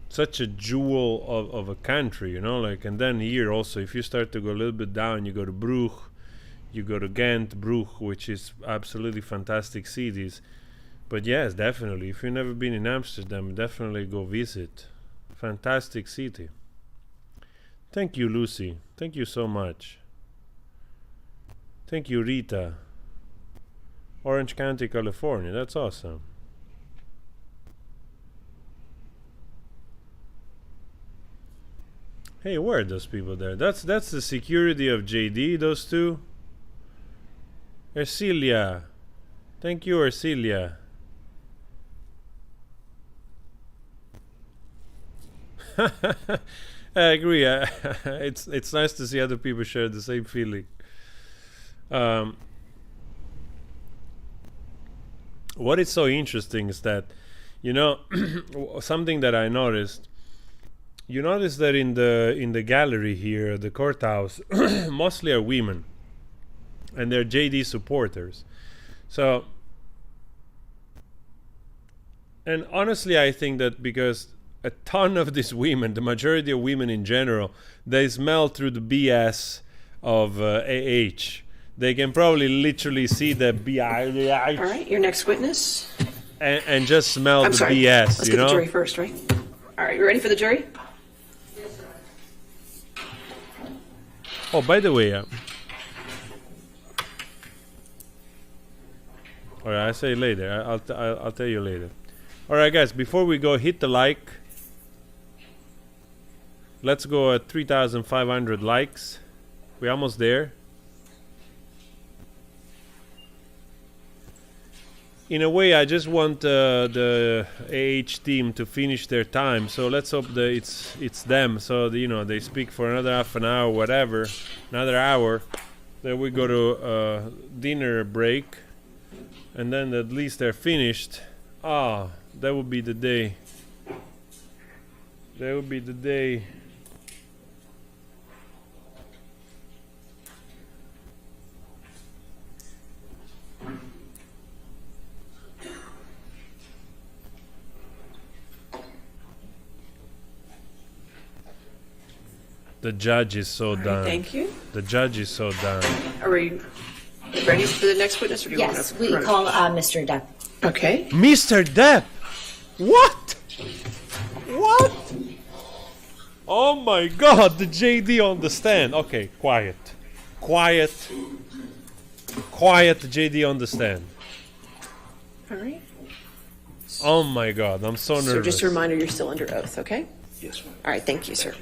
Such a jewel of a country, you know, like, and then here also, if you start to go a little bit down, you go to Brugge, you go to Ghent, Brugge, which is absolutely fantastic cities. But yes, definitely, if you've never been in Amsterdam, definitely go visit. Fantastic city. Thank you, Lucy. Thank you so much. Thank you, Rita. Orange County, California. That's awesome. Hey, where are those people there? That's the security of JD, those two. Ercilia. Thank you, Ercilia. I agree. It's nice to see other people share the same feeling. What is so interesting is that, you know, something that I noticed. You notice that in the gallery here, the courthouse, mostly are women. And they're JD supporters. So, and honestly, I think that because a ton of these women, the majority of women in general, they smell through the BS of AH. They can probably literally see the BS. All right, your next witness. And just smell I'm the sorry. BS, Let's you get know? the jury first, right? All right, you ready for the jury? Oh, by the way, all right, I'll say later. I'll tell you later. All right, guys. Before we go, hit the like. Let's go at 3,500 likes. We're almost there. In a way, I just want the AH team to finish their time. So let's hope that it's them. So they speak for another half an hour, whatever, another hour. Then we go to dinner break, and then at least they're finished. Ah, that would be the day. That would be the day. The judge is so done. Thank you. The judge is so done. Are we ready for the next witness, or do you want Yes, to we call Mr. Depp. Okay. Mr. Depp! What? What? Oh my god, the JD on the stand. Okay, quiet. Quiet. Quiet, JD on the stand. All right. Oh my god, I'm so nervous. So just a reminder, you're still under oath, okay? Yes, ma'am. All right, thank you, sir.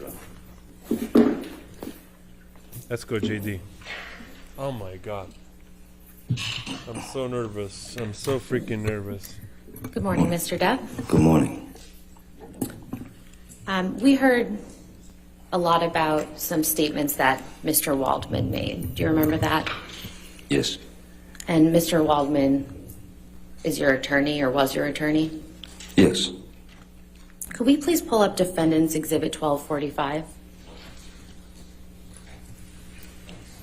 Let's go, JD. Oh my god. I'm so nervous. I'm so freaking nervous. Good morning, Mr. Depp. Good morning. We heard a lot about some statements that Mr. Waldman made. Do you remember that? Yes. And Mr. Waldman is your attorney or was your attorney? Yes. Could we please pull up Defendants Exhibit 1245?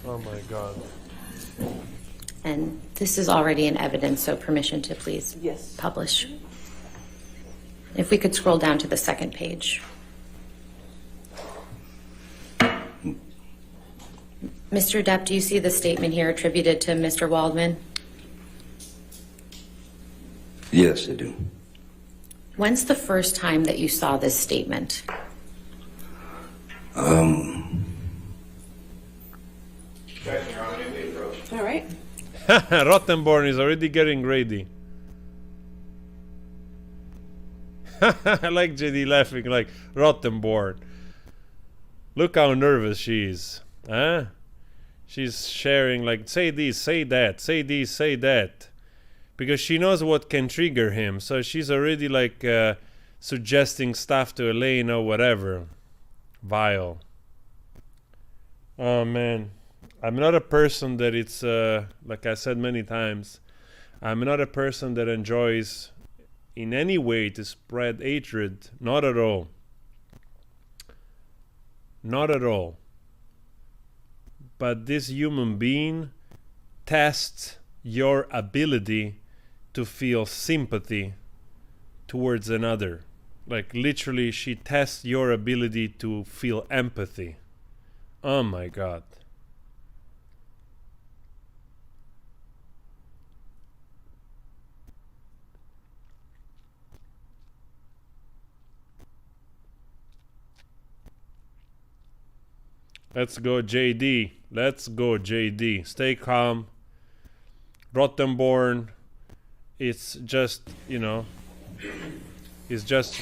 Oh my god. And this is already in evidence, so permission to please Yes. publish. If we could scroll down to the second page. Mr. Depp, do you see the statement here attributed to Mr. Waldman? Yes, I do. When's the first time that you saw this statement? All right. Rottenborn is already getting ready. I like JD laughing like Rottenborn. Look how nervous she is. Huh? She's sharing like, say this, say that, say this, say that. Because she knows what can trigger him. So she's already like suggesting stuff to Elaine or whatever. Vile. Oh man. I'm not a person that it's, like I said many times, I'm not a person that enjoys in any way to spread hatred. Not at all. Not at all. But this human being tests your ability to feel sympathy towards another. Like literally, she tests your ability to feel empathy. Oh my god. Let's go, JD. Let's go, JD. Stay calm. Rottenborn. It's just, it's just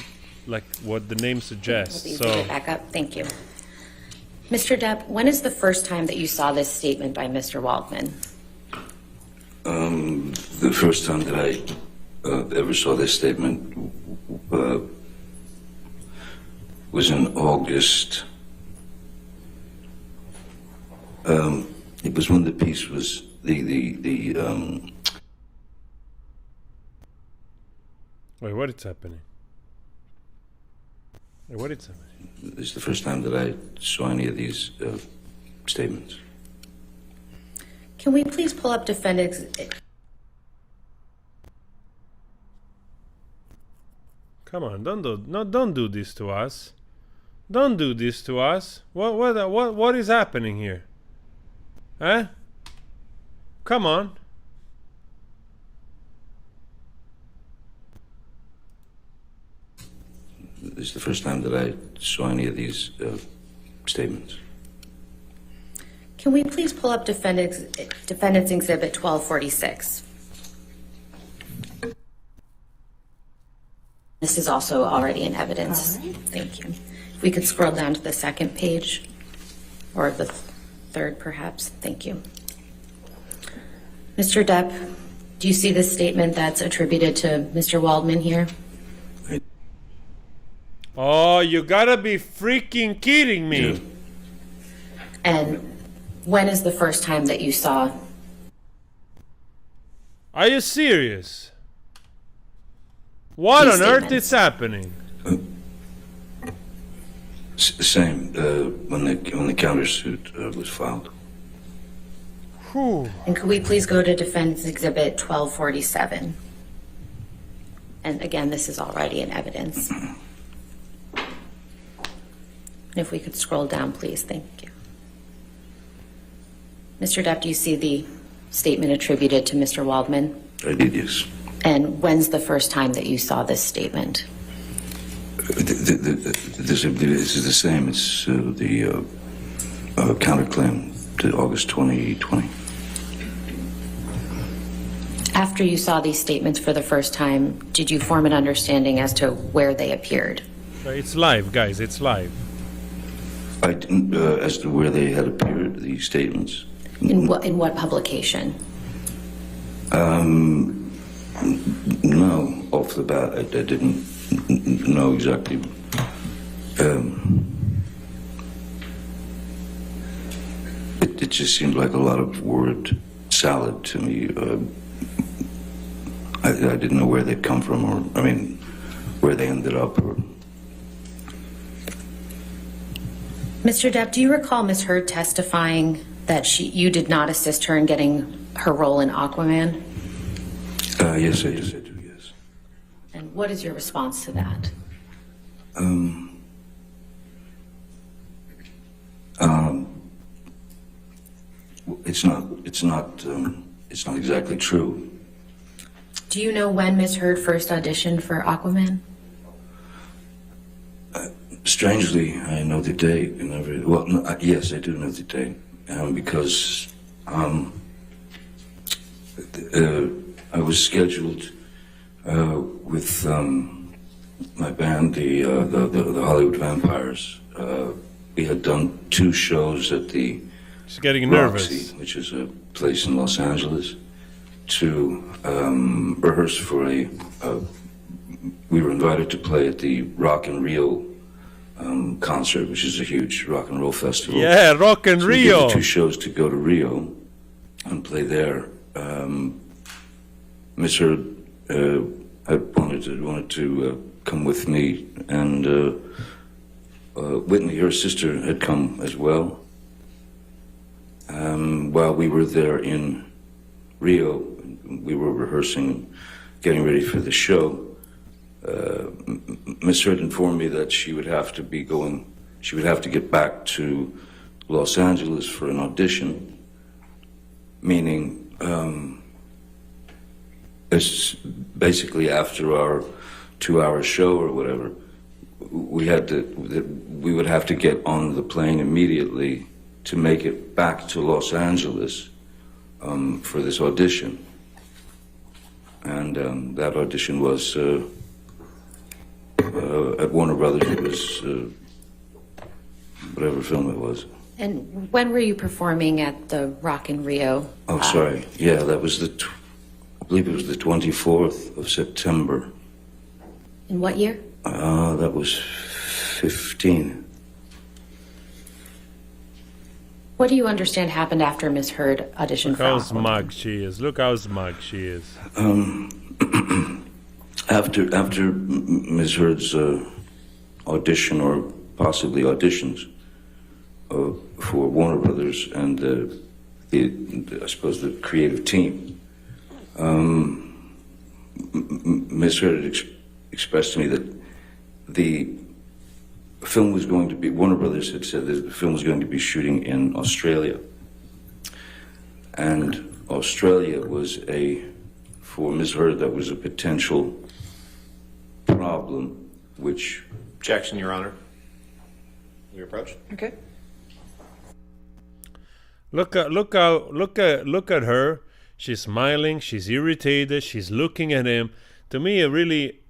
like what the name suggests. Please So, put it back up. Thank you. Mr. Depp, when is the first time that you saw this statement by Mr. Waldman? The first time that I ever saw this statement was in August. It was when the piece was wait, what is happening? Wait, what is happening? This is the first time that I saw any of these statements. Can we please pull up Defendants? Come on, don't do this to us. Don't do this to us. What is happening here? Huh? Come on. This is the first time that I saw any of these statements. Can we please pull up Defendants Exhibit 1246? This is also already in evidence. Thank you. If we could scroll down to the second page, or the third perhaps. Thank you. Mr. Depp, do you see this statement that's attributed to Mr. Waldman here? Oh, you gotta be freaking kidding me. Yeah. And when is the first time that you saw? Are you serious? What These on earth statements. is happening? Same, when the countersuit was filed. Whew. And could we please go to Defendants Exhibit 1247? And again, this is already in evidence. And if we could scroll down, please. Thank you. Mr. Depp, do you see the statement attributed to Mr. Waldman? I did, yes. And when's the first time that you saw this statement? This is the same. It's the counterclaim to August 2020. After you saw these statements for the first time, did you form an understanding as to where they appeared? It's live, guys. It's live. I didn't, as to where they had appeared, these statements. In what publication? No, off the bat, I didn't know exactly. It just seemed like a lot of word salad to me. I didn't know where they'd come from, or where they ended up. Or Mr. Depp, do you recall Ms. Heard testifying that you did not assist her in getting her role in Aquaman? Yes, I do, yes. And what is your response to that? It's not exactly true. Do you know when Ms. Heard first auditioned for Aquaman? Strangely, I know the date and everything. Well, no, yes, I do know the date, because I was scheduled with my band, the Hollywood Vampires. We had done 2 shows at the She's getting Roxy, nervous. which is a place in Los Angeles, to rehearse for we were invited to play at the Rock in Rio concert, which is a huge rock and roll festival. Yeah, Rock and So we did Rio. the 2 shows to go to Rio and play there. Miss Heard had wanted to come with me, and Whitney, her sister, had come as well. While we were there in Rio, we were rehearsing, getting ready for the show. Miss Heard informed me that she would have to get back to Los Angeles for an audition, meaning it's basically after our 2-hour show or whatever, we would have to get on the plane immediately to make it back to Los Angeles for this audition. And that audition was at Warner Brothers. It was whatever film it was. And when were you performing at the Rock in Rio? Oh, sorry. Yeah, that was I believe it was the 24th of September. In what year? That was 15. What do you understand happened after Ms. Heard auditioned Look for how Aquaman? smug she is. Look how smug she is. After Ms. Heard's audition, or possibly auditions, for Warner Brothers and I suppose the creative team, Ms. Heard had expressed to me that the film was going to be, Warner Brothers had said that the film was going to be shooting in Australia. And Australia was for Ms. Heard, that was a potential problem, which... Objection, Your Honor. Your approach. Okay. Look at her. She's smiling. She's irritated. She's looking at him. To me, it really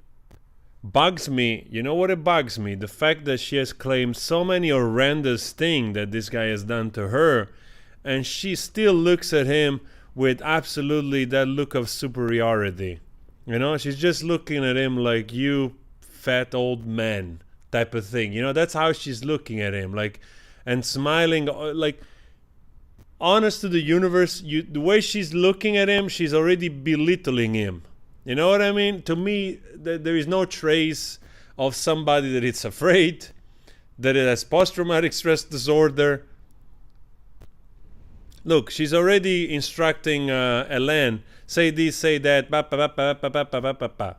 bugs me. You know what it bugs me? The fact that she has claimed so many horrendous things that this guy has done to her, and she still looks at him with absolutely that look of superiority. You know, she's just looking at him like, you fat old man type of thing. You know, that's how she's looking at him, like, and smiling, like, honest to the universe. The way she's looking at him, she's already belittling him. You know what I mean? To me, there is no trace of somebody that is afraid, that it has post-traumatic stress disorder. Look, she's already instructing Elaine, say this, say that, ba ba ba ba ba ba ba ba ba ba.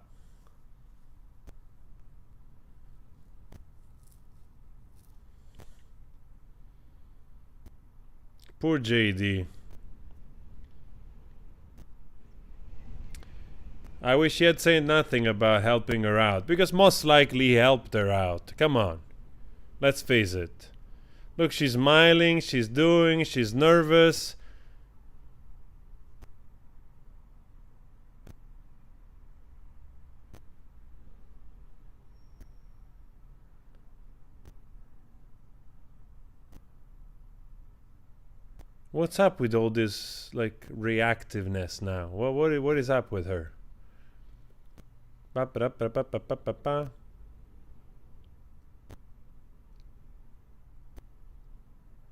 Poor JD. I wish he had said nothing about helping her out, because most likely he helped her out. Come on. Let's face it. Look, she's smiling, she's nervous. What's up with all this, like, reactiveness now? What is up with her?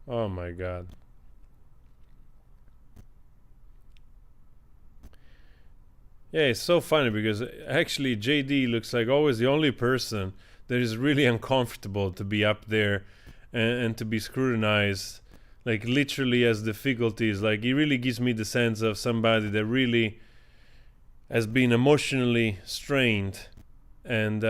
Oh my God. Yeah, it's so funny because actually JD looks like always the only person that is really uncomfortable to be up there and to be scrutinized, like literally has difficulties. Like, he really gives me the sense of somebody that really has been emotionally strained and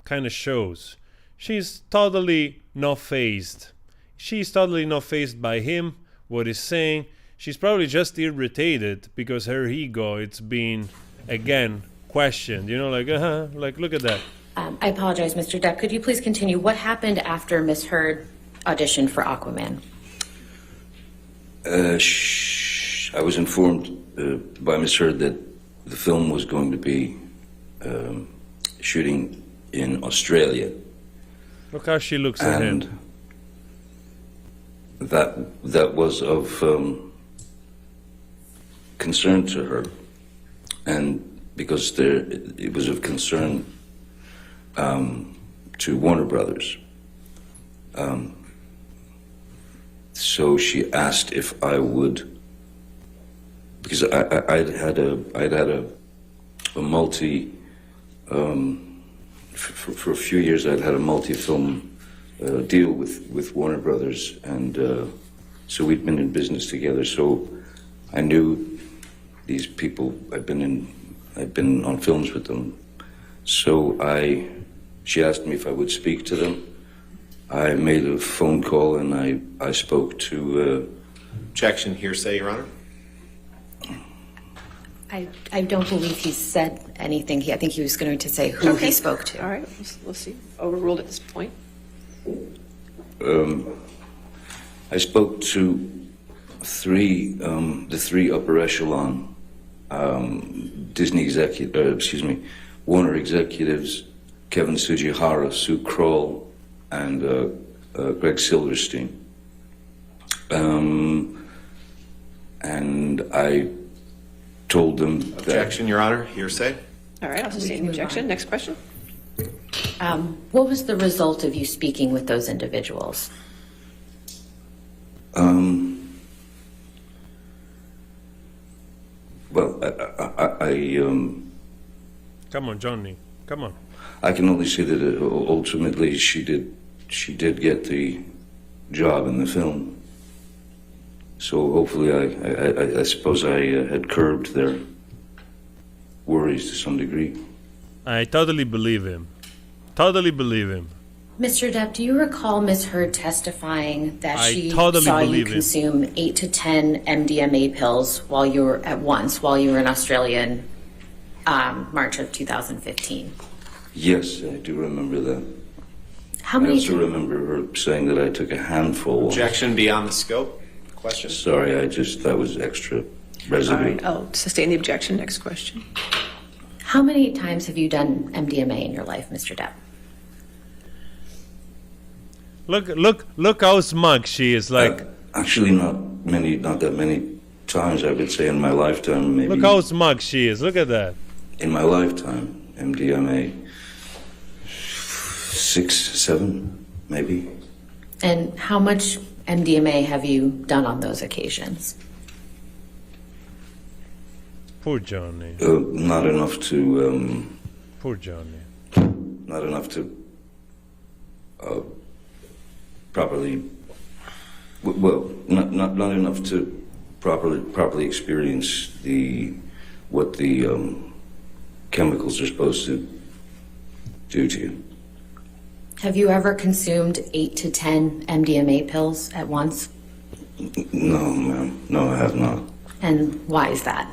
kind of shows. She's totally not fazed. She's totally not fazed by him, what he's saying. She's probably just irritated because her ego, it's been, again, questioned. You know, like look at that. I apologize, Mr. Depp. Could you please continue? What happened after Miss Heard auditioned for Aquaman? I was informed by Miss Heard that the film was going to be shooting in Australia. Look how she looks at him. That was of concern to her, and because it was of concern to Warner Brothers. So she asked if I would, because I'd had a multi for a few years I'd had a multi-film deal with Warner Brothers, and so we'd been in business together. So I knew these people. I'd been on films with them. So she asked me if I would speak to them. I made a phone call and I spoke to. Objection, hearsay, Your Honor. I don't believe he said anything. I think he was going to say who he spoke to. All right, we'll see. Overruled at this point. I spoke to the three upper echelon Warner executives, Kevin Tsujihara, Sue Kroll, and Greg Silverstein. And I told them that... Objection, Your Honor. Hearsay. All right, I'll sustain the objection. Next question. What was the result of you speaking with those individuals? Well, Come on, Johnny. Come on. I can only say that ultimately she did get the job in the film. So hopefully I suppose I had curbed their worries to some degree. I totally believe him. Totally believe him. Mr. Depp, do you recall Ms. Heard testifying that she totally saw you believe it. consume 8 to 10 MDMA pills while you were in Australia in March of 2015? Yes, I do remember that. How I many? also remember her saying that I took a handful. Objection beyond the scope. Question. Sorry, that was extra residue. All right, I'll sustain the objection. Next question. How many times have you done MDMA in your life, Mr. Depp? Look how smug she is. Like, Actually, not that many times, I would say, in my lifetime. Maybe look how smug she is. Look at that. in my lifetime, MDMA, 6, 7, maybe. And how much MDMA have you done on those occasions? Poor Johnny. Not enough to. Poor Johnny. Not enough to properly. Well, not enough to properly experience what the chemicals are supposed to do to you. Have you ever consumed 8 to 10 MDMA pills at once? No, ma'am. No, I have not. And why is that?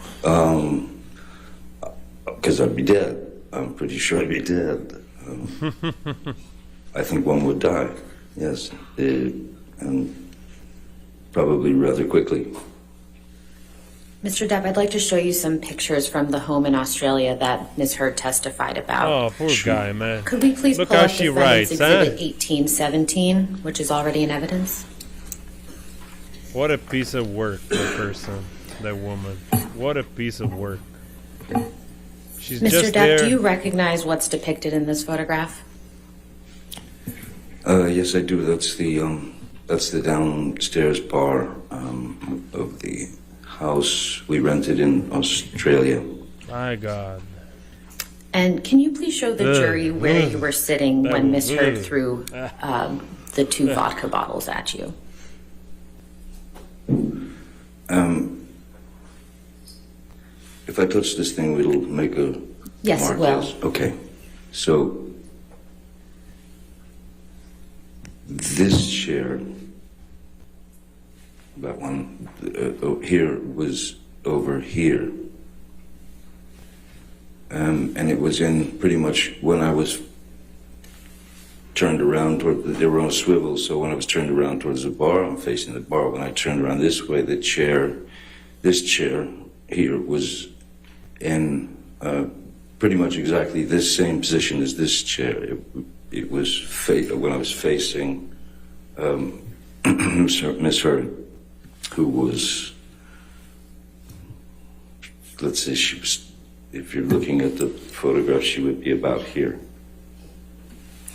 Because I'd be dead. I'm pretty sure I'd be dead. I think one would die, yes. And probably rather quickly. Mr. Depp, I'd like to show you some pictures from the home in Australia that Ms. Heard testified about. Oh, poor guy, man. Could we please Look pull how up she Defendants writes, Exhibit huh? 1817, which is already in evidence? What a piece of work, that person, that woman. What a piece of work. She's Mr. just Depp, there. do you recognize what's depicted in this photograph? Yes, I do. That's the downstairs bar of the house we rented in Australia. My God. And can you please show the jury where you were sitting when Ms. Heard threw the 2 vodka bottles at you? If I touch this thing, it'll make a Yes, mark. it will. Yes. Okay. So this chair, that one here, was over here. And it was in pretty much when I was turned around toward, they were on a swivel, so when I was turned around towards the bar, I'm facing the bar. When I turned around this way, this chair here was in pretty much exactly this same position as this chair. It was when I was facing Miss Heard, who was, let's say she was, if you're looking at the photograph, she would be about here.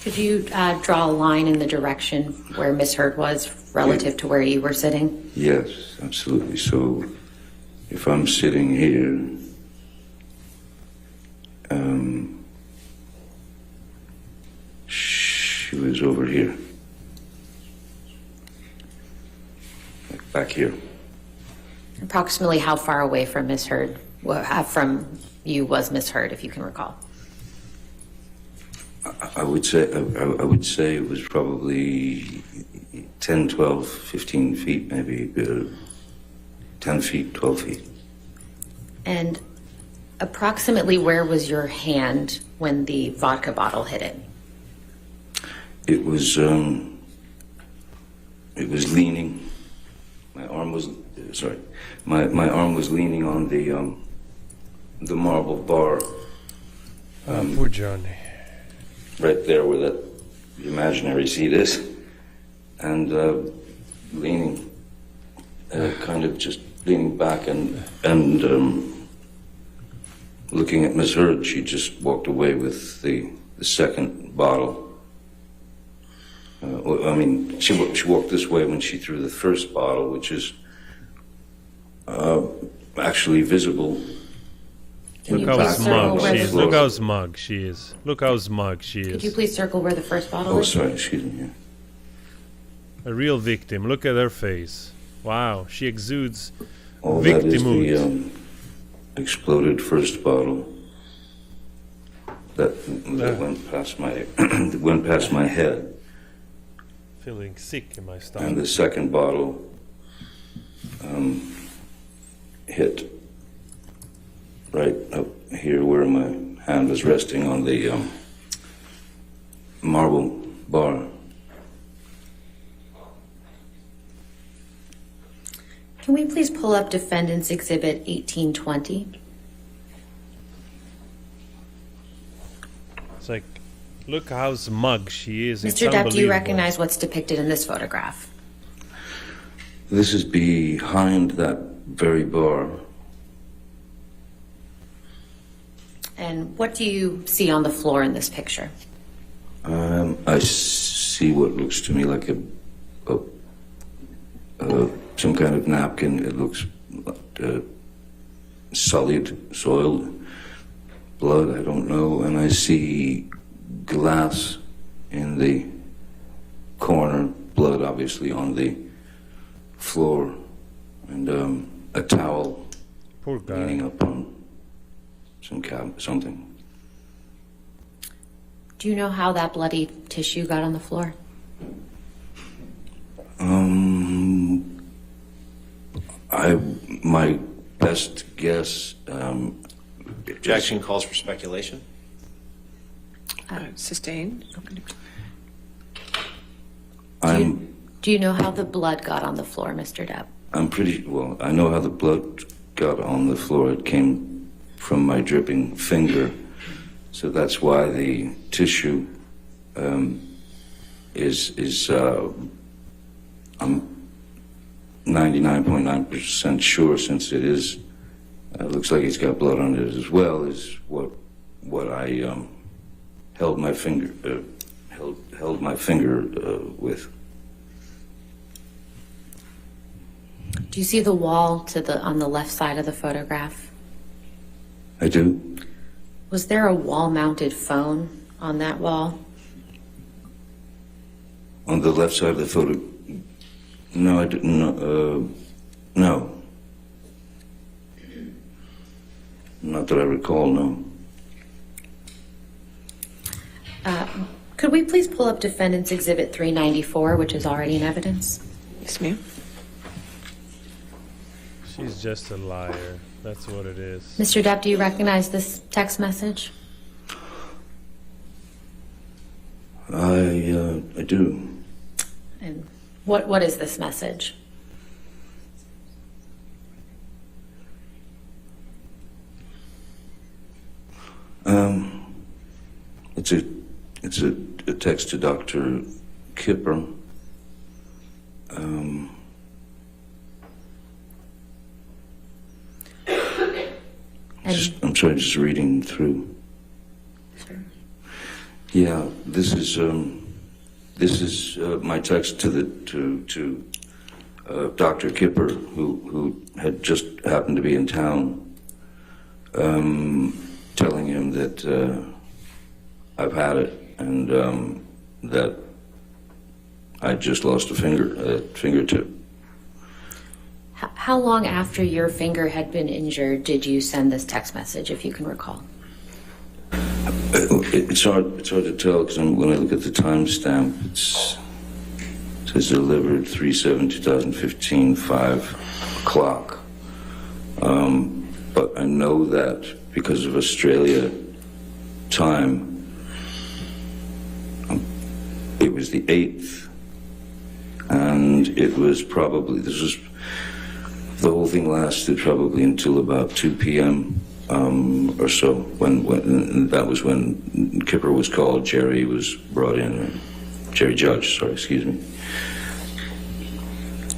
Could you draw a line in the direction where Ms. Heard was relative to where you were sitting? Yes, absolutely. So if I'm sitting here, she was over here, like back here. Approximately how far away from Ms. Heard, from you was Ms. Heard, if you can recall? I would say it was probably 10, 12, 15 feet, maybe 10 feet, 12 feet. And approximately where was your hand when the vodka bottle hit it? It was leaning. My arm was leaning on the marble bar. Poor Johnny. Right there where that imaginary seat is, and leaning, kind of just leaning back and looking at Miss Heard. She just walked away with the second bottle. I mean, she walked this way when she threw the first bottle, which is actually visible. Can Look how smug she is. floor. Look how smug she is. Look how smug she Could you is. please circle where the first bottle Oh, is? sorry, excuse me. Yeah. A real victim. Look at her face. Wow, she exudes Oh, that is victimhood. the exploded first bottle that went past my head, Feeling sick in my and stomach. the second bottle hit right up here where my hand was resting on the marble bar. Can we please pull up Defendants Exhibit 1820? It's like, look how smug she is. It's Mr. Depp, do you unbelievable. recognize what's depicted in this photograph? This is behind that very bar. And what do you see on the floor in this picture? I see what looks to me like some kind of napkin. It looks sullied, soiled, blood, I don't know. And I see glass in the corner, blood obviously on the floor, and a towel Poor guy. leaning up on something. Do you know how that bloody tissue got on the floor? My best guess, Objection calls for speculation. Sustained. Do you know how the blood got on the floor, Mr. Depp? I know how the blood got on the floor. It came from my dripping finger. So that's why the tissue is I'm 99.9% sure, since it is, looks like it's got blood on it as well, is what I held my finger with. Do you see the wall on the left side of the photograph? I do. Was there a wall-mounted phone on that wall? On the left side of the photo, no, I didn't. No, not that I recall. No. Could we please pull up Defendants Exhibit 394, which is already in evidence? Yes, ma'am. She's just a liar. That's what it is. Mr. Depp, do you recognize this text message? I do. And what is this message? It's a text to Dr. Kipper. I'm sorry, just reading through. Sure. Yeah, this is my text to Dr. Kipper, who had just happened to be in town, telling him that I've had it, and that I just lost a fingertip. How long after your finger had been injured did you send this text message, if you can recall? It's hard to tell, because when I look at the timestamp, it says delivered 3/7/2015, 5 o'clock. But I know that because of Australia time, it was the 8th, and it was probably, the whole thing lasted probably until about 2 p.m. Or so, when that was when Kipper was called, Jerry was brought in, Jerry Judge, sorry, excuse me.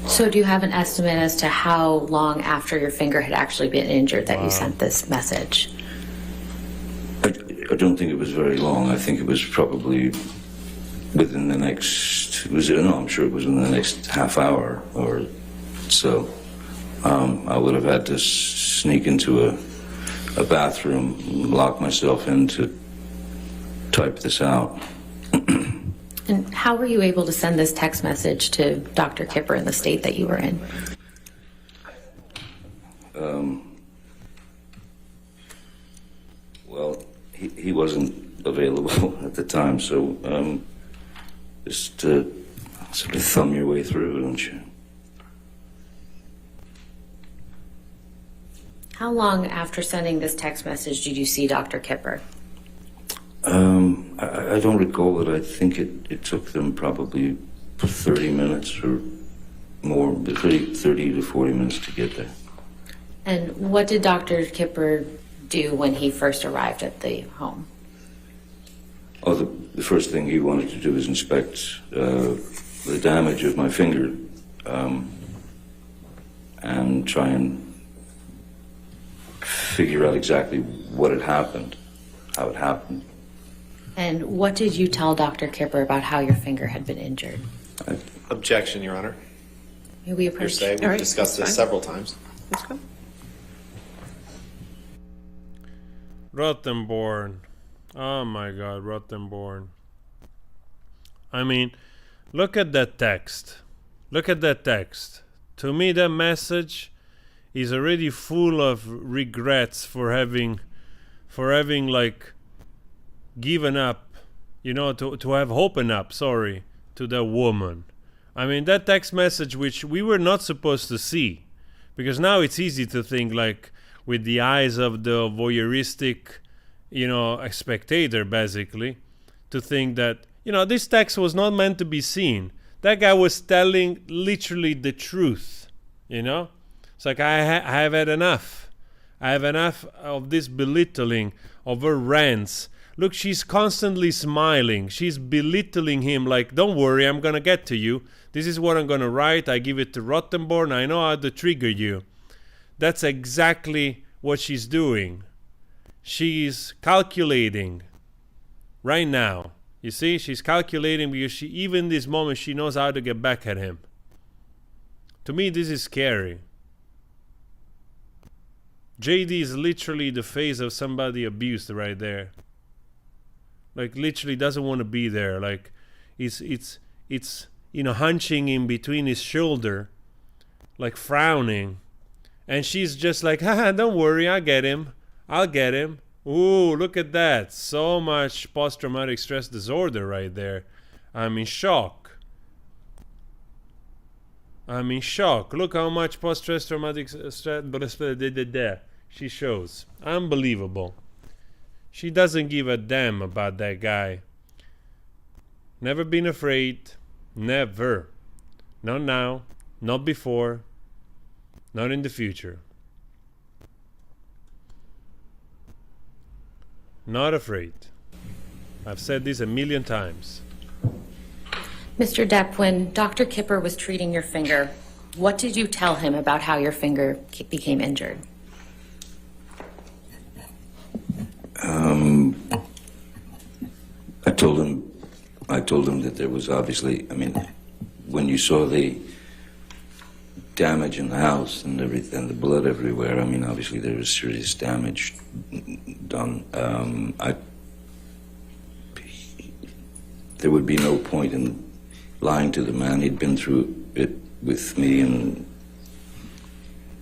So do you have an estimate as to how long after your finger had actually been injured that you sent this message? I don't think it was very long. I think it was probably within the next, I'm sure it was in the next half hour or so. I would have had to sneak into a bathroom, lock myself in to type this out. And how were you able to send this text message to Dr. Kipper in the state that you were in? Well, he wasn't available at the time, so just sort of thumb your way through, don't you? How long after sending this text message did you see Dr. Kipper? I don't recall it. I think it took them probably 30 minutes or more, 30 to 40 minutes to get there. And what did Dr. Kipper do when he first arrived at the home? Oh, the first thing he wanted to do is inspect the damage of my finger and try and figure out exactly what had happened, how it happened. And what did you tell Dr. Kipper about how your finger had been injured? Objection, Your Honor. May we approach? Hearsay. We've All right, discussed that's this fine. several times. Let's go. Rottenborn. Oh my God, Rottenborn. I mean, look at that text. Look at that text. To me, that message is already full of regrets for having like given up, you know, to have opened up, sorry, to that woman. I mean, that text message which we were not supposed to see, because now it's easy to think like with the eyes of the voyeuristic, you know, a spectator basically, to think that, you know, this text was not meant to be seen. That guy was telling literally the truth, you know? It's like, I have had enough. I have enough of this belittling, of her rants. Look, she's constantly smiling. She's belittling him like, don't worry, I'm going to get to you. This is what I'm going to write. I give it to Rottenborn. I know how to trigger you. That's exactly what she's doing. She's calculating right now. You see, she's calculating because she, even this moment, she knows how to get back at him. To me, this is scary. JD is literally the face of somebody abused right there. Like, literally doesn't want to be there. Like, it's you know, hunching in between his shoulder, like frowning. And she's just like, haha, don't worry, I'll get him. Ooh, look at that. So much post-traumatic stress disorder right there. I'm in shock. Look how much post-traumatic stress she shows. Unbelievable. She doesn't give a damn about that guy. Never been afraid. Never. Not now. Not before. Not in the future. Not afraid. I've said this a million times. Mr. Depp, when Dr. Kipper was treating your finger, what did you tell him about how your finger became injured? I told him that there was obviously, I mean, when you saw the damage in the house and everything, the blood everywhere, I mean, obviously there was serious damage done. There would be no point in lying to the man. He'd been through it with me and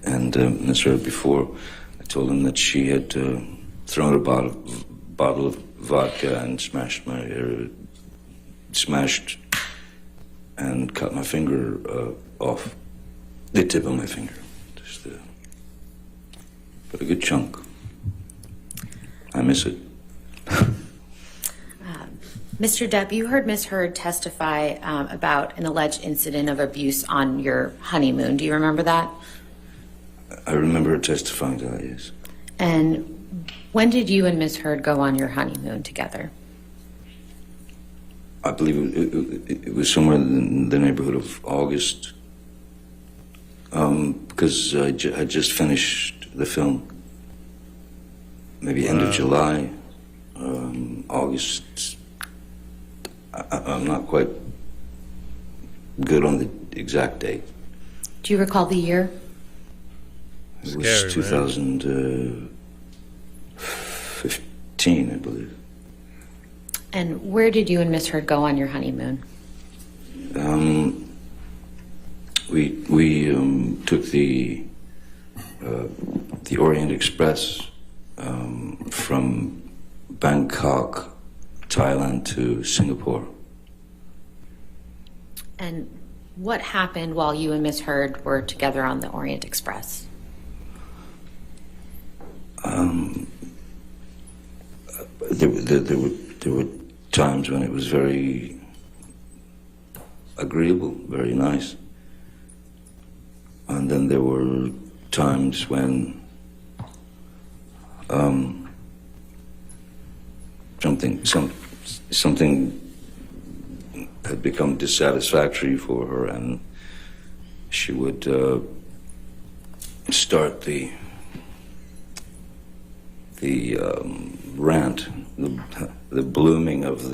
Ms. Herb before. I told him that she had thrown a bottle of vodka and smashed and cut my finger off, the tip of my finger, but a good chunk. I miss it. Mr. Depp, you heard Ms. Heard testify about an alleged incident of abuse on your honeymoon. Do you remember that? I remember her testifying to that, yes. And when did you and Ms. Heard go on your honeymoon together? I believe it was somewhere in the neighborhood of August, because I had just finished the film. Maybe end of July, August. I'm not quite good on the exact date. Do you recall the year? It was 2015, I believe. And where did you and Ms. Heard go on your honeymoon? We took the Orient Express from Bangkok, Thailand to Singapore. And what happened while you and Ms. Heard were together on the Orient Express? There were times when it was very agreeable, very nice. And then there were times when something had become dissatisfactory for her, and she would start the rant, the blooming of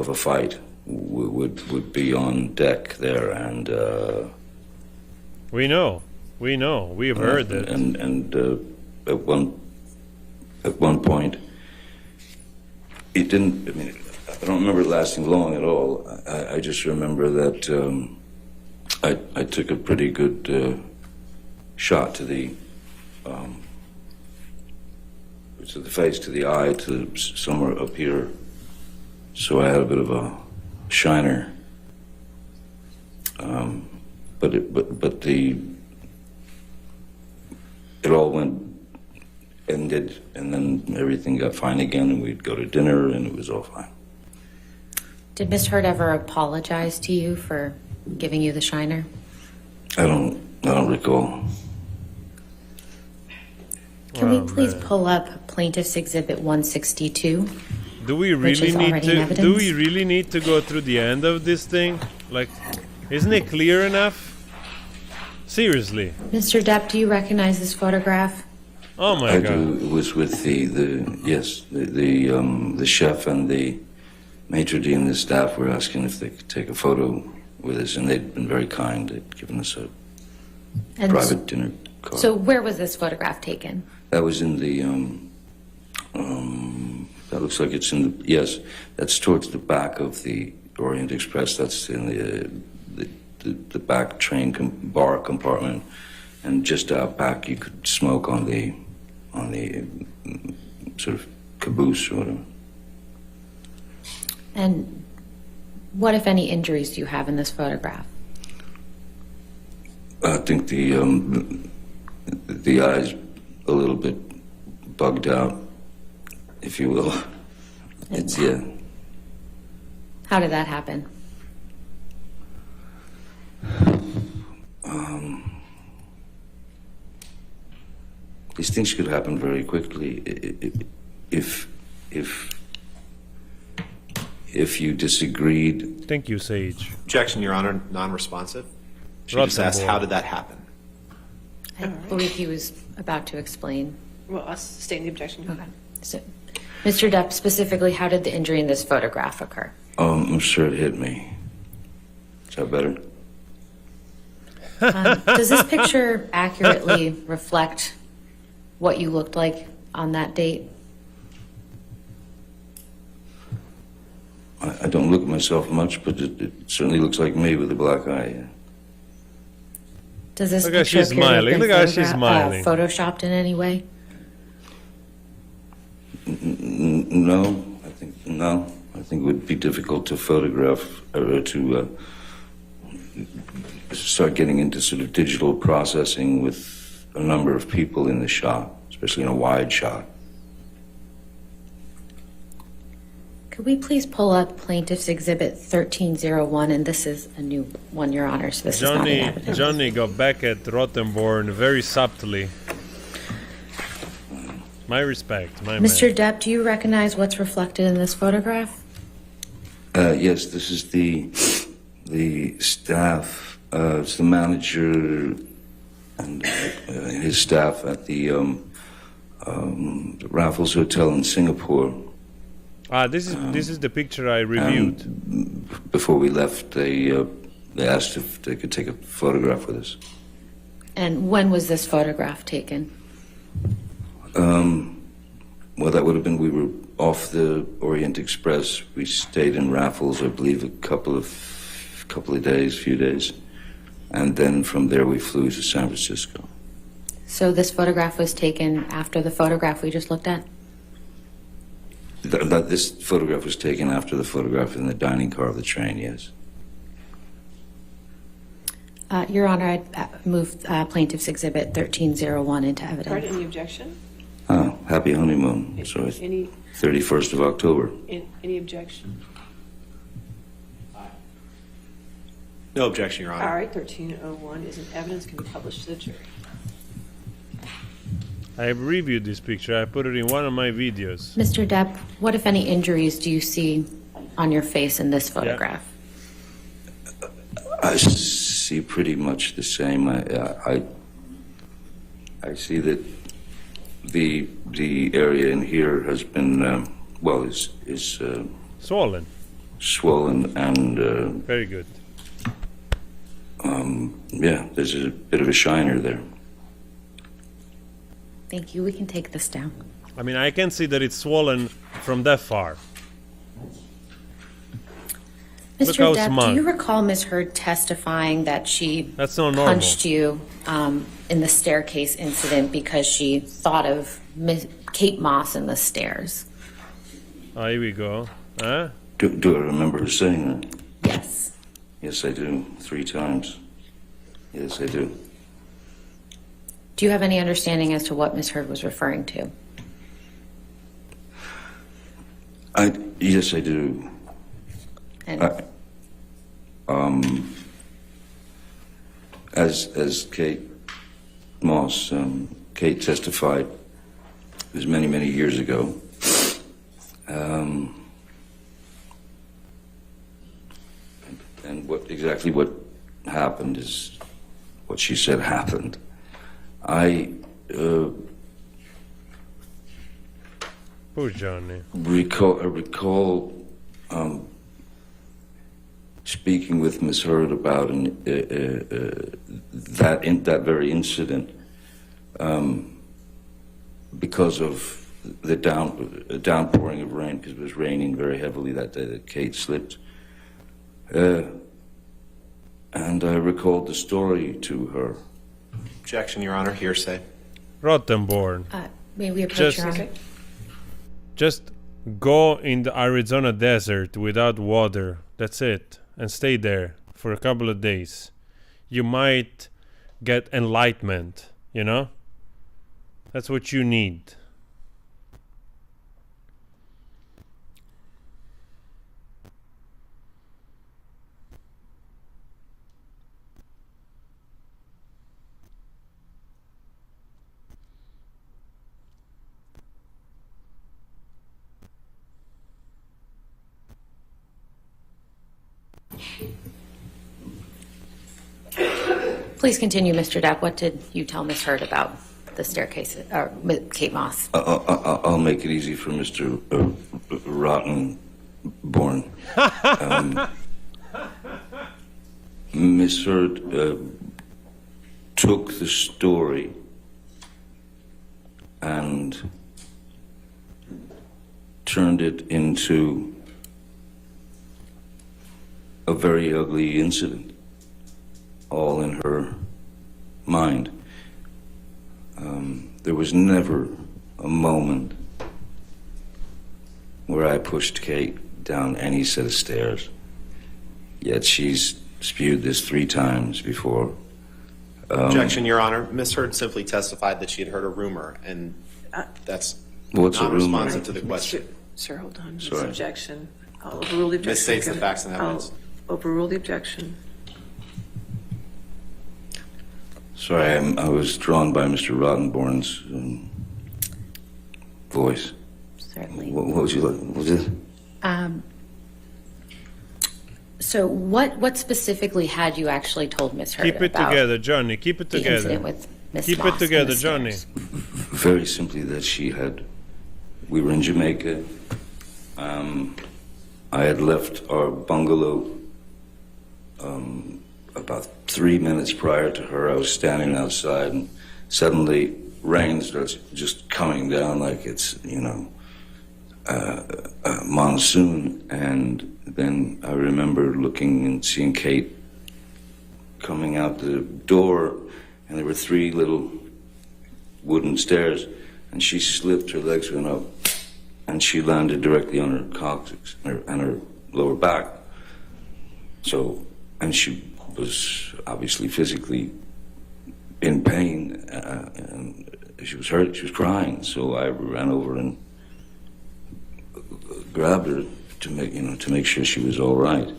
a fight would be on deck there, and we know, we've heard that. And at one point, it didn't. I mean, I don't remember it lasting long at all. I just remember that I took a pretty good shot to the face, to the eye, to somewhere up here. So I had a bit of a shiner. But it all ended, and then everything got fine again, and we'd go to dinner, and it was all fine. Did Ms. Hurd ever apologize to you for giving you the shiner? I don't recall. Can we please pull up Plaintiff's Exhibit 162? Do we really need to go through the end of this thing? Like, isn't it clear enough? Seriously. Mr. Depp, do you recognize this photograph? Oh my God! I do. It was with the chef and the maitre d' and the staff were asking if they could take a photo with us, and they'd been very kind. They'd given us a private dinner card. So where was this photograph taken? That was in the that looks like it's in the, yes, that's towards the back of the Orient Express. That's in the back train bar compartment, and just out back you could smoke on the sort of caboose or whatever. And what, if any, injuries do you have in this photograph? I think the eye's a little bit bugged out, if you will. It's, yeah. How did that happen? These things could happen very quickly if you disagreed. Thank you, Sage. Objection, Your Honor, non-responsive. She just asked, how did that happen? I believe he was about to explain. Well, I'll sustain the objection. Okay. So, Mr. Depp, specifically, how did the injury in this photograph occur? I'm sure it hit me. Is that better? Does this picture accurately reflect what you looked like on that date? I don't look at myself much, but it certainly looks like me with a black eye. Yeah. Does this Look how picture she's appear to have smiling. been Look how she's smiling. photoshopped in any way? No, I think it would be difficult to photograph or to start getting into sort of digital processing with a number of people in the shot, especially in a wide shot. Could we please pull up Plaintiff's Exhibit 1301, and this is a new one, Your Honor, so this is not in evidence. Johnny got back at Rottenborn very subtly. My respect, my Mr. man. Depp, do you recognize what's reflected in this photograph? Yes, this is the staff. It's the manager and his staff at the Raffles Hotel in Singapore. This is the picture I reviewed. Before we left, they asked if they could take a photograph with us. And when was this photograph taken? Well, that would have been, we were off the Orient Express. We stayed in Raffles, I believe, a few days. And then from there we flew to San Francisco. So this photograph was taken after the photograph we just looked at? This photograph was taken after the photograph in the dining car of the train, yes. Your Honor, I'd move Plaintiff's Exhibit 1301 into evidence. Pardon, any objection? Oh, happy honeymoon. So it's Any 31st of October. any objection? No objection, Your Honor. All right, 1301 is in evidence, can be published to the jury. I have reviewed this picture. I put it in one of my videos. Mr. Depp, what, if any, injuries do you see on your face in this photograph? I see pretty much the same. I see that the area in here has been is Swollen. swollen and Very good. yeah, there's a bit of a shiner there. Thank you. We can take this down. I mean, I can see that it's swollen from that far. Look how Mr. Depp, smug. do you recall Ms. Heard testifying that she That's not normal. punched you in the staircase incident because she thought of Kate Moss in the stairs? Oh, here we go. Huh? Do I remember her saying that? Yes. Yes, I do. 3 times. Yes, I do. Do you have any understanding as to what Ms. Heard was referring to? Yes, I do. And As Kate Moss, Kate testified, it was many, many years ago. And exactly what happened is what she said happened. I Poor Johnny. recall speaking with Ms. Heard about that very incident because of the downpouring of rain, because it was raining very heavily that day that Kate slipped. And I recalled the story to her. Objection, Your Honor. Hearsay. Rottenborn. may we approach Just- your honor? Just go in the Arizona desert without water. That's it. And stay there for a couple of days. You might get enlightenment, you know? That's what you need. Please continue, Mr. Depp. What did you tell Ms. Heard about the staircase, or Kate Moss? I'll make it easy for Mr. Rottenborn. Miss Heard took the story and turned it into a very ugly incident, all in her mind. There was never a moment where I pushed Kate down any set of stairs, yet she's spewed this 3 times before. Objection, Your Honor. Ms. Heard simply testified that she had heard a rumor, and that's What's a not rumor? responsive to the question. Sir, hold on. This Sorry. objection. I'll overrule the objection. Misstates the facts and evidence. I'll overrule the objection. Sorry, I was drawn by Mr. Rottenborn's voice. Certainly. What was you like? Was it? So what specifically had you actually told Ms. Heard Keep it about together, Johnny. Keep it the together. incident with Ms. Keep Moss it in together, the Johnny. stairs? Very simply that we were in Jamaica. I had left our bungalow about 3 minutes prior to her. I was standing outside and suddenly rain starts just coming down like it's, monsoon. And then I remember looking and seeing Kate coming out the door, and there were 3 little wooden stairs, and she slipped, her legs went up, and she landed directly on her coccyx and her lower back. So, and she was obviously physically in pain, and she was hurt, she was crying. So I ran over and grabbed her to make sure she was all right.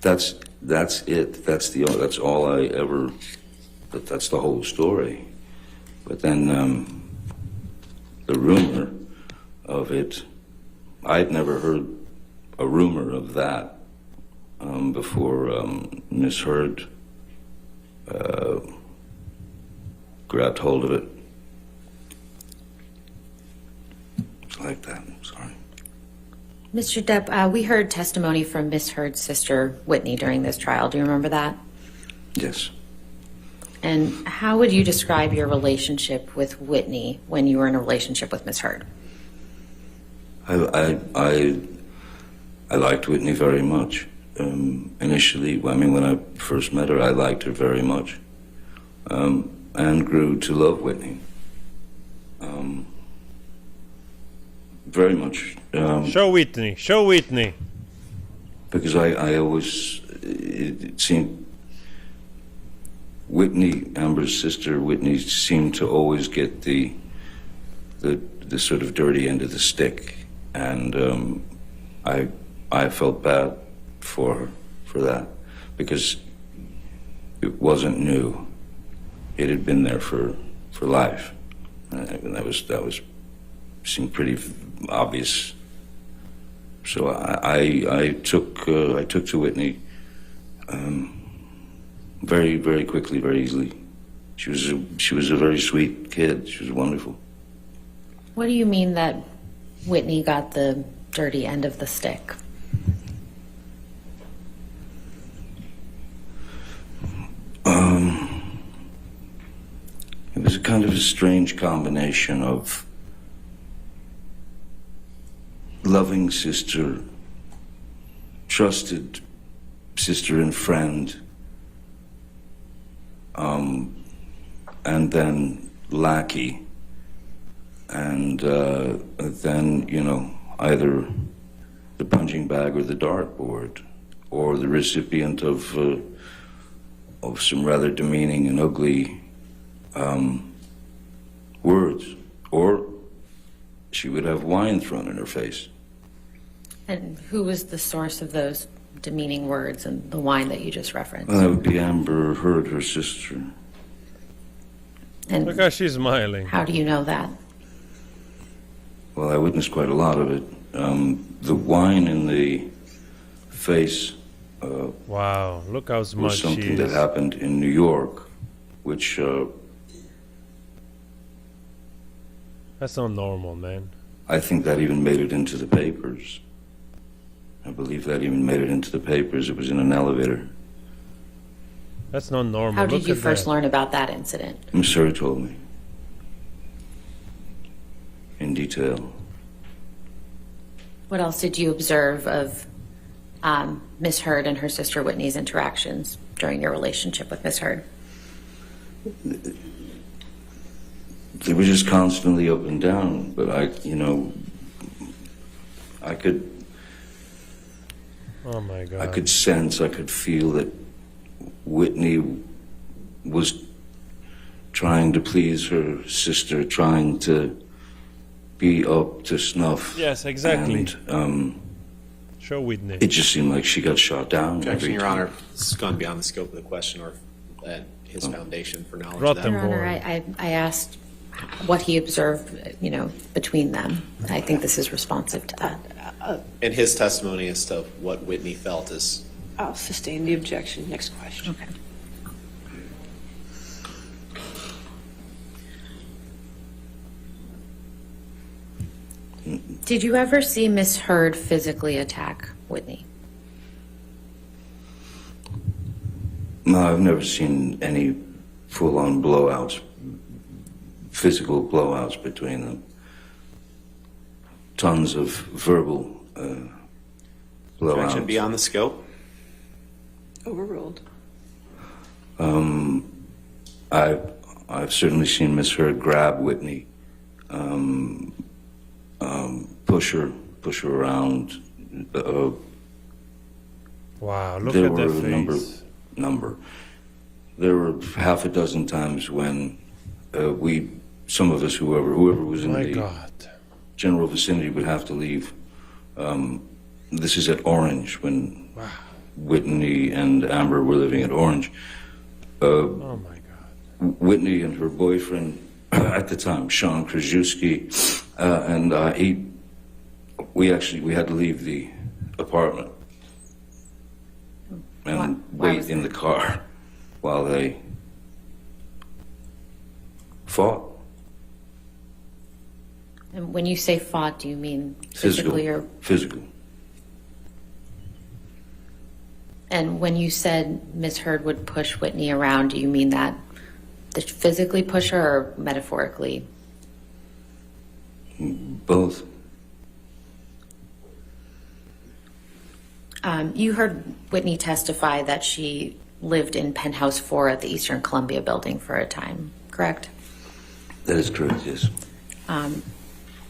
That's it. That's all I ever. That's the whole story. But then the rumor of it, I'd never heard a rumor of that before Miss Heard grabbed hold of it. It's like that, I'm sorry. Mr. Depp, we heard testimony from Miss Heard's sister, Whitney, during this trial. Do you remember that? Yes. And how would you describe your relationship with Whitney when you were in a relationship with Miss Heard? I liked Whitney very much. Initially, I mean, when I first met her, I liked her very much, and grew to love Whitney. Very much. Show Whitney. Show Whitney. Because I always, it seemed, Whitney, Amber's sister, Whitney, seemed to always get the sort of dirty end of the stick, and I felt bad for her for that, because it wasn't new. It had been there for life, and that was seemed pretty obvious. So I took to Whitney very, very quickly, very easily. She was a very sweet kid. She was wonderful. What do you mean that Whitney got the dirty end of the stick? It was a kind of a strange combination of loving sister, trusted sister and friend, and then lackey, and then, you know, either the punching bag or the dartboard, or the recipient of some rather demeaning and ugly words, or she would have wine thrown in her face. And who was the source of those demeaning words and the wine that you just referenced? Well, that would be Amber Heard, her sister. And Look how she's smiling. how do you know that? Well, I witnessed quite a lot of it. The wine in the face Wow, look how smart was she something that is. happened in New York, which That's not normal, man. I think that even made it into the papers. I believe that even made it into the papers. It was in an elevator. That's not normal. How did Look you at first that. learn about that incident? Miss Heard told me in detail. What else did you observe of Miss Heard and her sister Whitney's interactions during your relationship with Miss Heard? They were just constantly up and down, but I could Oh my God. I could sense, I could feel that Whitney was trying to please her sister, trying to be up to snuff. Yes, exactly. And Show Whitney. it just seemed like she got shot down. Objection, every Your time. Honor. This has gone beyond the scope of the question or his foundation for knowledge of Rotten that. boy. Your Honor, I asked what he observed, between them. I think this is responsive to that. And his testimony as to what Whitney felt is I'll sustain the objection. Next question. Okay. Did you ever see Miss Heard physically attack Whitney? No, I've never seen any full-on blowouts, physical blowouts between them. Tons of verbal objection blowouts. beyond the scope. Overruled. I've certainly seen Miss Heard grab Whitney, push her around. Wow, look There at were that a face. number. There were half a dozen times when some of us, whoever was in My the God. general vicinity, would have to leave. This is at Orange, when Whitney and Amber were living at Orange. Oh my God. Whitney and her boyfriend at the time, Sean Krajewski, and we had to leave the apartment and Why wait was in that? the car while they fought. And when you say fought, do you mean Physical. physically or? Physical. And when you said Ms. Heard would push Whitney around, do you mean that physically push her or metaphorically? Both. You heard Whitney testify that she lived in Penthouse 4 at the Eastern Columbia building for a time, correct? That is correct, yes.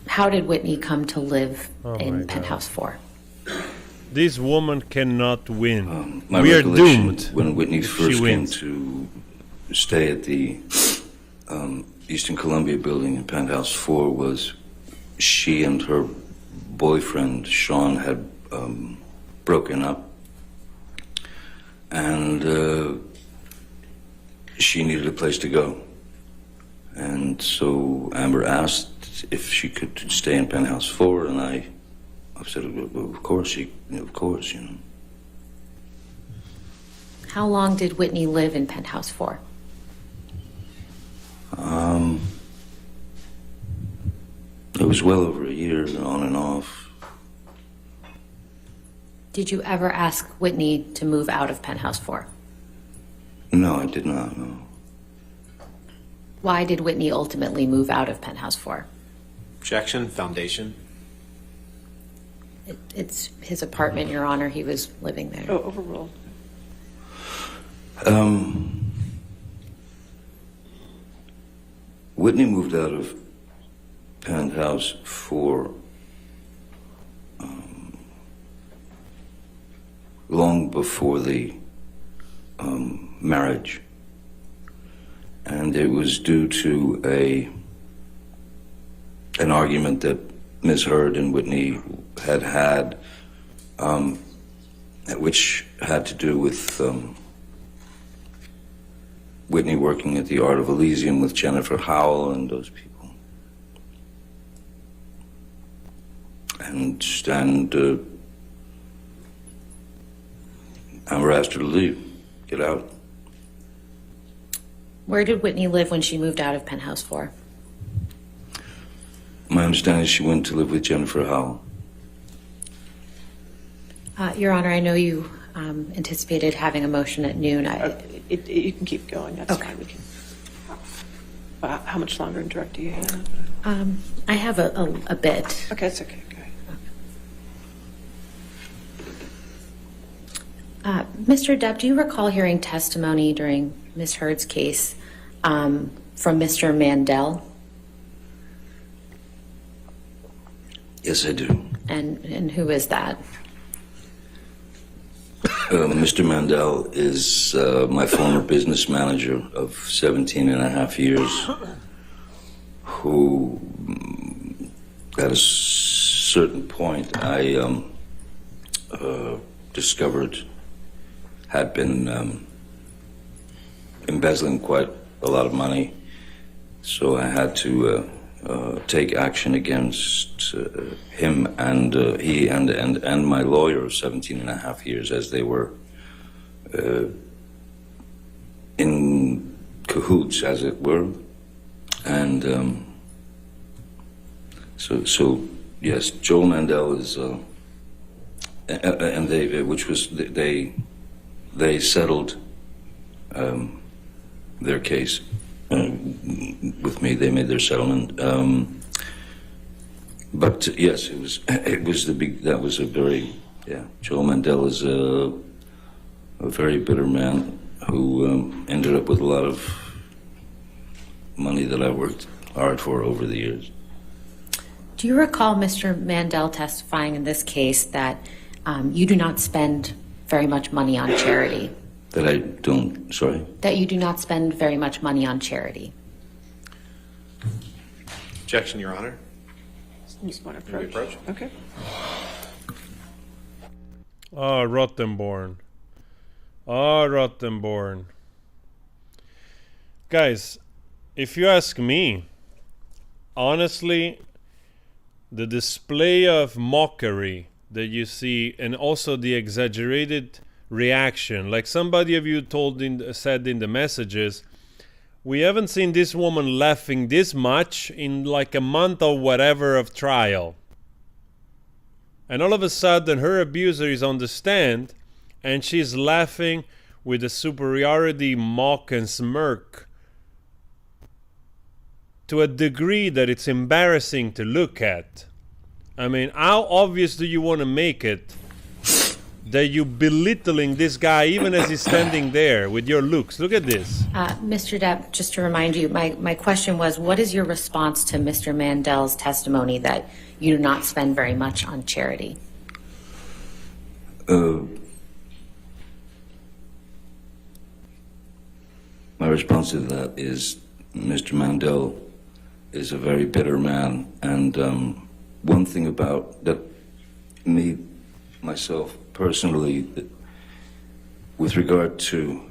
How did Whitney come to live Oh my in God. Penthouse 4? This woman cannot win. My We are recollection doomed. when Whitney if first she came wins. to stay at the Eastern Columbia building in Penthouse 4 was she and her boyfriend, Sean, had broken up. And she needed a place to go. And so Amber asked if she could stay in Penthouse 4, and I said, well, of course, of course, you know. How long did Whitney live in Penthouse 4? It was well over a year, on and off. Did you ever ask Whitney to move out of Penthouse 4? No, I did not, no. Why did Whitney ultimately move out of Penthouse 4? Objection, foundation. It's his apartment, Your Honor. He was living there. Oh, overruled. Whitney moved out of Penthouse 4 long before the marriage. And it was due to an argument that Ms. Heard and Whitney had, which had to do with Whitney working at the Art of Elysium with Jennifer Howell and those people. And Amber asked her to leave, get out. Where did Whitney live when she moved out of Penthouse 4? My understanding is she went to live with Jennifer Howell. Your Honor, I know you anticipated having a motion at noon. You can keep going, that's Okay. fine. We can. How much longer in direct do you have? I have a bit. Okay, that's okay, go ahead. Mr. Depp, do you recall hearing testimony during Ms. Heard's case from Mr. Mandel? Yes, I do. And who is that? Mr. Mandel is my former business manager of 17 and a half years, who at a certain point I discovered had been embezzling quite a lot of money. So I had to take action against him and he and my lawyer of 17 and a half years, as they were in cahoots, as it were. And so yes, Joel Mandel is and they settled their case with me. They made their settlement. But yes, it was the big. That was a very Joel Mandel is a very bitter man who ended up with a lot of money that I worked hard for over the years. Do you recall Mr. Mandel testifying in this case that you do not spend very much money on charity? That I don't, sorry? That you do not spend very much money on charity? Objection, Your Honor. You just want to Can we approach? approach? Okay. Oh, Rottenborn. Oh, Rottenborn. Guys, if you ask me, honestly, the display of mockery that you see, and also the exaggerated reaction, like somebody of you said in the messages, we haven't seen this woman laughing this much in like a month or whatever of trial. And all of a sudden, her abuser is on the stand, and she's laughing with a superiority mock and smirk to a degree that it's embarrassing to look at. I mean, how obvious do you want to make it that you belittling this guy even as he's standing there with your looks? Look at this. Mr. Depp, just to remind you, my question was, what is your response to Mr. Mandel's testimony that you do not spend very much on charity? My response to that is Mr. Mandel is a very bitter man, and one thing about that, myself personally, with regard to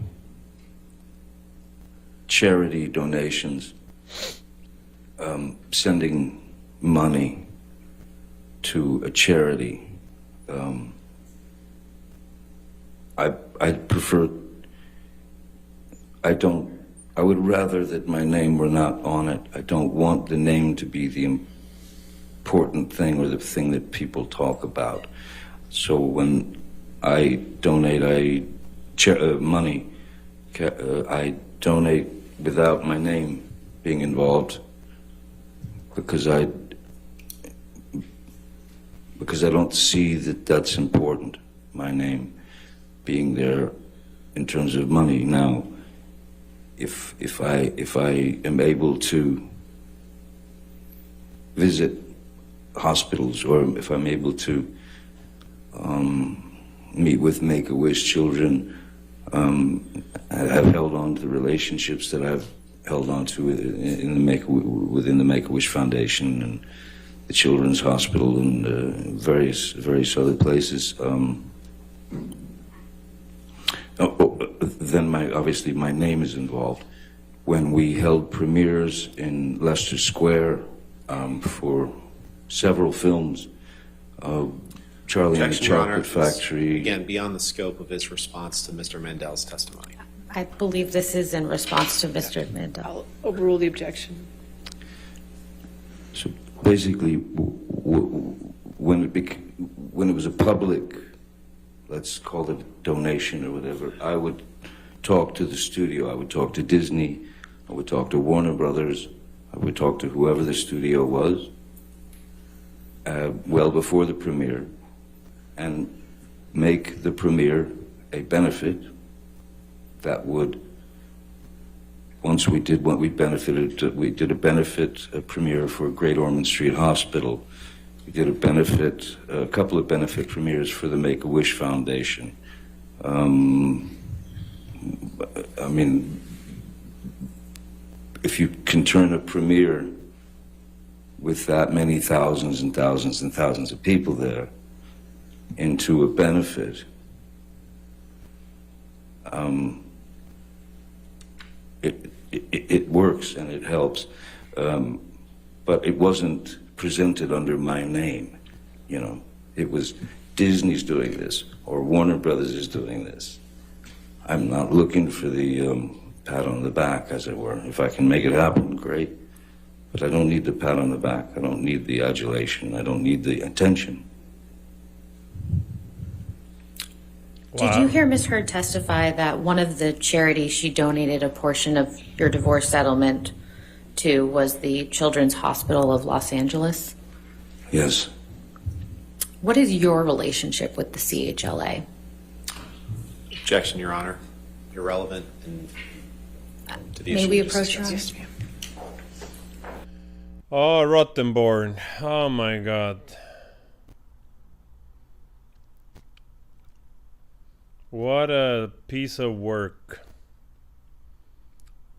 charity donations, sending money to a charity, I prefer, I would rather that my name were not on it. I don't want the name to be the important thing or the thing that people talk about. So when I donate money, I donate without my name being involved because I don't see that that's important, my name being there in terms of money. Now, if I am able to visit hospitals, or if I'm able to meet with Make-A-Wish children, I've held on to the relationships that I've held on to within the Make-A-Wish Foundation and the Children's Hospital and various other places. Then obviously my name is involved. When we held premieres in Leicester Square for several films, Charlie and the Chocolate Factory. Again, beyond the scope of his response to Mr. Mandel's testimony. I believe this is in response to Mr. Mandel. I'll overrule the objection. So basically, when it was a public, let's call it a donation or whatever, I would talk to the studio, I would talk to Disney, I would talk to Warner Brothers, I would talk to whoever the studio was, well before the premiere, and make the premiere a benefit that would, once we did what we benefited, we did a benefit premiere for Great Ormond Street Hospital. We did a couple of benefit premieres for the Make-A-Wish Foundation. I mean, if you can turn a premiere with that many thousands and thousands and thousands of people there into a benefit, it works and it helps, but it wasn't presented under my name, you know. It was Disney's doing this or Warner Brothers is doing this. I'm not looking for the pat on the back, as it were. If I can make it happen, great. But I don't need the pat on the back. I don't need the adulation. I don't need the attention. Did you hear Ms. Heard testify that one of the charities she donated a portion of your divorce settlement to was the Children's Hospital of Los Angeles? Yes. What is your relationship with the CHLA? Objection, Your Honor. Irrelevant and to the May issue we just approach Your Honor? discussed. Oh, Rottenborn. Oh my God. What a piece of work.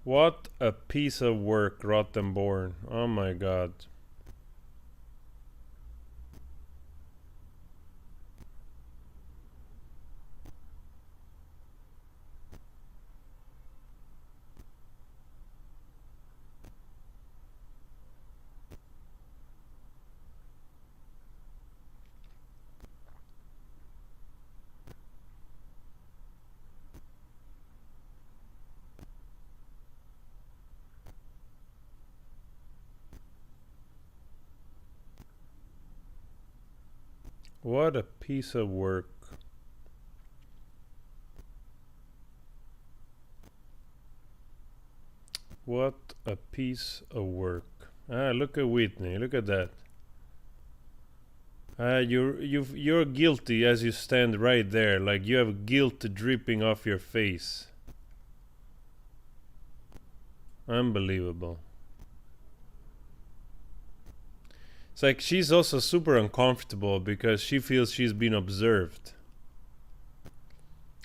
What a piece of work, Rottenborn. Oh my God. What a piece of work. What a piece of work. Ah, look at Whitney. Look at that. You're guilty as you stand right there, like you have guilt dripping off your face. Unbelievable. It's like she's also super uncomfortable because she feels she's been observed.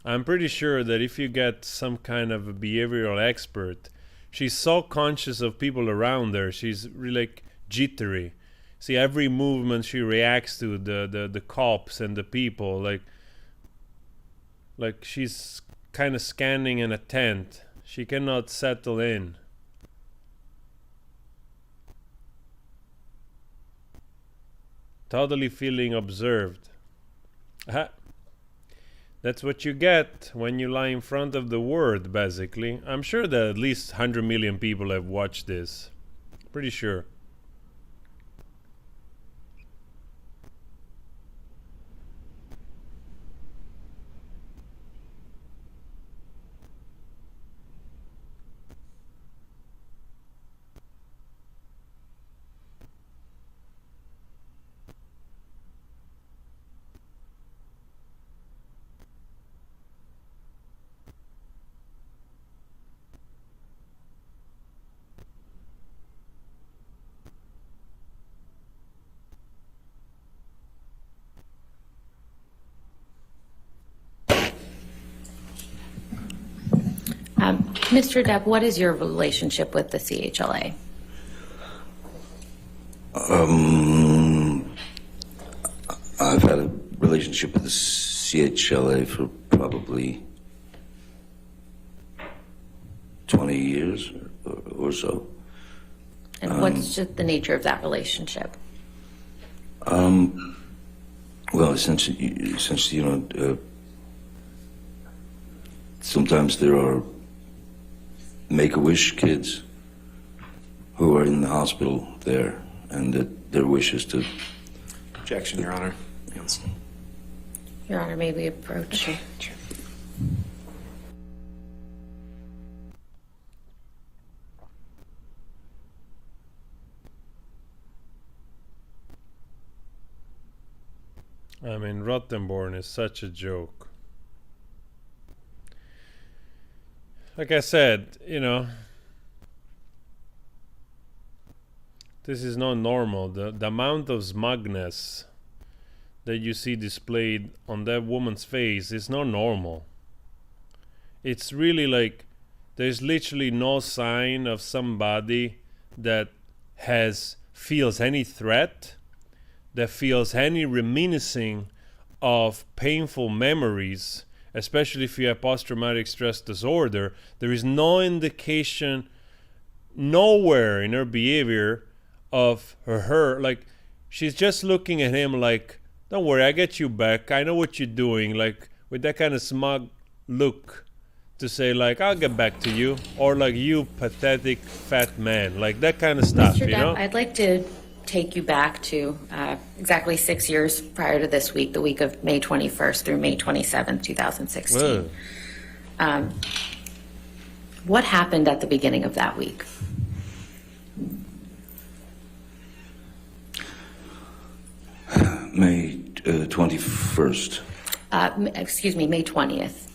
I'm pretty sure that if you get some kind of a behavioral expert, she's so conscious of people around her, she's really like jittery. See, every movement she reacts to, the cops and the people, like she's kind of scanning in a tent. She cannot settle in. Totally feeling observed. Aha. That's what you get when you lie in front of the word, basically. I'm sure that at least 100 million people have watched this. Pretty sure. Mr. Depp, what is your relationship with the CHLA? I've had a relationship with the CHLA for probably 20 years or so. And what's just the nature of that relationship? Well, essentially, sometimes there are Make-A-Wish kids who are in the hospital there, and that their wish is to... Objection, Your Honor. Yes. Your Honor, may we approach? Okay. Sure. I mean, Rottenborn is such a joke. Like I said, this is not normal. The amount of smugness that you see displayed on that woman's face is not normal. It's really like there's literally no sign of somebody that feels any threat, that feels any reminiscing of painful memories, especially if you have post-traumatic stress disorder. There is no indication nowhere in her behavior of her, like she's just looking at him like, don't worry, I get you back, I know what you're doing, like with that kind of smug look to say like, I'll get back to you, or like, you pathetic fat man, like that kind of stuff. Mr. Depp, I'd like to take you back to exactly 6 years prior to this week, the week of May 21st through May 27th, 2016. What happened at the beginning of that week? May 21st. Excuse me, May 20th.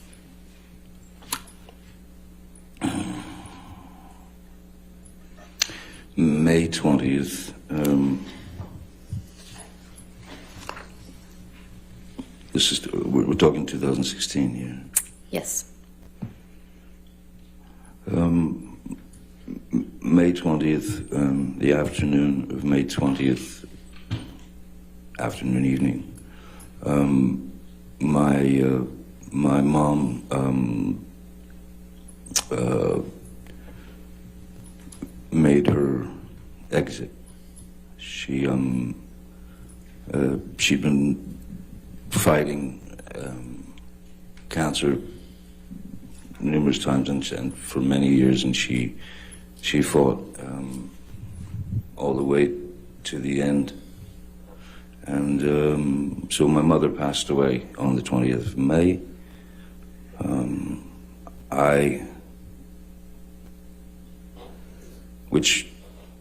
May 20th. We're talking 2016 here. Yes. May 20th, the afternoon of May 20th, afternoon, evening, my mom made her exit. She'd been fighting cancer numerous times and for many years, and she fought all the way to the end. And so my mother passed away on the 20th of May. Which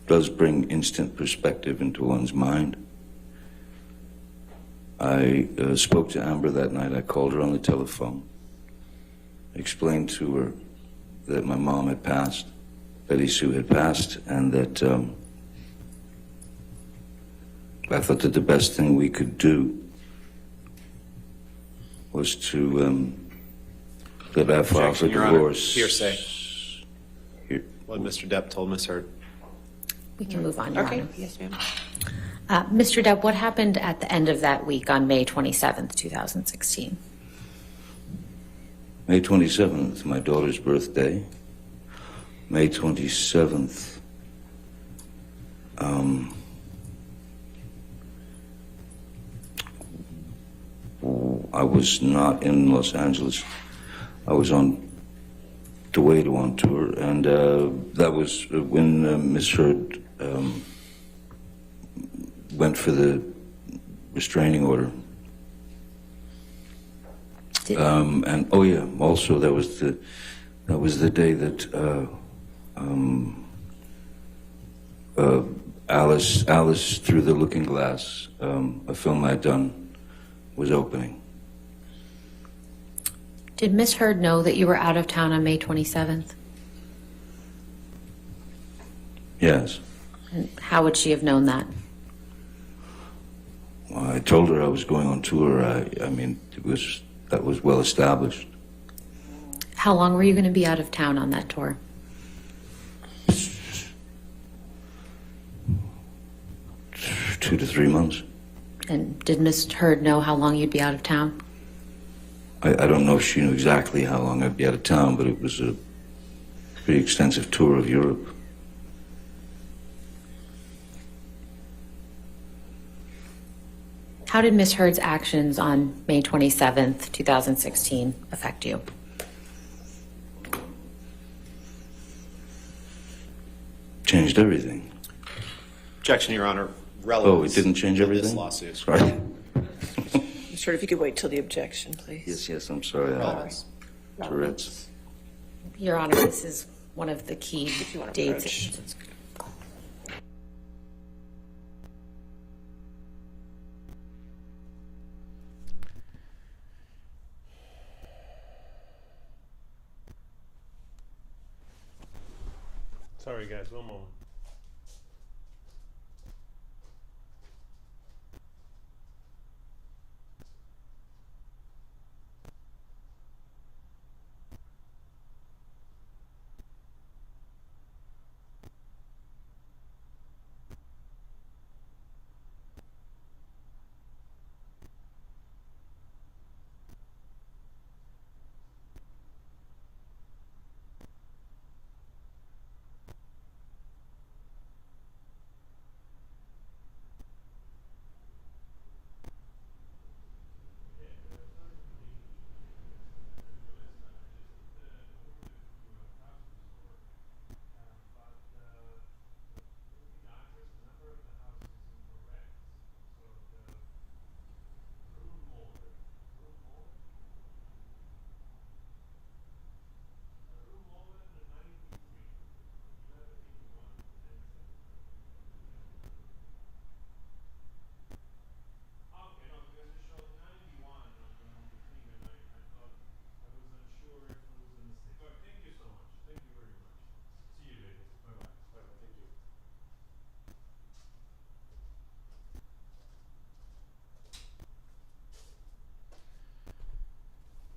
does bring instant perspective into one's mind. I spoke to Amber that night. I called her on the telephone, explained to her that my mom had passed, Betty Sue had passed, and that I thought that the best thing we could do was to that I file for Objection, Your Honor. divorce. Hearsay. What Mr. Depp told Ms. Heard. We can move on, Your Okay, Honor. yes, ma'am. Mr. Depp, what happened at the end of that week on May 27th, 2016? May 27th, my daughter's birthday. May 27th, I was not in Los Angeles. I was on the way to on tour, and that was when Miss Heard went for the restraining order. And oh yeah, also that was the day that Alice Through the Looking Glass, a film I'd done, was opening. Did Miss Heard know that you were out of town on May 27th? Yes. And how would she have known that? Well, I told her I was going on tour. I mean, that was well established. How long were you going to be out of town on that tour? 2 to 3 months. And did Miss Heard know how long you'd be out of town? I don't know if she knew exactly how long I'd be out of town, but it was a pretty extensive tour of Europe. How did Miss Heard's actions on May 27th, 2016 affect you? Changed everything. Objection, Your Honor. Oh, Relevance it didn't change of this everything? lawsuit. Sorry. Sure, if you could wait till the objection, please. Yes, I'm sorry. Relevance. Tourette's. Your Honor, this is one of the key you want to dates. approach. Sorry, guys, one moment.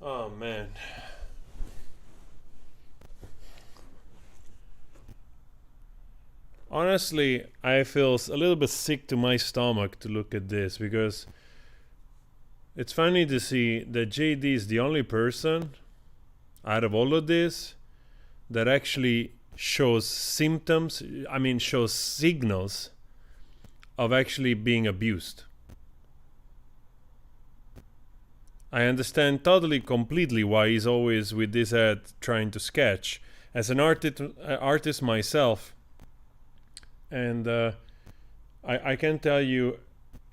Oh man. Honestly, I feel a little bit sick to my stomach to look at this because it's funny to see that JD is the only person out of all of this that actually shows symptoms, shows signals of actually being abused. I understand totally, completely why he's always with this head trying to sketch. As an artist myself, and I can tell you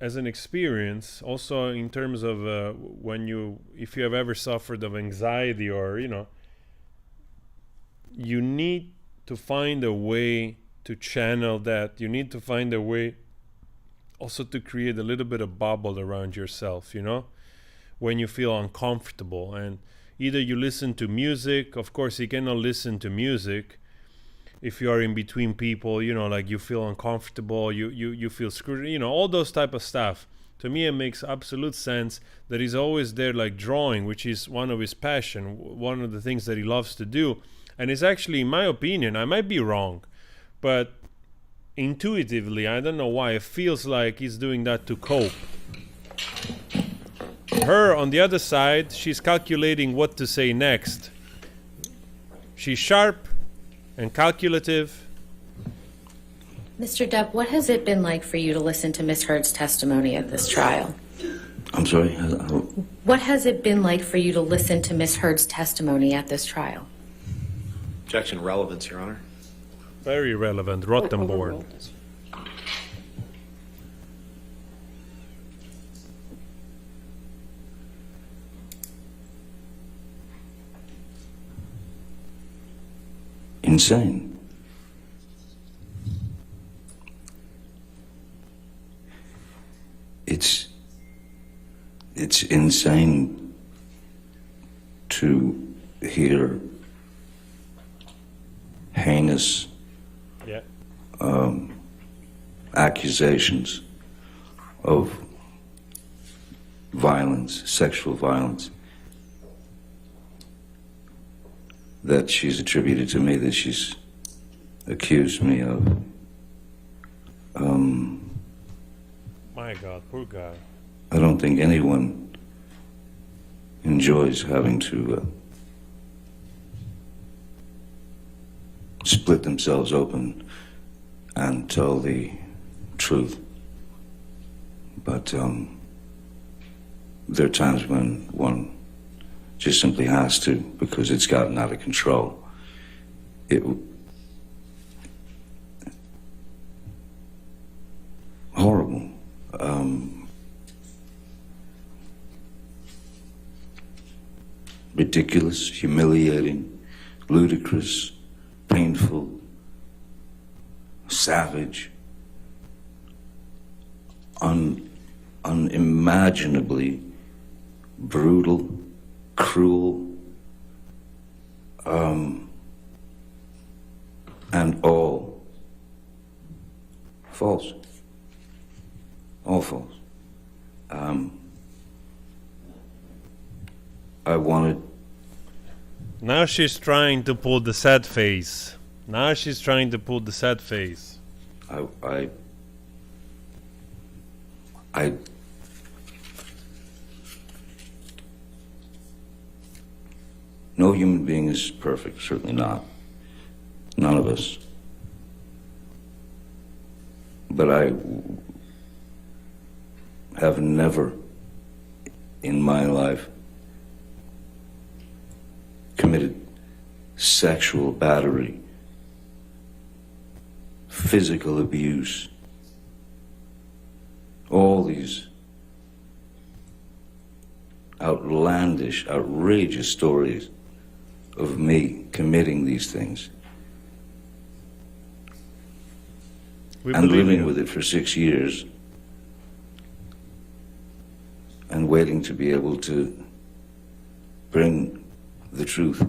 as an experience, also in terms of if you have ever suffered of anxiety, or you need to find a way to channel that. You need to find a way also to create a little bit of bubble around yourself, when you feel uncomfortable. And either you listen to music. Of course, you cannot listen to music if you are in between people, like you feel uncomfortable, you feel screwed, all those type of stuff. To me, it makes absolute sense that he's always there, like drawing, which is one of his passion, one of the things that he loves to do. And it's actually, in my opinion, I might be wrong, but intuitively, I don't know why, it feels like he's doing that to cope. Her, on the other side, she's calculating what to say next. She's sharp and calculative. Mr. Depp, what has it been like for you to listen to Ms. Heard's testimony at this trial? I'm sorry? What has it been like for you to listen to Ms. Heard's testimony at this trial? Objection, relevance, Your Honor. Very relevant. Rottenborn. Insane. It's insane to hear heinous accusations of violence, sexual violence, that she's attributed to me, that she's accused me of. My God, poor guy. I don't think anyone enjoys having to split themselves open and tell the truth. But there are times when one just simply has to, because it's gotten out of control. Horrible. Ridiculous, humiliating, ludicrous, painful, savage, unimaginably brutal, cruel, and all false. All false. I wanted... Now she's trying to pull the sad face. Now she's trying to pull the sad face. No human being is perfect, certainly not. None of us. But I have never in my life committed sexual battery, physical abuse, all these outlandish, outrageous stories of me committing these things. And living with it for 6 years and waiting to be able to bring the truth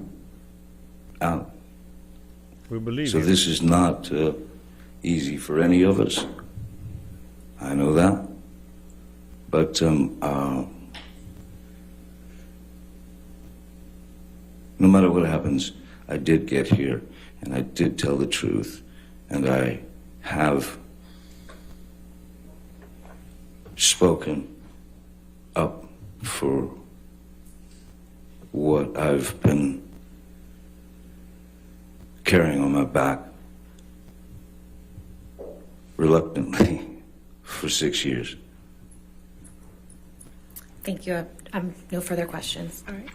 out. We believe so you. This is not easy for any of us. I know that. But no matter what happens, I did get here, and I did tell the truth, and I have spoken up for what I've been carrying on my back reluctantly for 6 years. Thank you. No further questions. All right.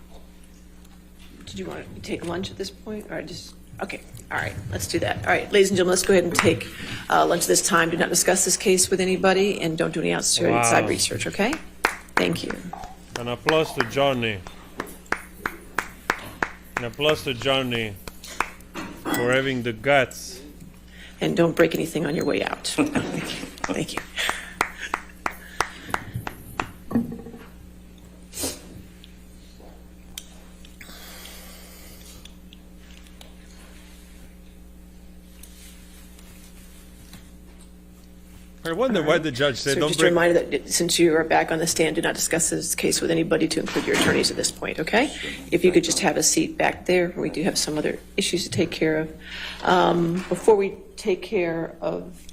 Did you want to take lunch at this point, or just? Okay, all right, let's do that. All right, ladies and gentlemen, let's go ahead and take lunch this time. Do not discuss this case with anybody, and don't do any outside research, okay? Thank you. An applause to Johnny. An applause to Johnny for having the guts. And don't break anything on your way out. Thank you. I wonder why the judge said So don't just break. a reminder that since you are back on the stand, do not discuss this case with anybody to include your attorneys at this point, okay? If you could just have a seat back there, we do have some other issues to take care of. Before we take care of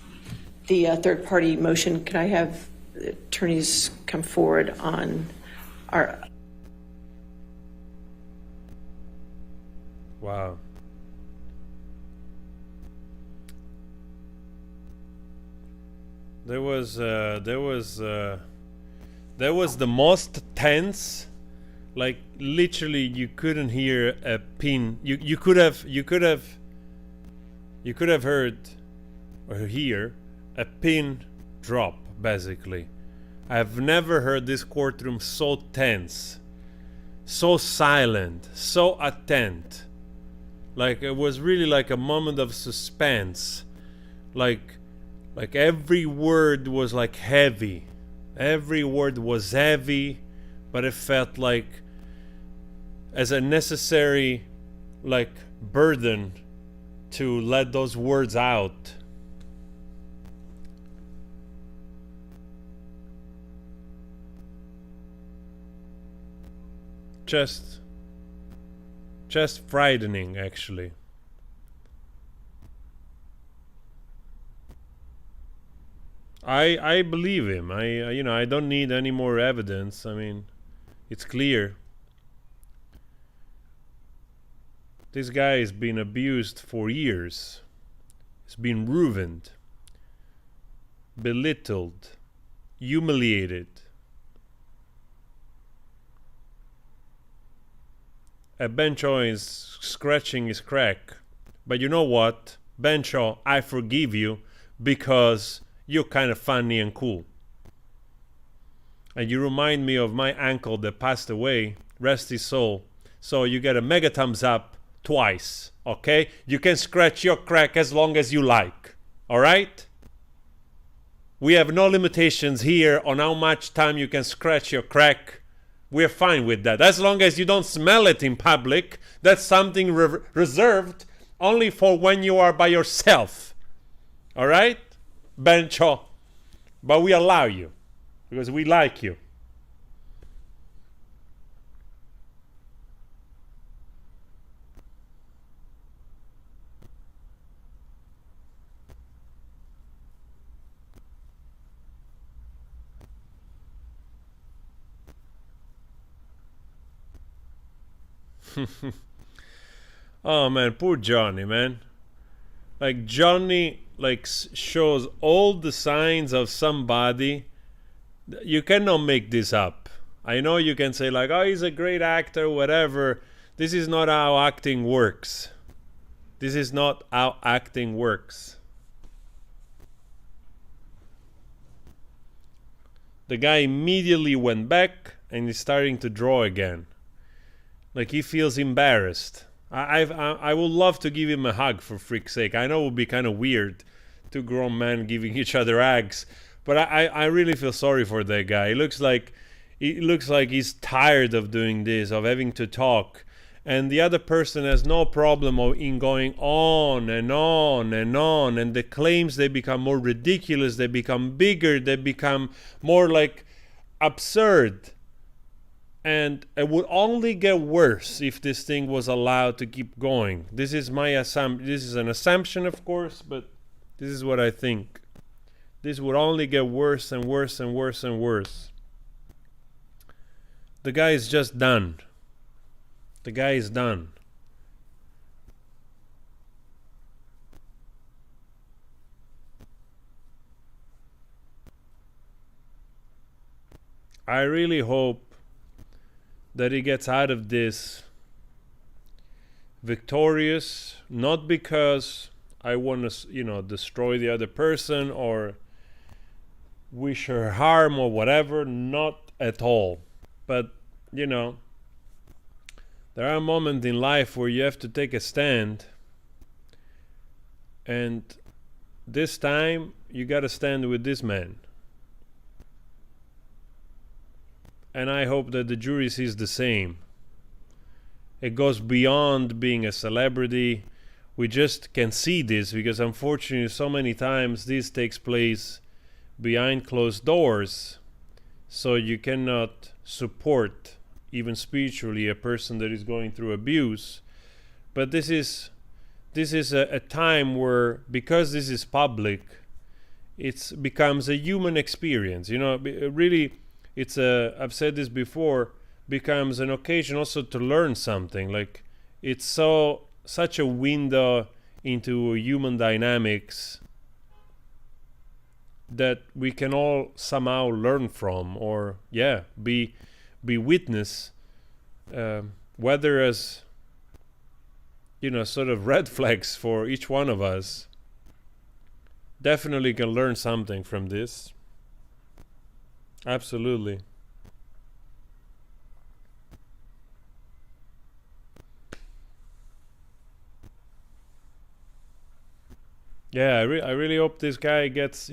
the third-party motion, could I have the attorneys come forward on our... Wow. There was the most tense, like literally you couldn't hear a pin. You could have heard or hear a pin drop, basically. I've never heard this courtroom so tense, so silent, so attent. Like it was really like a moment of suspense. Like every word was like heavy. Every word was heavy, but it felt like as a necessary like burden to let those words out. Just frightening, actually. I believe him. I don't need any more evidence. I mean, it's clear. This guy has been abused for years. He's been ruined, belittled, humiliated. Bencho is scratching his crack. But you know what? Bencho, I forgive you because you're kind of funny and cool. And you remind me of my uncle that passed away, rest his soul. So you get a mega thumbs up twice, okay? You can scratch your crack as long as you like, all right? We have no limitations here on how much time you can scratch your crack. We're fine with that. As long as you don't smell it in public, that's something reserved only for when you are by yourself. All right? Bencho. But we allow you because we like you. Oh man, poor Johnny, man. Like Johnny shows all the signs of somebody. You cannot make this up. I know you can say like, oh, he's a great actor, whatever. This is not how acting works. This is not how acting works. The guy immediately went back and he's starting to draw again. Like he feels embarrassed. I would love to give him a hug, for freak's sake. I know it would be kind of weird, two grown men giving each other hugs, but I really feel sorry for that guy. It looks like he's tired of doing this, of having to talk, and the other person has no problem in going on and on and on, and the claims, they become more ridiculous, they become bigger, they become more like absurd. And it would only get worse if this thing was allowed to keep going. This is my assumption. This is an assumption, of course, but this is what I think. This would only get worse and worse and worse and worse. The guy is just done. The guy is done. I really hope that he gets out of this victorious, not because I want to, destroy the other person or wish her harm or whatever, not at all. But, there are moments in life where you have to take a stand, and this time you got to stand with this man. And I hope that the jury sees the same. It goes beyond being a celebrity. We just can see this because unfortunately so many times this takes place behind closed doors. So you cannot support, even spiritually, a person that is going through abuse. But this is a time where, because this is public, it becomes a human experience. Really, I've said this before, becomes an occasion also to learn something. Like, it's such a window into human dynamics that we can all somehow learn from, or be witness, whether as sort of red flags for each one of us. Definitely can learn something from this. Absolutely. Yeah, I really hope this guy gets,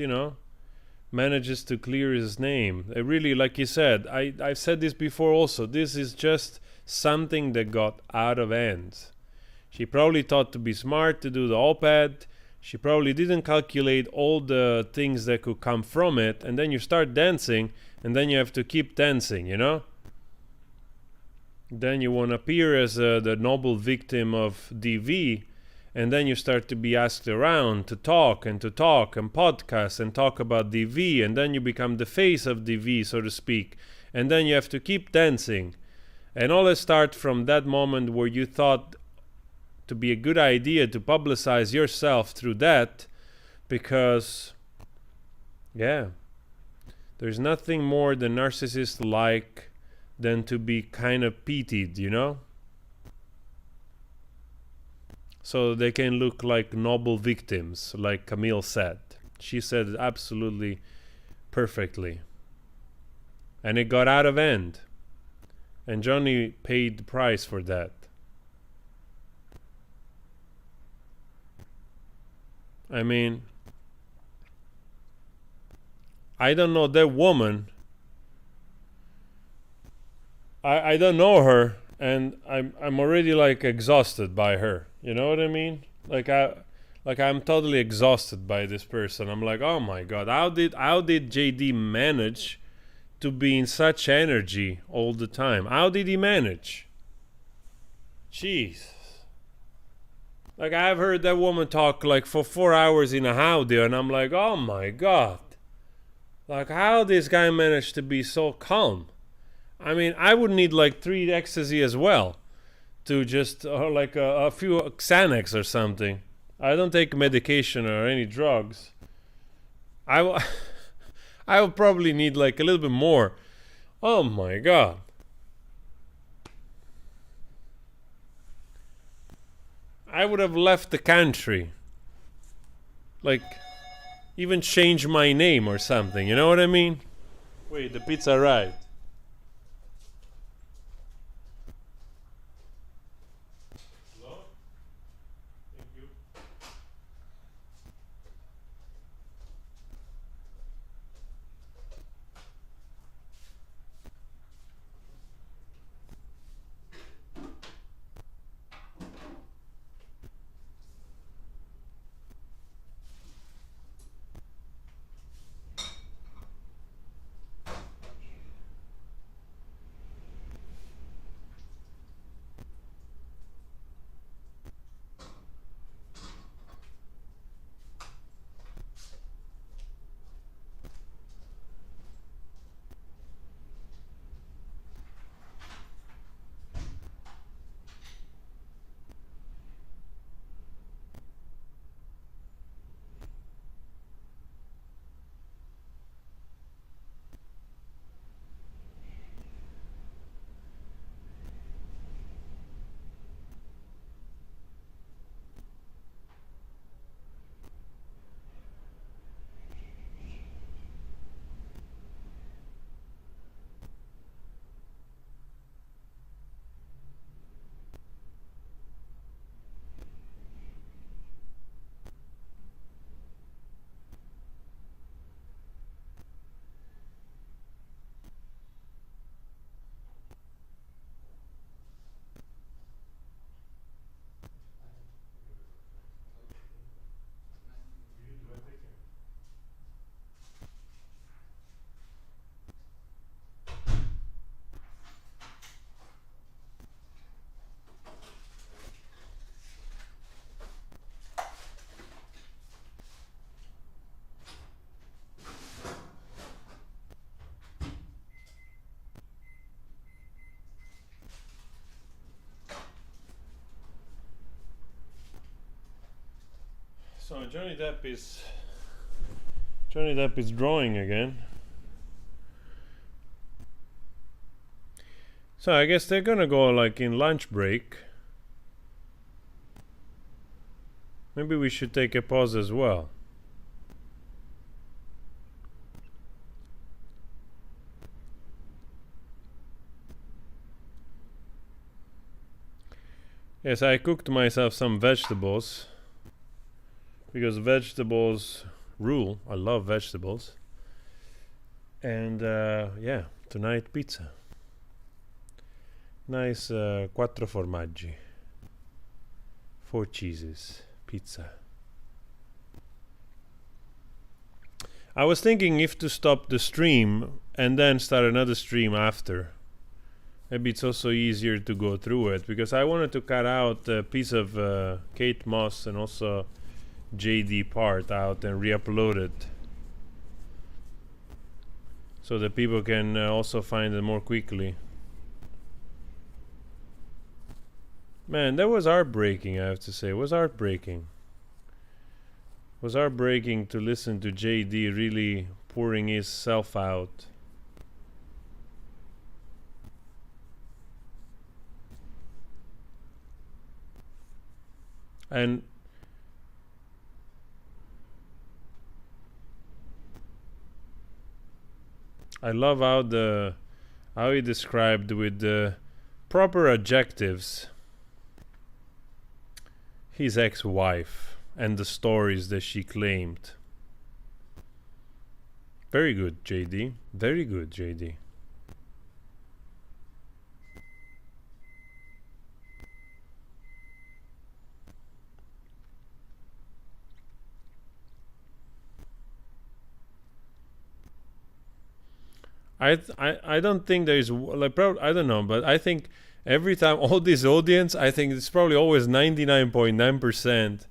manages to clear his name. I really, like you said, I've said this before also, this is just something that got out of hand. She probably thought to be smart to do the op-ed. She probably didn't calculate all the things that could come from it, and then you start dancing, and then you have to keep dancing, Then you want to appear as the noble victim of DV, and then you start to be asked around to talk and podcast and talk about DV, and then you become the face of DV, so to speak, and then you have to keep dancing. And all it starts from that moment where you thought to be a good idea to publicize yourself through that, because there's nothing more than narcissists like than to be kind of pitied, so they can look like noble victims, like Camille said. She said it absolutely perfectly, and it got out of hand, and Johnny paid the price for that. I mean, I don't know that woman. I don't know her, and I'm already like exhausted by her. You know what I mean? I'm totally exhausted by this person. I'm like, oh my God, how did JD manage to be in such energy all the time? How did he manage? Jeez. Like, I've heard that woman talk like for 4 hours in a audio, and I'm like, oh my God. Like, how this guy managed to be so calm? I mean, I would need like 3 ecstasy as well to just like a few Xanax or something. I don't take medication or any drugs. I would probably need like a little bit more. Oh my God. I would have left the country. Like, even change my name or something. You know what I mean? Wait, the pizza arrived. Hello? Thank you. So Johnny Depp is drawing again. So I guess they're gonna go like in lunch break. Maybe we should take a pause as well. Yes, I cooked myself some vegetables because vegetables rule. I love vegetables. And yeah, tonight pizza. Nice quattro formaggi. 4 cheeses. Pizza. I was thinking if to stop the stream and then start another stream after. Maybe it's also easier to go through it because I wanted to cut out a piece of Kate Moss and also JD part out and re-upload it so that people can also find it more quickly. Man, that was heartbreaking, I have to say. It was heartbreaking. It was heartbreaking to listen to JD really pouring his self out. And I love how he described with the proper adjectives his ex-wife and the stories that she claimed. Very good, JD. Very good, JD. I don't think there is like I don't know, but I think every time all this audience, I think it's probably always 99.9%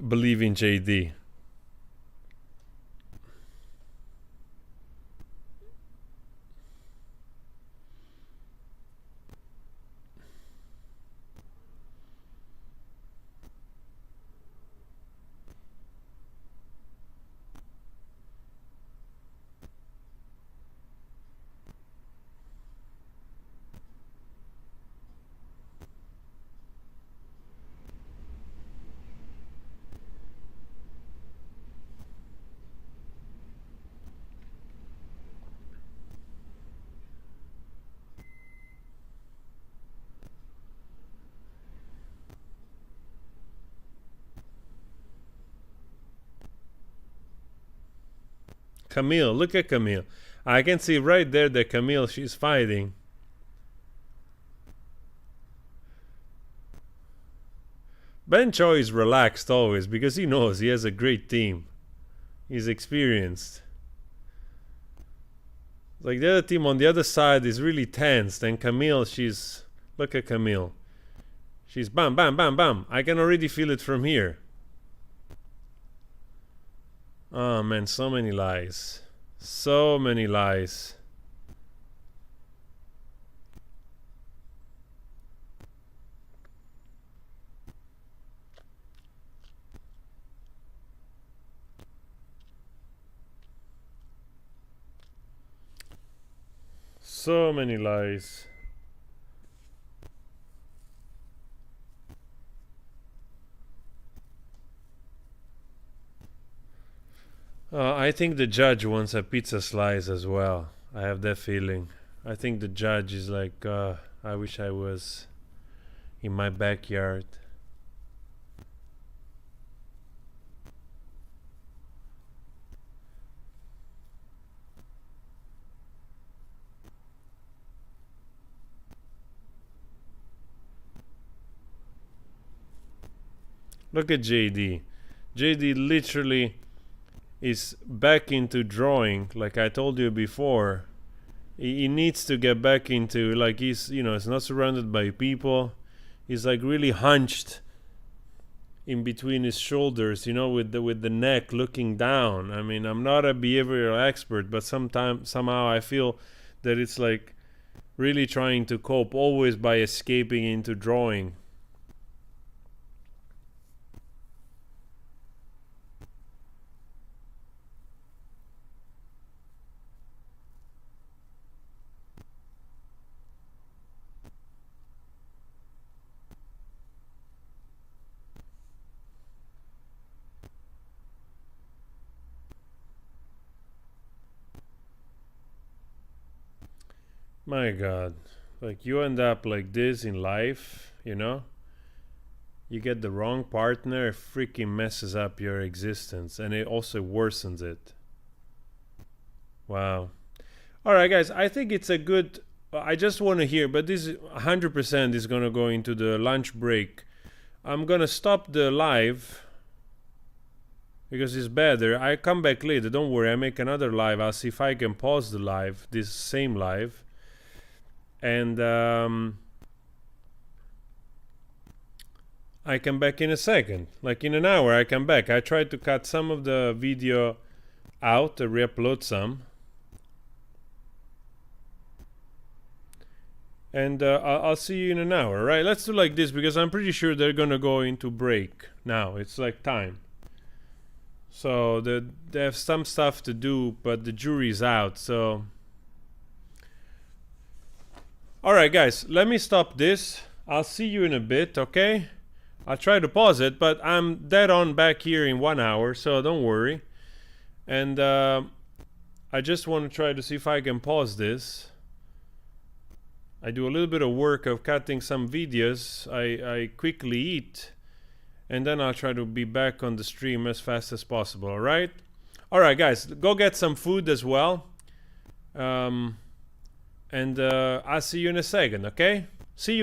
believe in JD. Camille, look at Camille. I can see right there that Camille, she's fighting. Ben Choi is relaxed always because he knows he has a great team. He's experienced. Like the other team on the other side is really tensed, and Camille, she's... Look at Camille. She's bam, bam, bam, bam. I can already feel it from here. Oh man, so many lies. So many lies. So many lies. I think the judge wants a pizza slice as well. I have that feeling. I think the judge is like, I wish I was in my backyard. Look at JD. JD literally is back into drawing, like I told you before. He needs to get back into, like, he's, you know, he's not surrounded by people. He's like really hunched in between his shoulders, you know, with the neck looking down. I mean, I'm not a behavioral expert, but somehow I feel that it's like really trying to cope always by escaping into drawing. My God. Like, you end up like this in life, you know? You get the wrong partner, it freaking messes up your existence, and it also worsens it. Wow. All right, guys, I think it's a good... I just want to hear, but this 100% is going to go into the lunch break. I'm going to stop the live because it's better. I come back later, don't worry, I make another live. I'll see if I can pause the live, this same live. And I come back in a second. Like in an hour, I come back. I tried to cut some of the video out, re-upload some. And I'll see you in an hour, right? Let's do like this because I'm pretty sure they're gonna go into break now. It's like time. So they have some stuff to do, but the jury's out, so... Alright guys, let me stop this. I'll see you in a bit, okay? I'll try to pause it, but I'm dead on back here in 1 hour, so don't worry. And I just want to try to see if I can pause this. I do a little bit of work of cutting some videos. I quickly eat, and then I'll try to be back on the stream as fast as possible, alright? Alright guys, go get some food as well. And I'll see you in a second, okay? See you in a